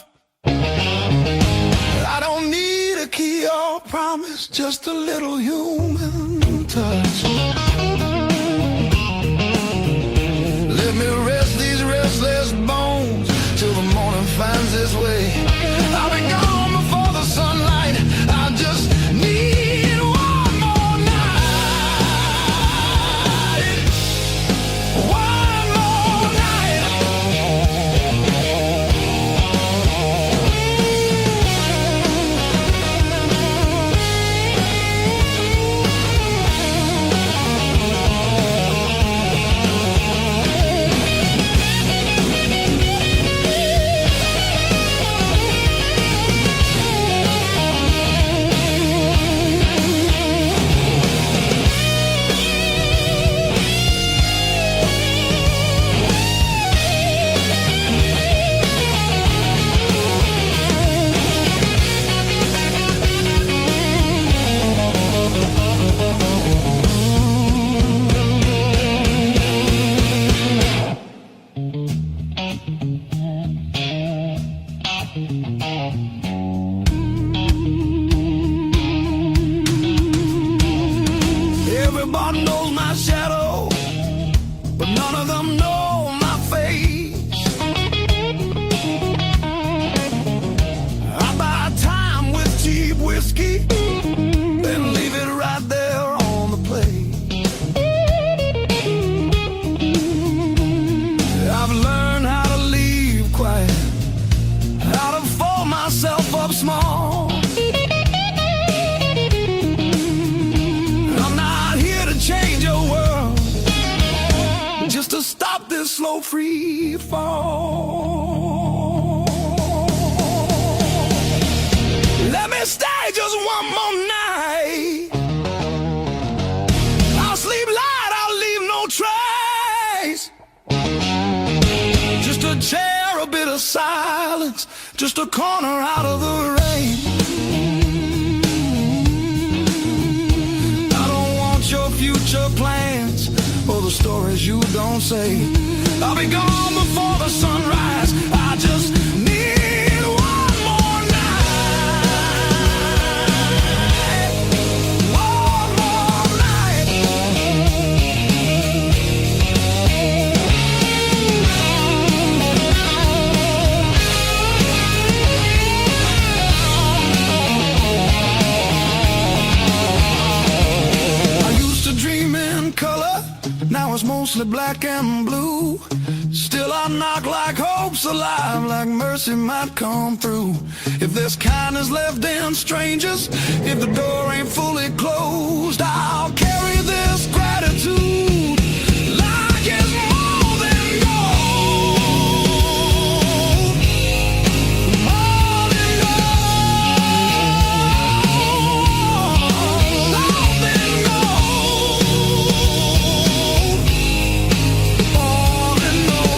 I don't need a key or promise, just a little human touch. Let me rest these restless bones till the morning finds its way. I'll be gone before the sunlight. I just need one more night. One more night. Everybody knows my shadow, but none of them know my face. I buy time with cheap whiskey, then leave it right there on the plate. I've learned how to leave quiet, how to fold myself up small. Change your world, just to stop this slow free fall. Let me stay just one more night. I'll sleep light, I'll leave no trace. Just a chair, a bit of silence, just a corner out of the rain. Your future plans or the stories you don't say. I'll be gone before the sunrise. I just need one more night. One more night. Dream in color, now it's mostly black and blue. Still I knock like hope's alive, like mercy might come through. If there's kindness left in strangers, if the door ain't fully closed, I'll carry this gratitude like it's more than gold. More than gold. More than gold.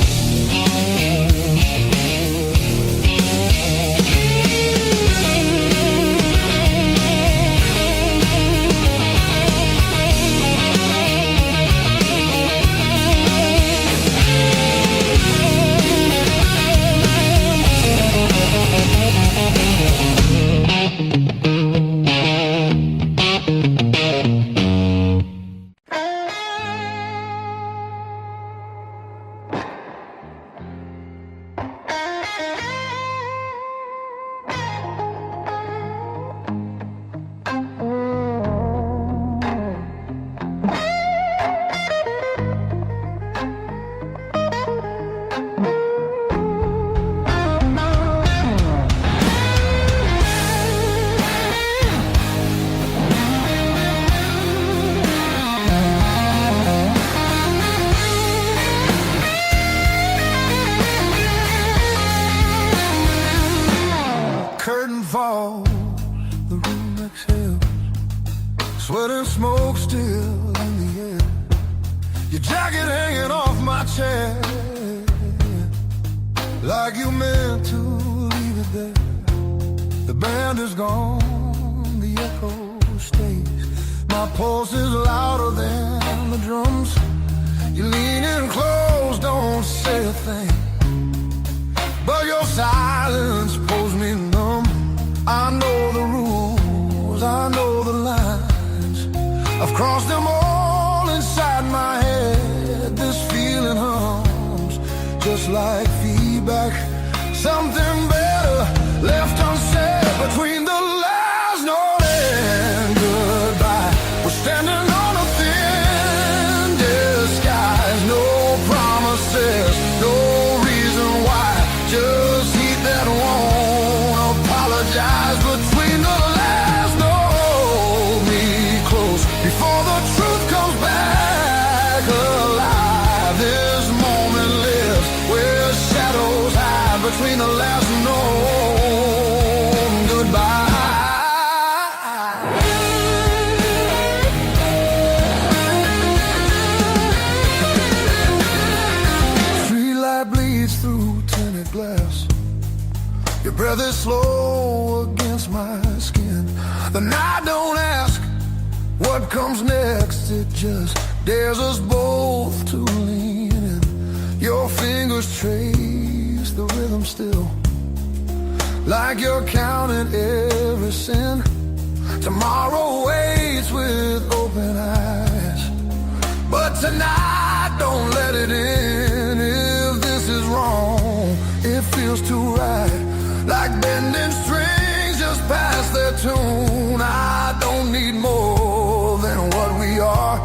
falls, the room exhales, sweat and smoke still in the air. Your jacket hanging off my chair, like you meant to leave it there. The band is gone, the echo stays. My pulse is louder than the drums. You lean in close, don't say a thing, but your silence pulls me numb. I know the rules, I know the lines, I've crossed them all inside my head. This feeling hums, just like feedback. Something better left unsaid between the last note and goodbye. We're standing on a thin disguise, no promises, no reason why, just heat that won't apologize. Between the last note, hold me close before the truth comes back alive. This moment lives where shadows hide, between the last note and goodbye. Streetlight bleeds through tinted glass. Your breath is slow against my skin. The night don't ask what comes next, it just dares us both to lean in. Your fingers trace the rhythm still, like you're counting every sin. Tomorrow waits with open eyes, but tonight don't let it in. If this is wrong, it feels too right, like bending strings just past their tune. I don't need more than what we are,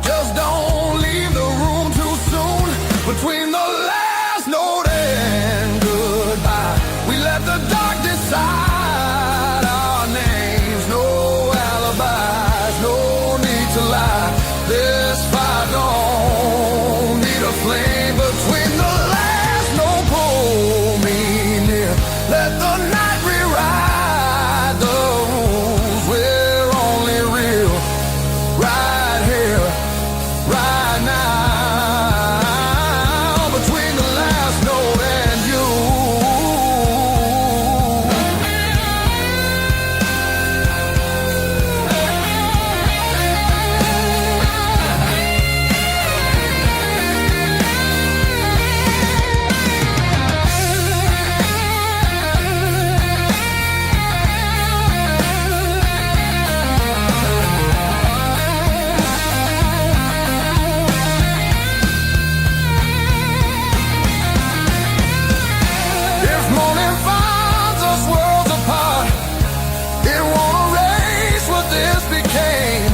just don't leave the room too soon. Between the last note and goodbye, we let the dark decide our names. No alibis, no need to lie. This fire don't need a flame. Between the last note, pull me near, let the night rewrite the rules. We're only real right here, right now. Between the last note and you. If morning finds us worlds apart, it won't erase what this became.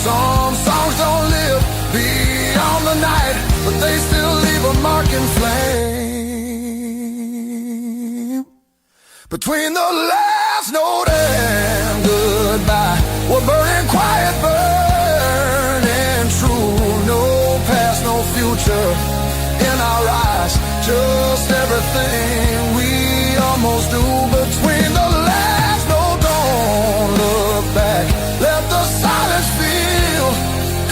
Some songs don't live beyond the night, but they still leave a mark in flame. Between the last note and goodbye, we're burning quiet, burning true. No past, no future in our eyes, just everything we almost do. Between the last note, don't look back, let the silence feel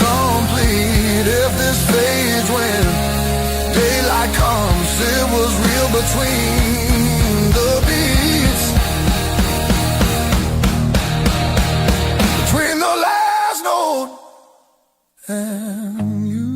complete. If this fades when daylight comes, it was real between the beats. Between the last note and you.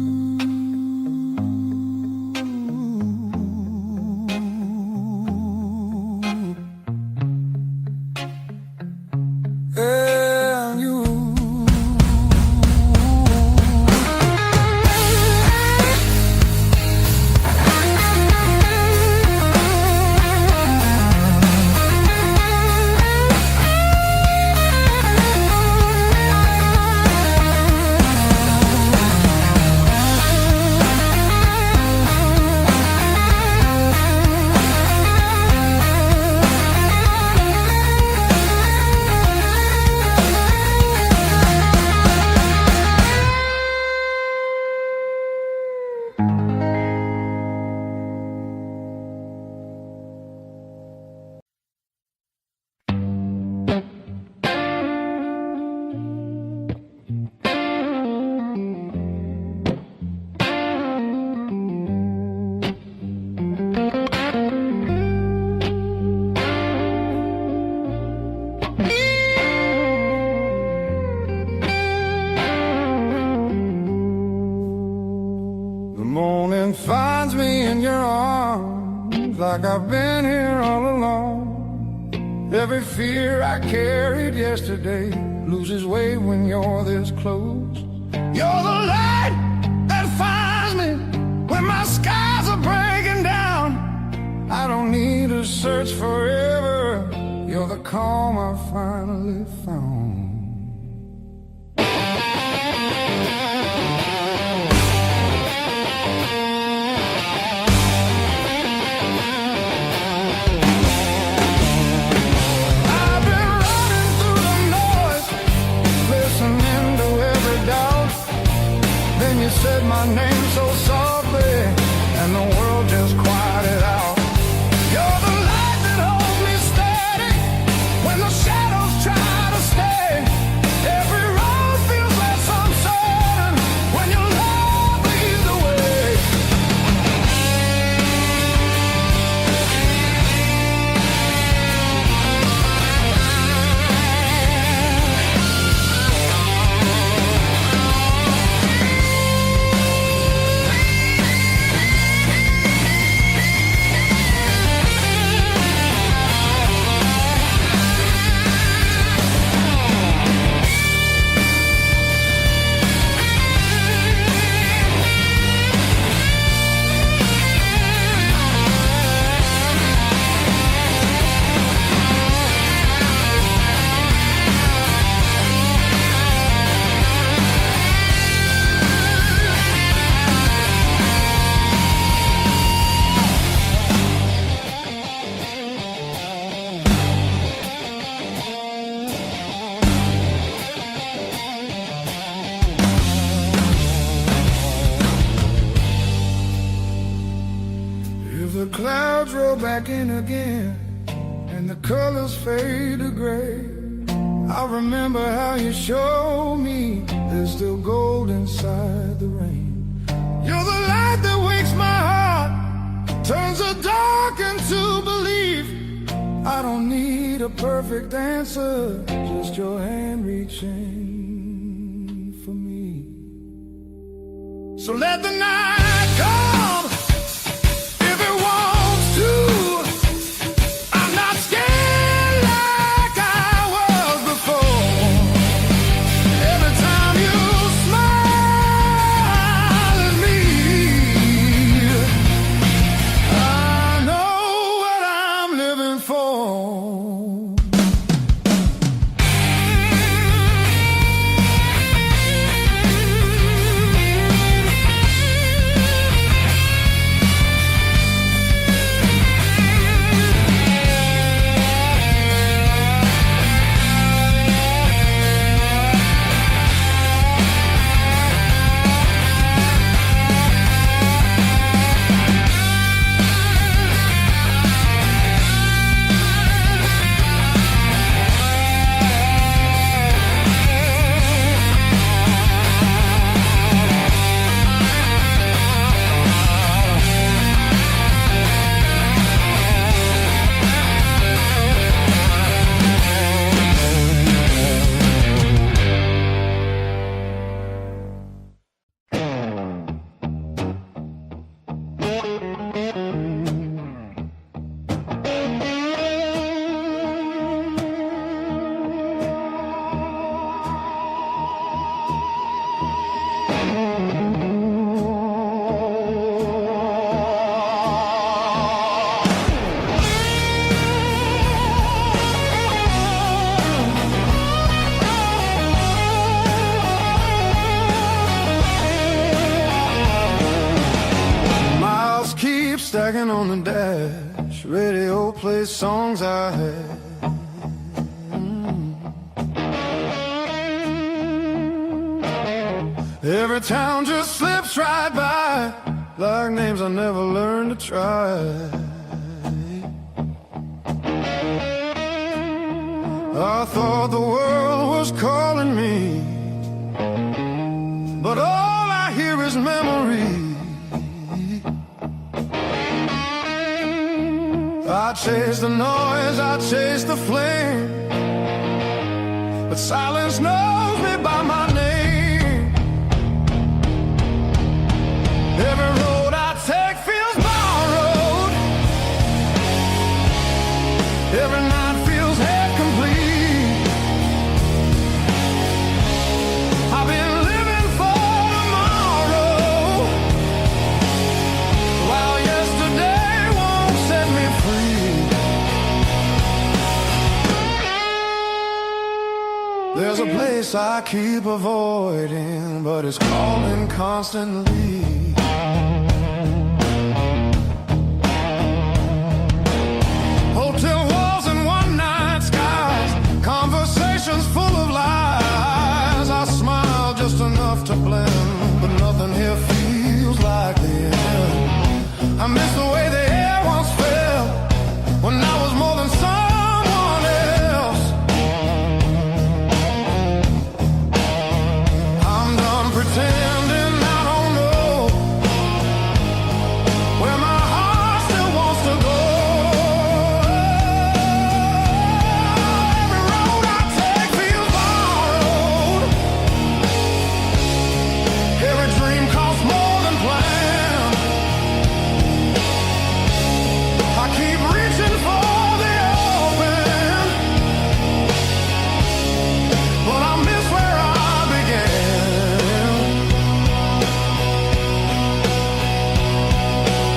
like I've been here all along. Every fear I carried yesterday loses weight when you're this close. You're the light that finds me when my skies are breaking down. I don't need to search forever. You're the calm I finally found. You said my name so softly, and the world just quieted out. You're the light that holds me steady when the shadows try to stay. Every road feels less uncertain when your love leads the way. The clouds roll back in again, and the colors fade to gray. I remember how you showed me there's still gold inside the rain. You're the light that wakes my heart, turns the dark into belief. I don't need a perfect answer, just your hand reaching for me. So let the night come. Stacking on the dash, radio plays songs I had. Every town just slips right by, like names I never learned to try. I thought the world was calling me, but all I hear is memory. I chase the noise, I chase the flame, but silence knows me by my name. Every road I take feels borrowed, There's a place I keep avoiding, but it's calling constantly. Hotel walls and one-night skies, conversations full of lies. I smile just enough to blend, but nothing here feels like the end. I miss the way the air once felt when I was more than someone else. I'm done pretending I don't know where my heart still wants to go. Every road I take feels borrowed. Every dream costs more than planned. I keep reaching for the open, but I miss where I began.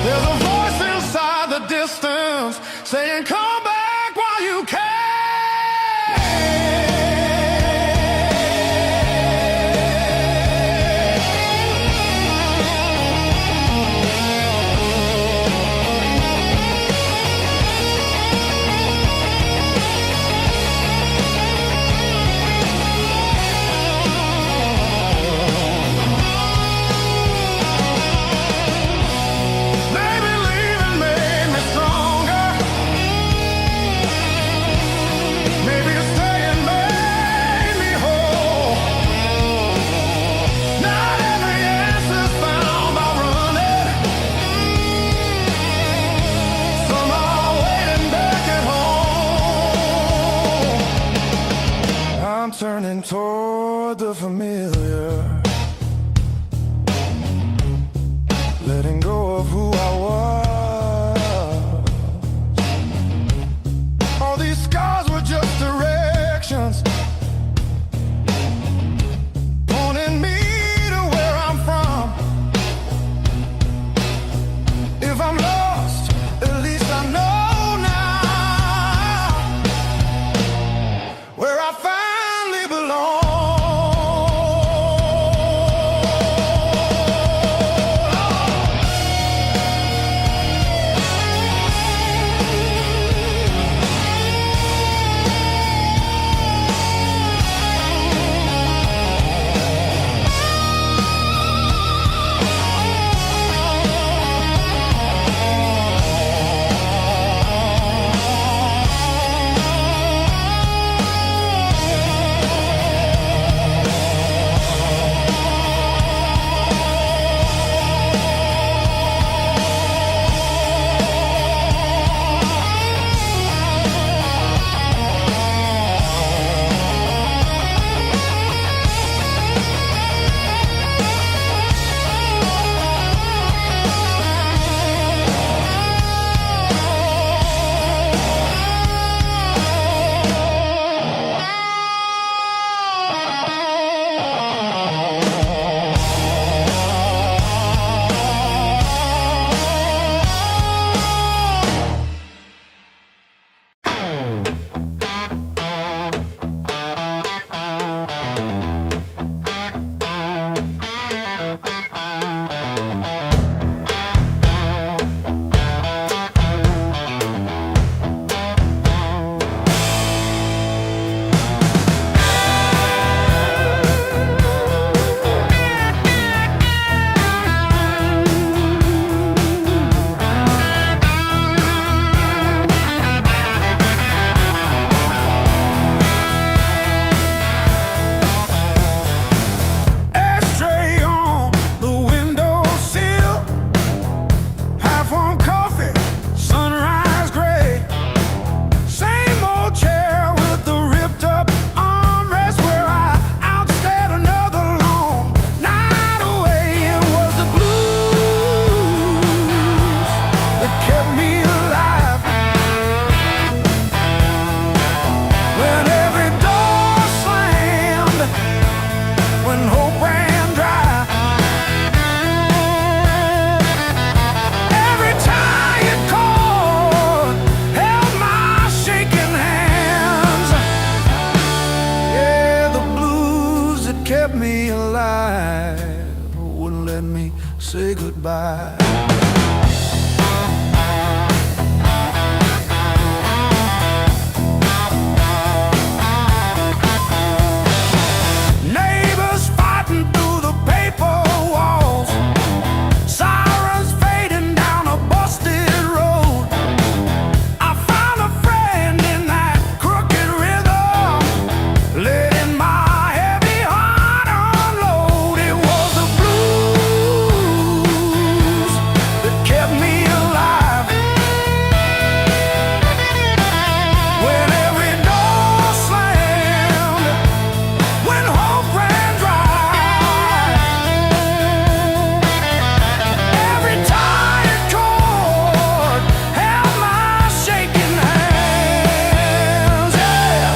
There's a voice inside the distance saying, come back while you can. Maybe leaving made me stronger. Maybe staying made me whole. Not every answer's found by running. Some are waiting back at home. I'm turning toward the familiar, letting go of who I was. All these scars were just directions, pointing me to where I'm from. If I'm lost, at least I know now where I finally belong. kept me alive, wouldn't let me say goodbye. Neighbors fighting through the paper walls, sirens fading down a busted road. I found a friend in that crooked rhythm, letting my heavy heart unload. It was the blues that kept me alive. When every door slammed, when hope ran dry, every tired chord held my shaking hands. Yeah.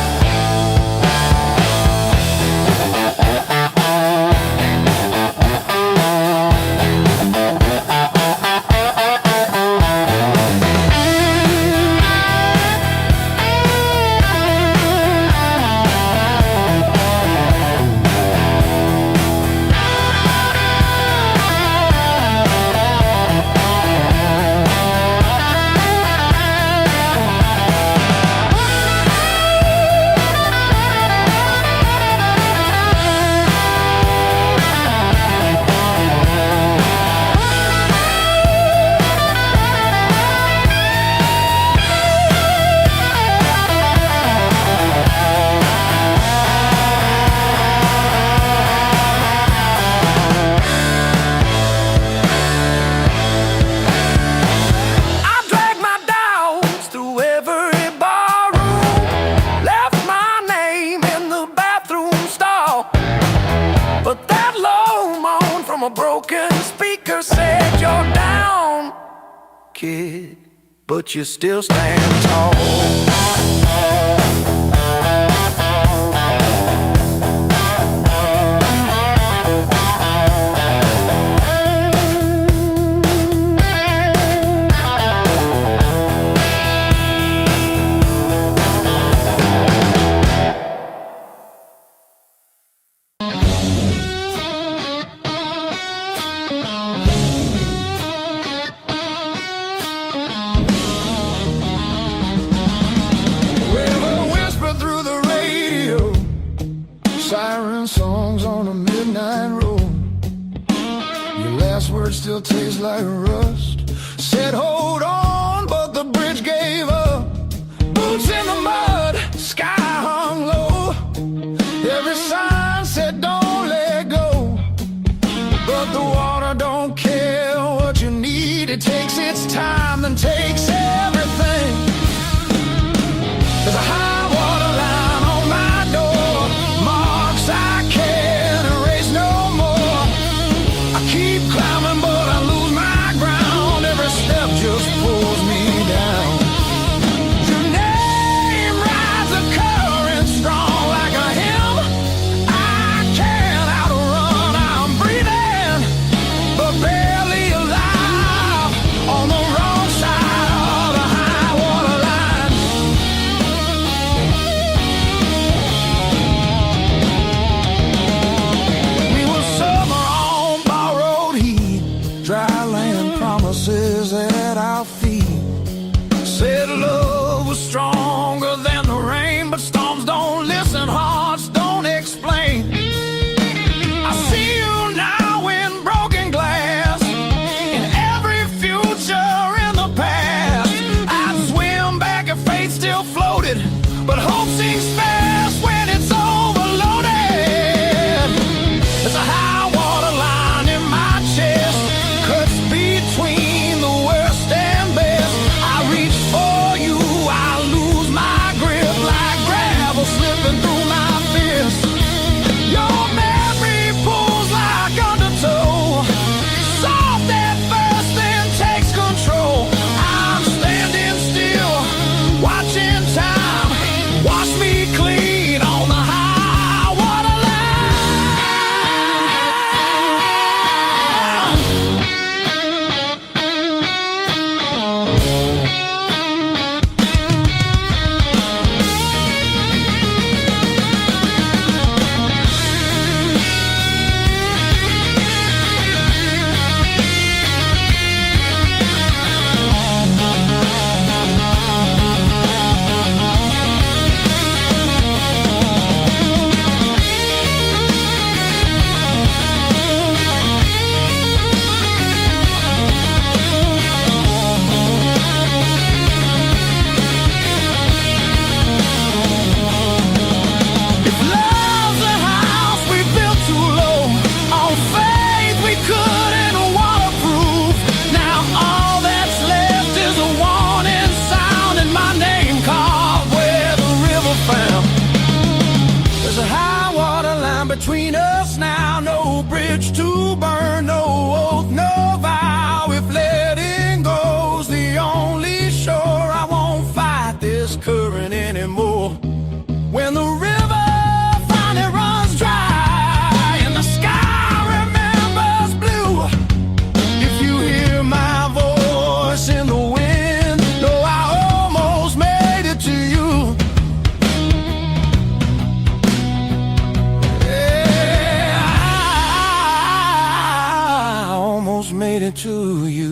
I dragged my dogs through every barroom, left my name in the bathroom stall. But that low moan from a broken speaker said, "You're down, kid, but you still stand tall." River whisper through the radio, siren songs on a midnight road. Your last words still taste like rust. Said hold on, but the bridge gave up. Boots in the mud, sky hung low. Every sign said don't let go, but the water don't care what you need. It takes its time, then takes everything. There's a high water line on my door, marks I can't erase no more. I keep climbing, but I lose my ground. Every step just pulls me down. Your name rides a current strong like a hymn. I can't outrun, I'm breathing, but barely alive on the wrong side of the high water line. We were summer on borrowed heat, dry land promises at our feet. Said love was stronger than the rain, but storms don't listen, hearts don't explain. I see you now in broken glass, in every future in the past. I'd swim back if fate still floated, but hope sinks fast when it's overloaded. There's a high water line in my chest, cuts between the worst and best. I reach for you, I lose my grip like gravel slipping between us now. No bridge to burn, no oath, no vow. If letting go's the only shore, I won't fight this current anymore. When the river finally runs dry and the sky remembers blue, if you hear my voice in the wind, know I almost made it to you. Yeah, I almost made it to you.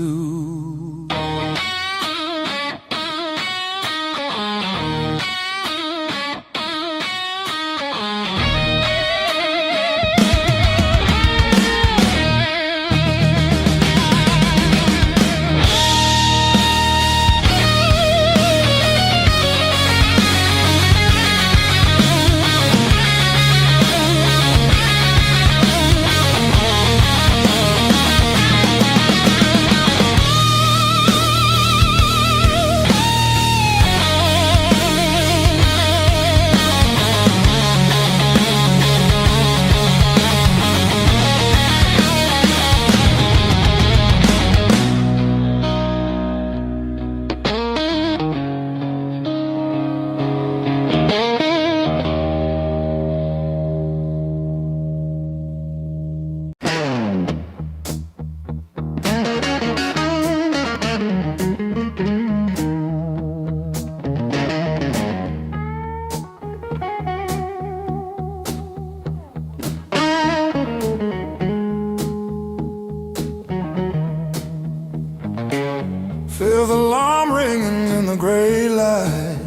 Feel the alarm ringing in the gray light.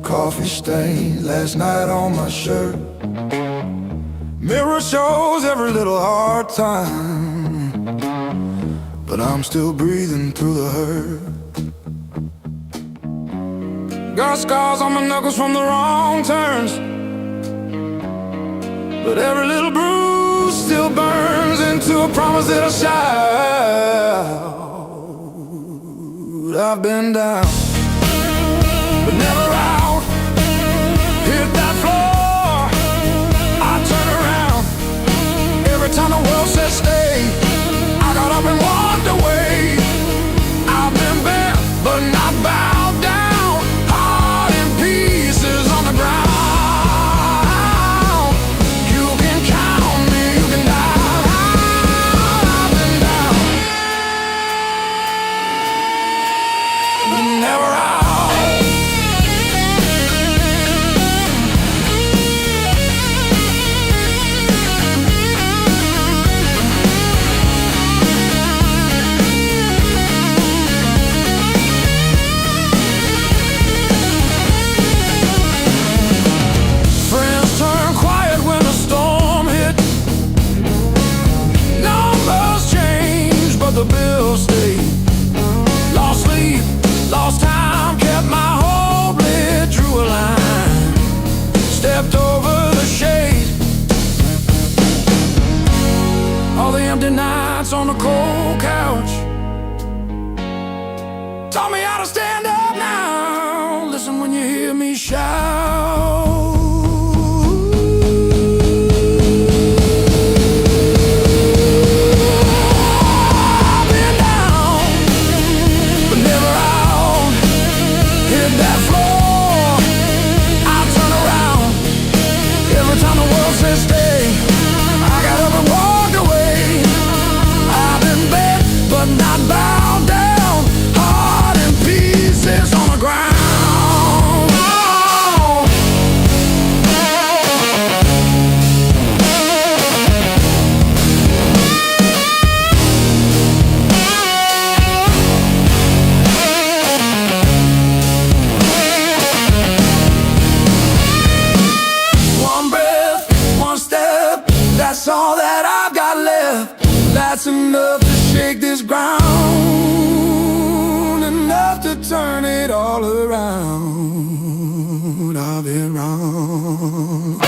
Coffee stain last night on my shirt. Mirror shows every little hard time, but I'm still breathing through the hurt. Got scars on my knuckles from the wrong turns, but every little bruise still burns into a promise that I'll shout. I've been down, but never out. Hit that floor, I turn around. Every time the world says stay, I got up and walked away. I've been bent, but not bowed down. Heart in pieces on the ground. You can count me, you can die. I've been down, but never out. Friends turn quiet when the storm hit. Numbers change, but the bills stay. Lost sleep, lost time, kept my hope lit, drew a line, stepped over the shade. All the empty nights on the cold couch taught me how to stand up now. Listen when you hear me shout. I've been down, but never out. Hit that floor, I turn around. Every time the world says stay, I got up and walked away. I've been bent, but not bowed down. Heart in pieces on the ground. One breath, one step, that's all that I've got left. That's enough to shake this ground, enough to turn it all around. I've been wrong.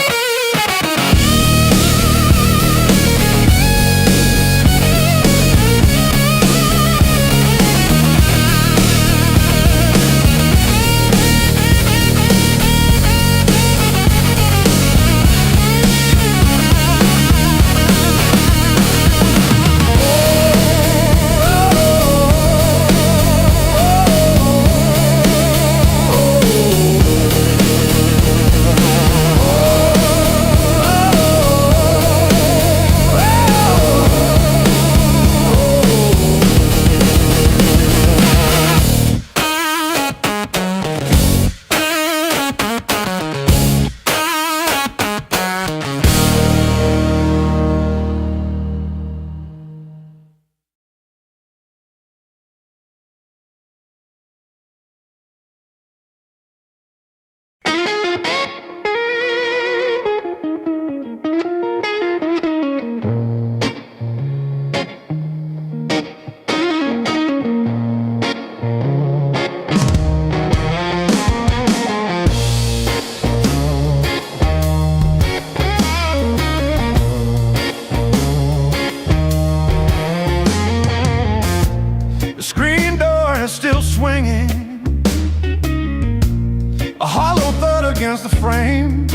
against the frame.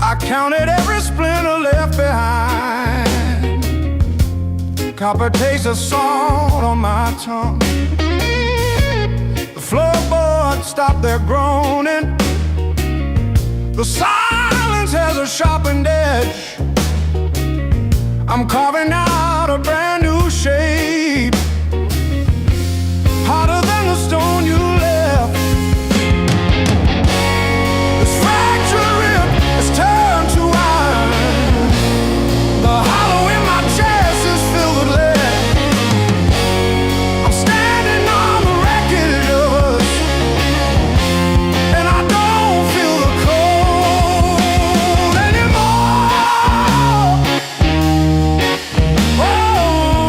I counted every splinter left behind. Copper taste of salt on my tongue. The floorboards stopped their groaning. The silence has a sharpened edge. I'm carving out a brand new shape, harder than the stone you left. This fractured rib has turned to iron. The hollow in my chest is filled with lead. I'm standing on the wreckage of us, and I don't feel the cold anymore. Oh,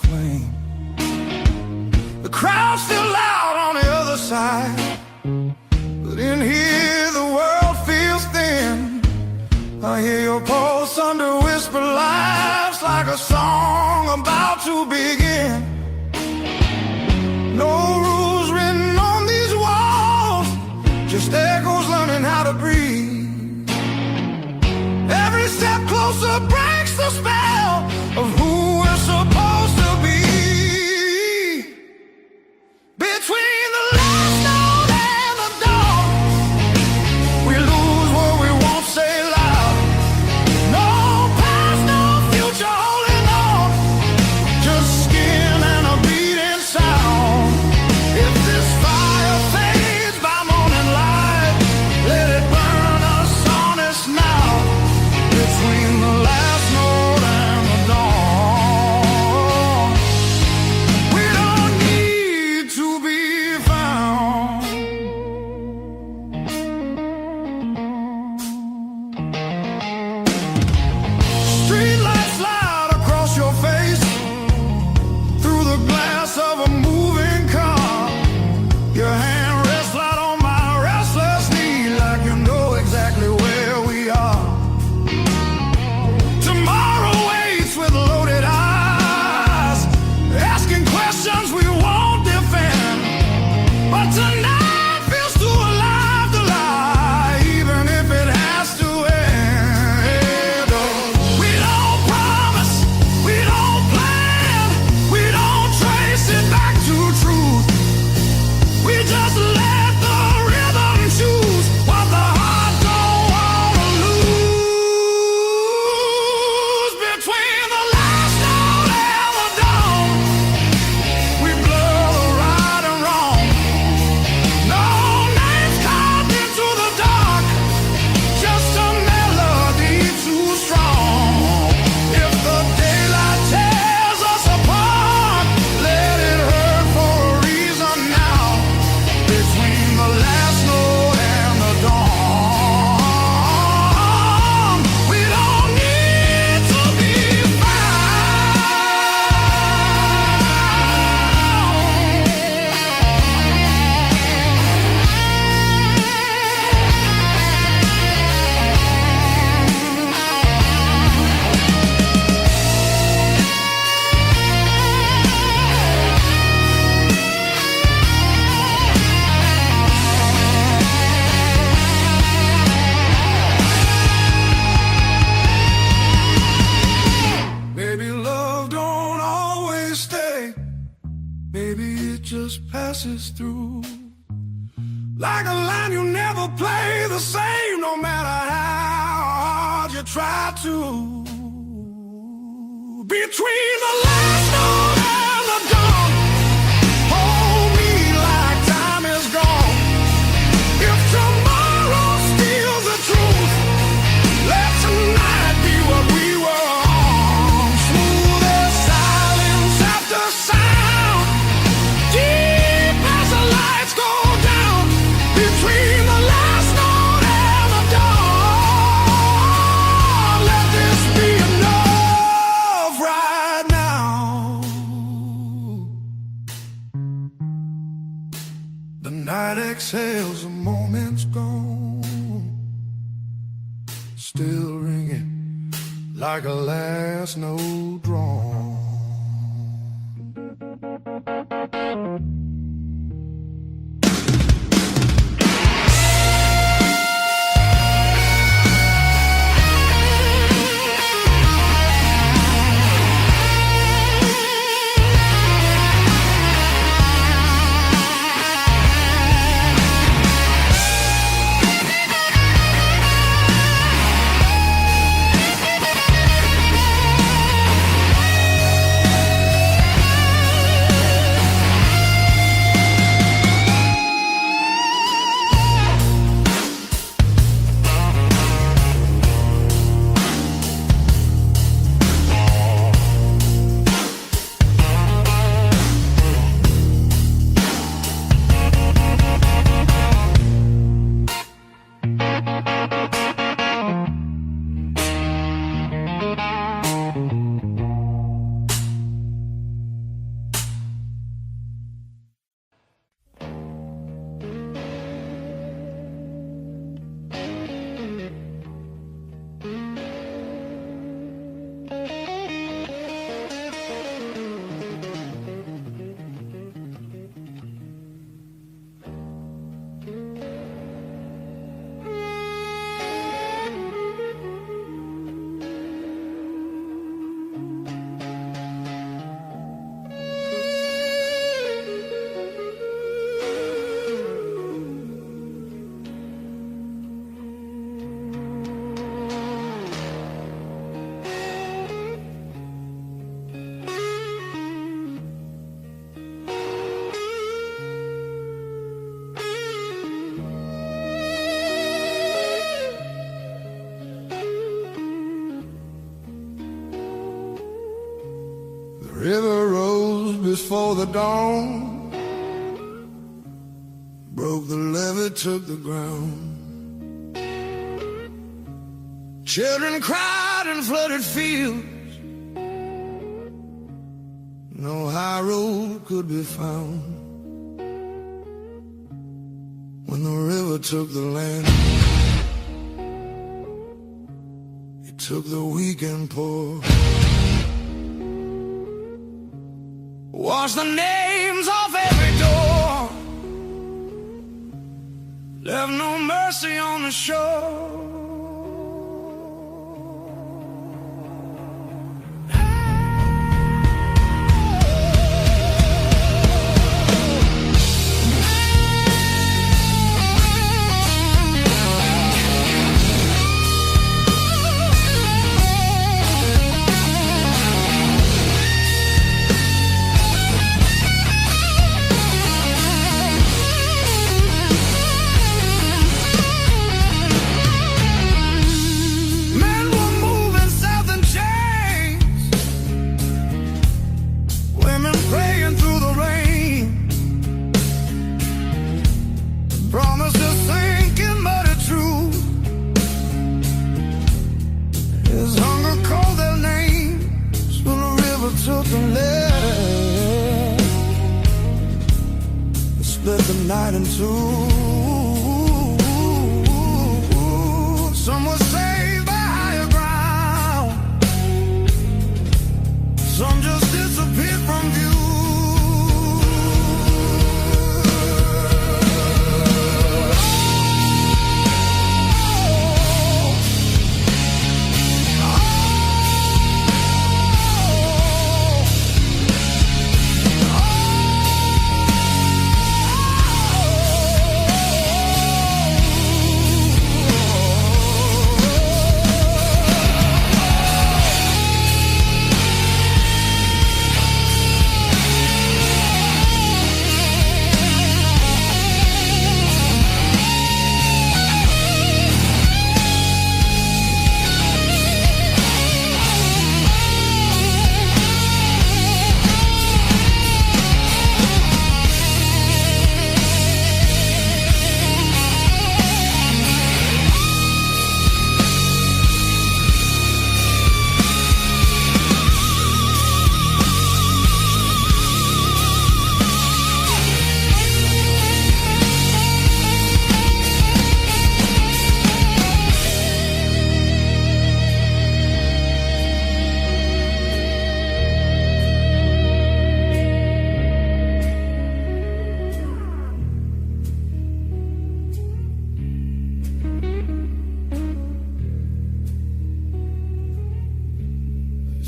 flame. The crowd's still loud on the other side, but in here the world feels thin. I hear your pulse under whisper laughs, like a song about to begin. No rules written on these walls, just echoes learning how to breathe. Every step closer breaks the spell of who we're supposed to be. Between the last note and the dawn, we lose what we won't say loud. No past, no future holding on, just skin and a beating sound. If this fire fades by morning light, let it burn us honest now. Between the last note and the dawn, we don't need to be found. Street lights slide across your face, through the glass of a moving car. Your hand rests light on my restless knee, like you know exactly where we are. Tomorrow waits with loaded eyes, asking questions we won't defend. But tonight feels too alive to lie, even if it has to end. Oh, we don't promise, we don't plan, we don't trace it back to truth. We just let the rhythm choose what the heart don't wanna lose. Between the last note and the dawn, we blur the right and wrong. No names carved into the dark, just a melody too strong. If the daylight tears us apart, let it hurt for a reason now. Between the last note and the dawn, we don't need to be Maybe love don't always stay. Maybe it just passes through. Like a line you never play the same, no matter how hard you try to. Between the last note and the dawn, hold me like time is gone. If tomorrow steals the truth, let tonight be what we were on. Smooth as silence after sound, deep as the lights go down. Between the last note and the dawn, let this be enough right now. The night exhales, a moment's gone, still ringing like a last note drawn. before the dawn. Broke the levee, took the ground. Children cried in flooded fields. No high road could be found. When the river took the land, it took the weekend poor. Washed the names off every door. Left no mercy on the shore. Split the night in two. Some were saved by higher ground. Some just disappeared from view.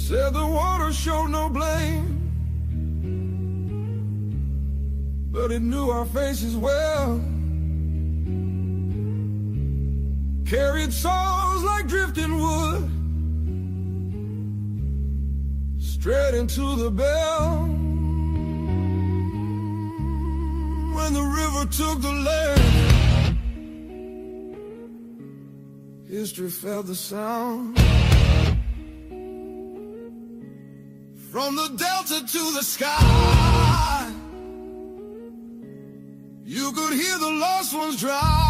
Said the water showed no blame, but it knew our faces well. Carried souls like drifting wood straight into the bell. When the river took the land, history felt the sound. From the delta to the sky, you could hear the lost ones drown.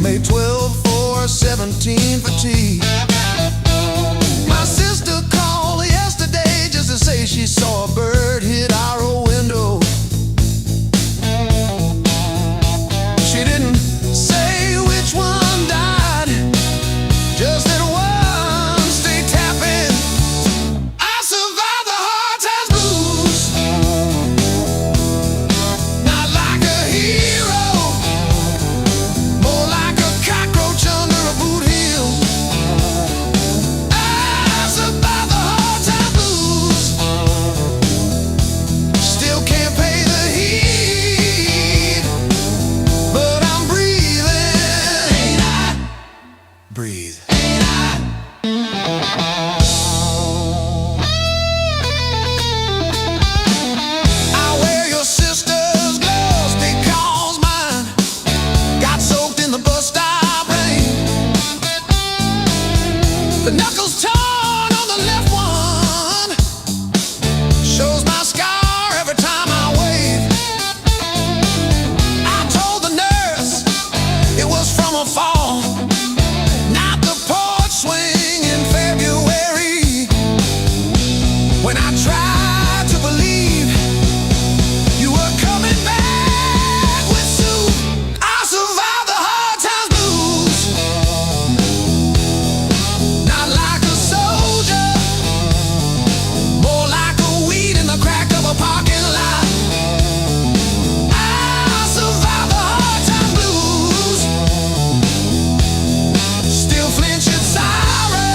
May 12 for 17 for tea. My sister called yesterday just to say she saw a bird hit our old window. She didn't say which one died, just that one stayed tapping. I survived the hard times blues, not like a hero, more like a cockroach under a boot heel. I survived the hard times blues, still can't pay the heat, but I'm breathing. Ain't I? Breathe. Ain't I? I wear your sister's gloves because mine got soaked in the bus stop rain. The knuckles torn on the left one shows my scar every time I wave. I told the nurse it was from a fall, not the porch swing in February. When I tried to believe you were coming back with Sue, I survived the hard times blues, not like a soldier, more like a weed in the crack of a parking lot. I survived the hard times blues, still flinch at sirens,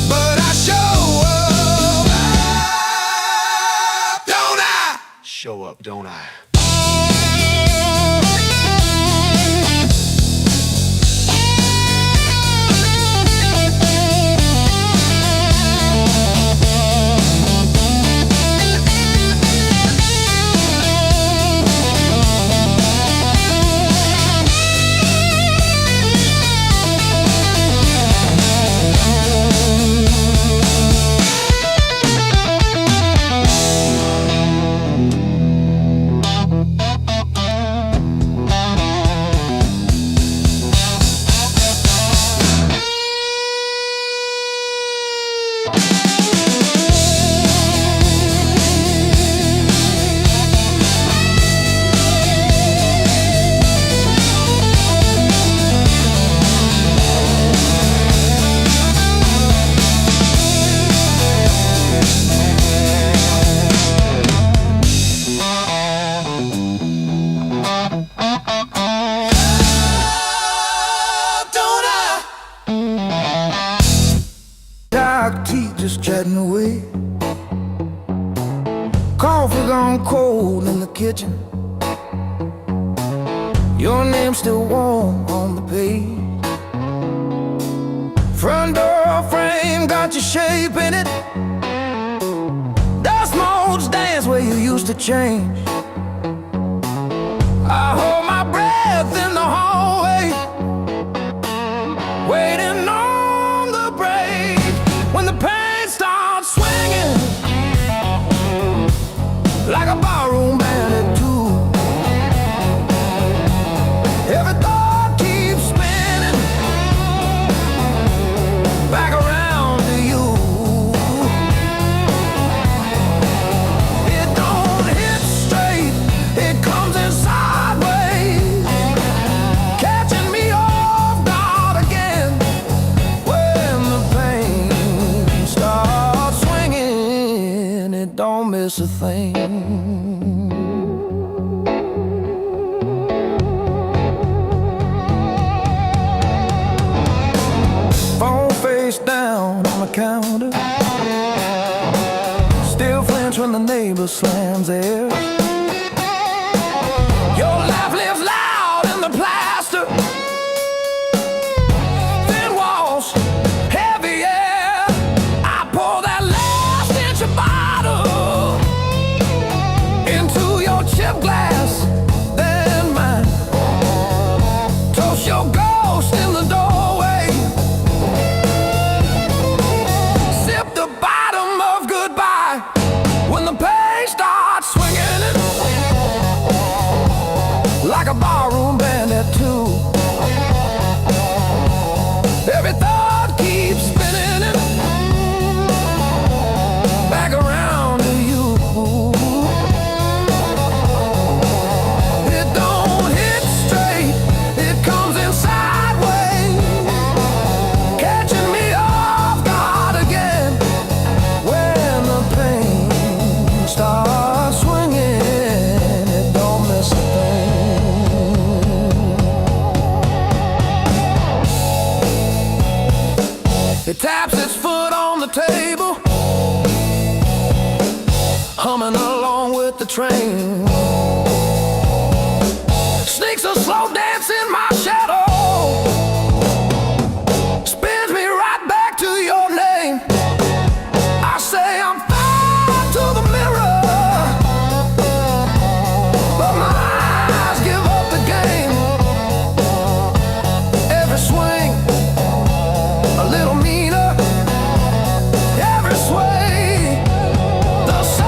but I show up, don't I? Show up, don't I? Don't I? Dark tea just chatting away. Coffee gone cold in the kitchen. Your name's still warm on the page. Front door frame got your shape in it. Dust motes dance where you used to change. I hold my breath in the hallway, waiting on the break. When the pain starts swinging like a barroom band at two, every thought keeps spinning back around to you. It don't hit straight, it comes in sideways, catching me off guard again. When the pain starts swinging, it don't miss a thing. Phone face down counter. Still flinch when the neighbor slams theirs. Your life lives loud in the plaster. Thin walls, heavy air. I pour that last inch of bottle into your chip glass, then mine. Toast your ghost in the doorway. Sip the bottom of goodbye when the pain starts swinging it. Like a barroom band at two. Every thought keeps spinning it back around to you. It don't hit straight, it comes in sideways, catching me off guard again when the pain starts swinging. It don't miss a thing. It taps its foot on the table, humming along with the train. Sneaks a slow dance in my shadow, spins me right back to your name. I say I'm fine to the mirror, but my eyes give up the game. Every swing a little meaner, every sway the same.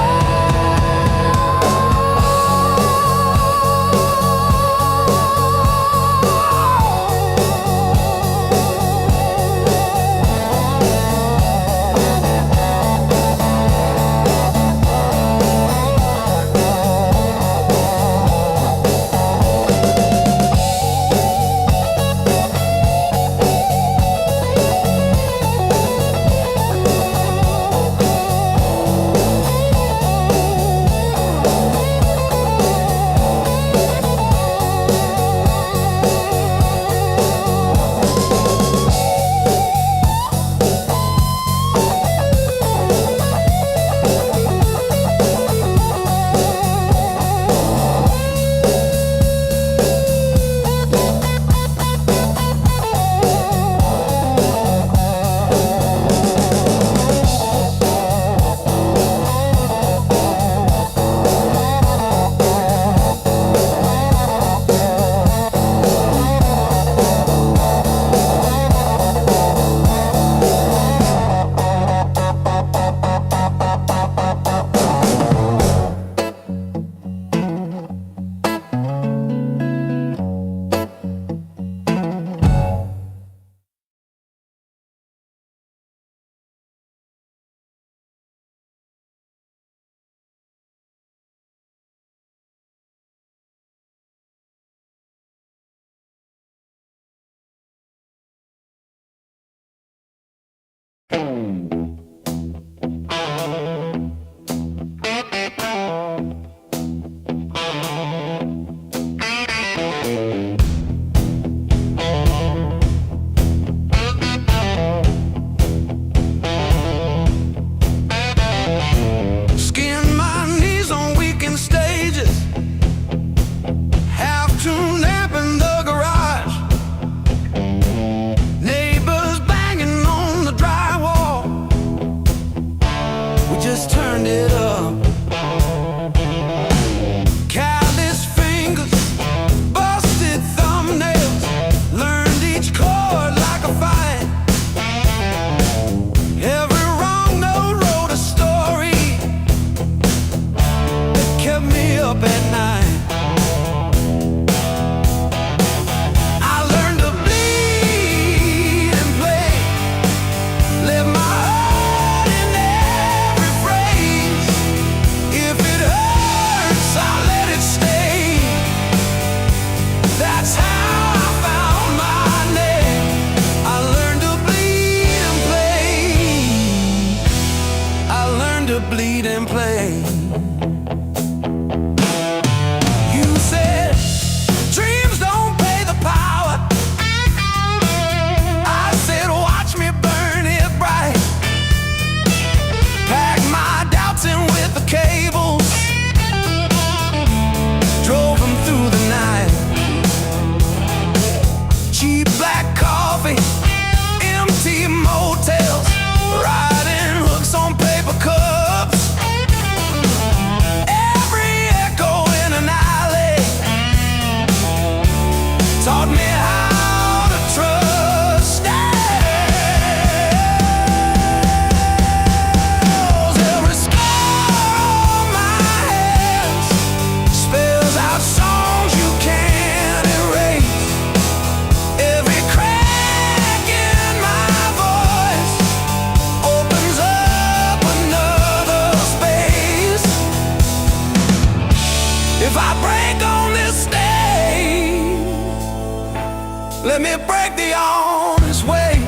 Let me break the honest way.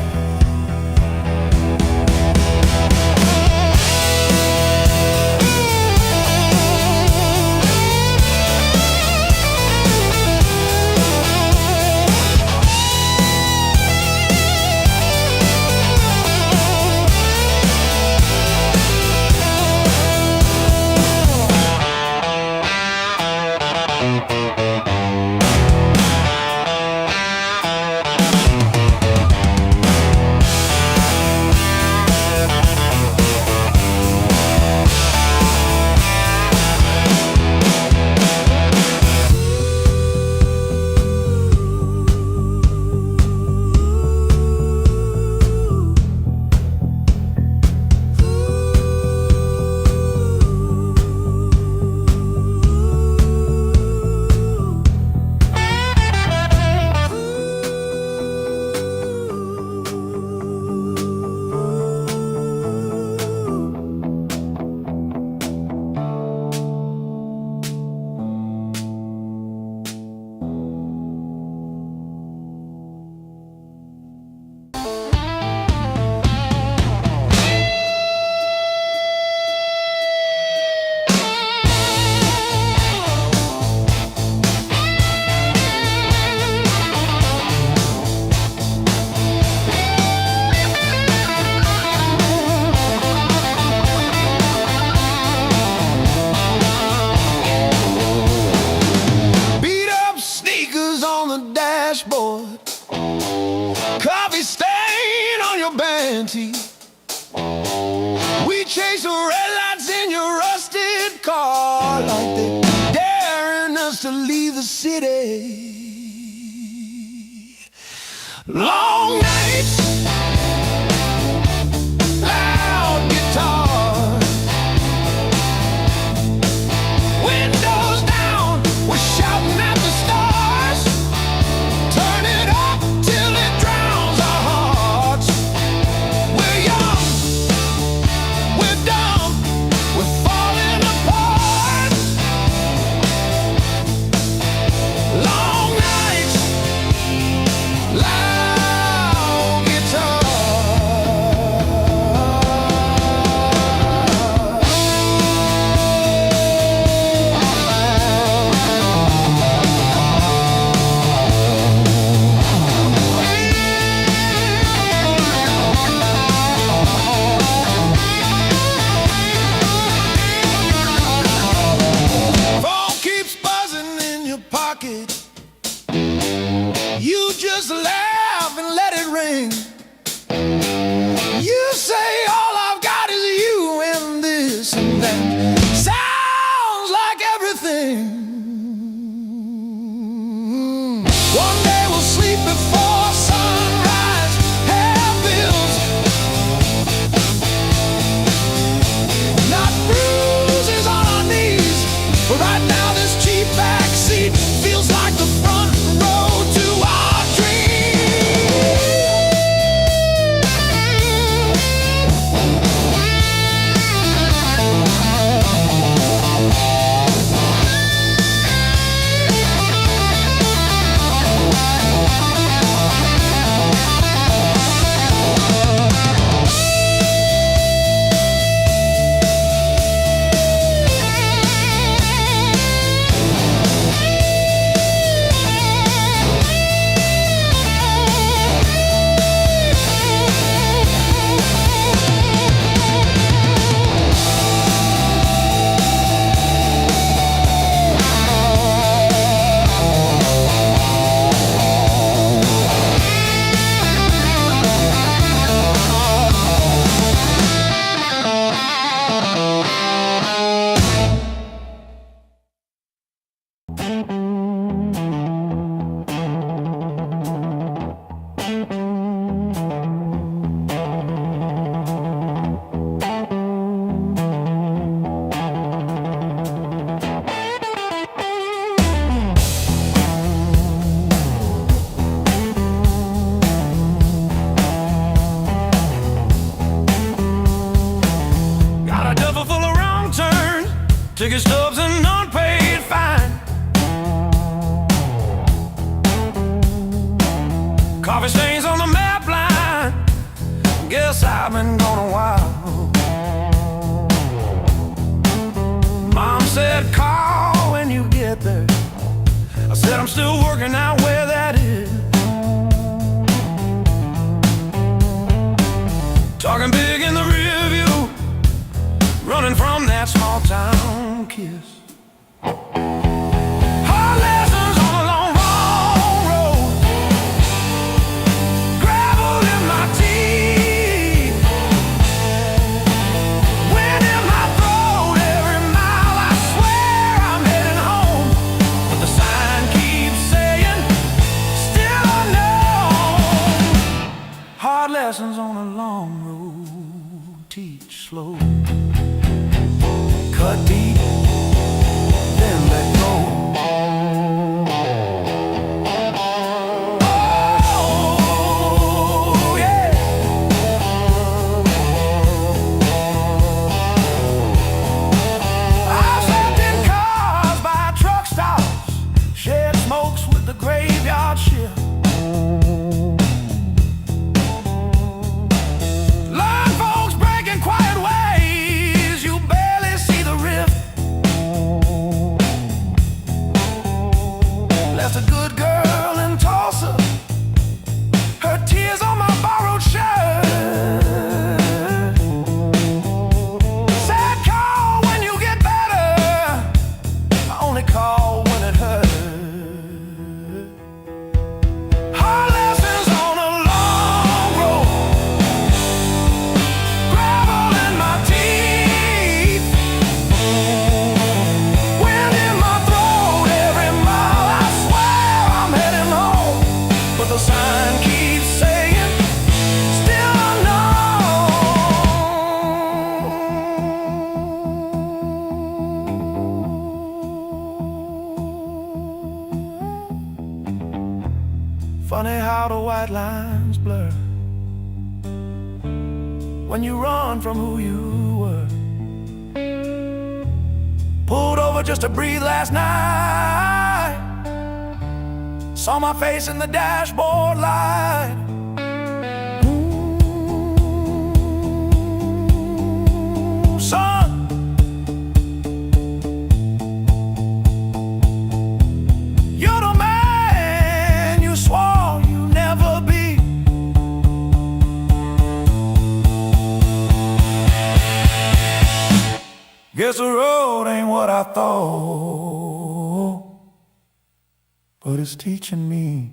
Coffee stain on your band tee. We chase the red lights in your rusted car like they daring us to leave the city. Long nights, loud guitar, windows down, we're shouting at the stars. Turn it up till it drowns our hearts. We're young, we're dumb, we're falling apart. Long nights, loud guitar. Phone keeps buzzing in your pocket. You just laugh and let it ring. You say all I've got is you and this and that. Sounds like everything. One day we'll sleep before sunrise. Hair bills, not bruises on our knees. But right now this cheap back seat feels like the front row to our dreams. Coffee stains on the map line. Guess I've been gone a while. Mom said call when you get there. I said I'm still working out where that is. Talking big in the rear view, running from that small town kiss. Hard lessons on a long, long road. Gravel in my teeth, wind in my throat. Every mile I swear I'm heading home, but the sign keeps saying still unknown. Hard lessons on a long road, teach slow. Cut deep, then let go. Oh, yeah. I've slept in cars by truck stops, shared smokes with the graveyard shift. Learned folks breaking quiet ways, you barely see the rift. Left a good girl in Tulsa, her tears on my borrowed shirt. Said call when you get better, I only call when it hurts. Hard lessons on a long road, gravel in my teeth, wind in my throat. Every mile I swear I'm heading home, but the sign keeps saying still unknown. Funny how the white lines blur when you run from who you were. Pulled over just to breathe last night, saw my face in the dashboard light. Ooh, son, you're the man you swore you'd never be. Guess the road ain't what I thought, but it's teaching me.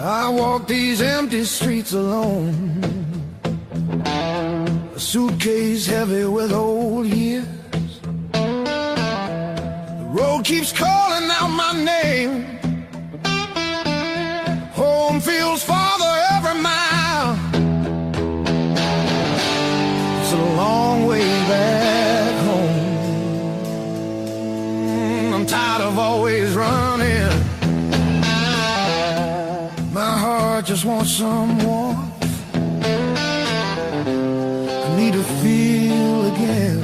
I walk these empty streets alone, a suitcase heavy with old years. The road keeps calling out my name, home feels farther every mile. It's a long way back home. I'm tired of always running. My heart just wants some warmth. I need to feel again.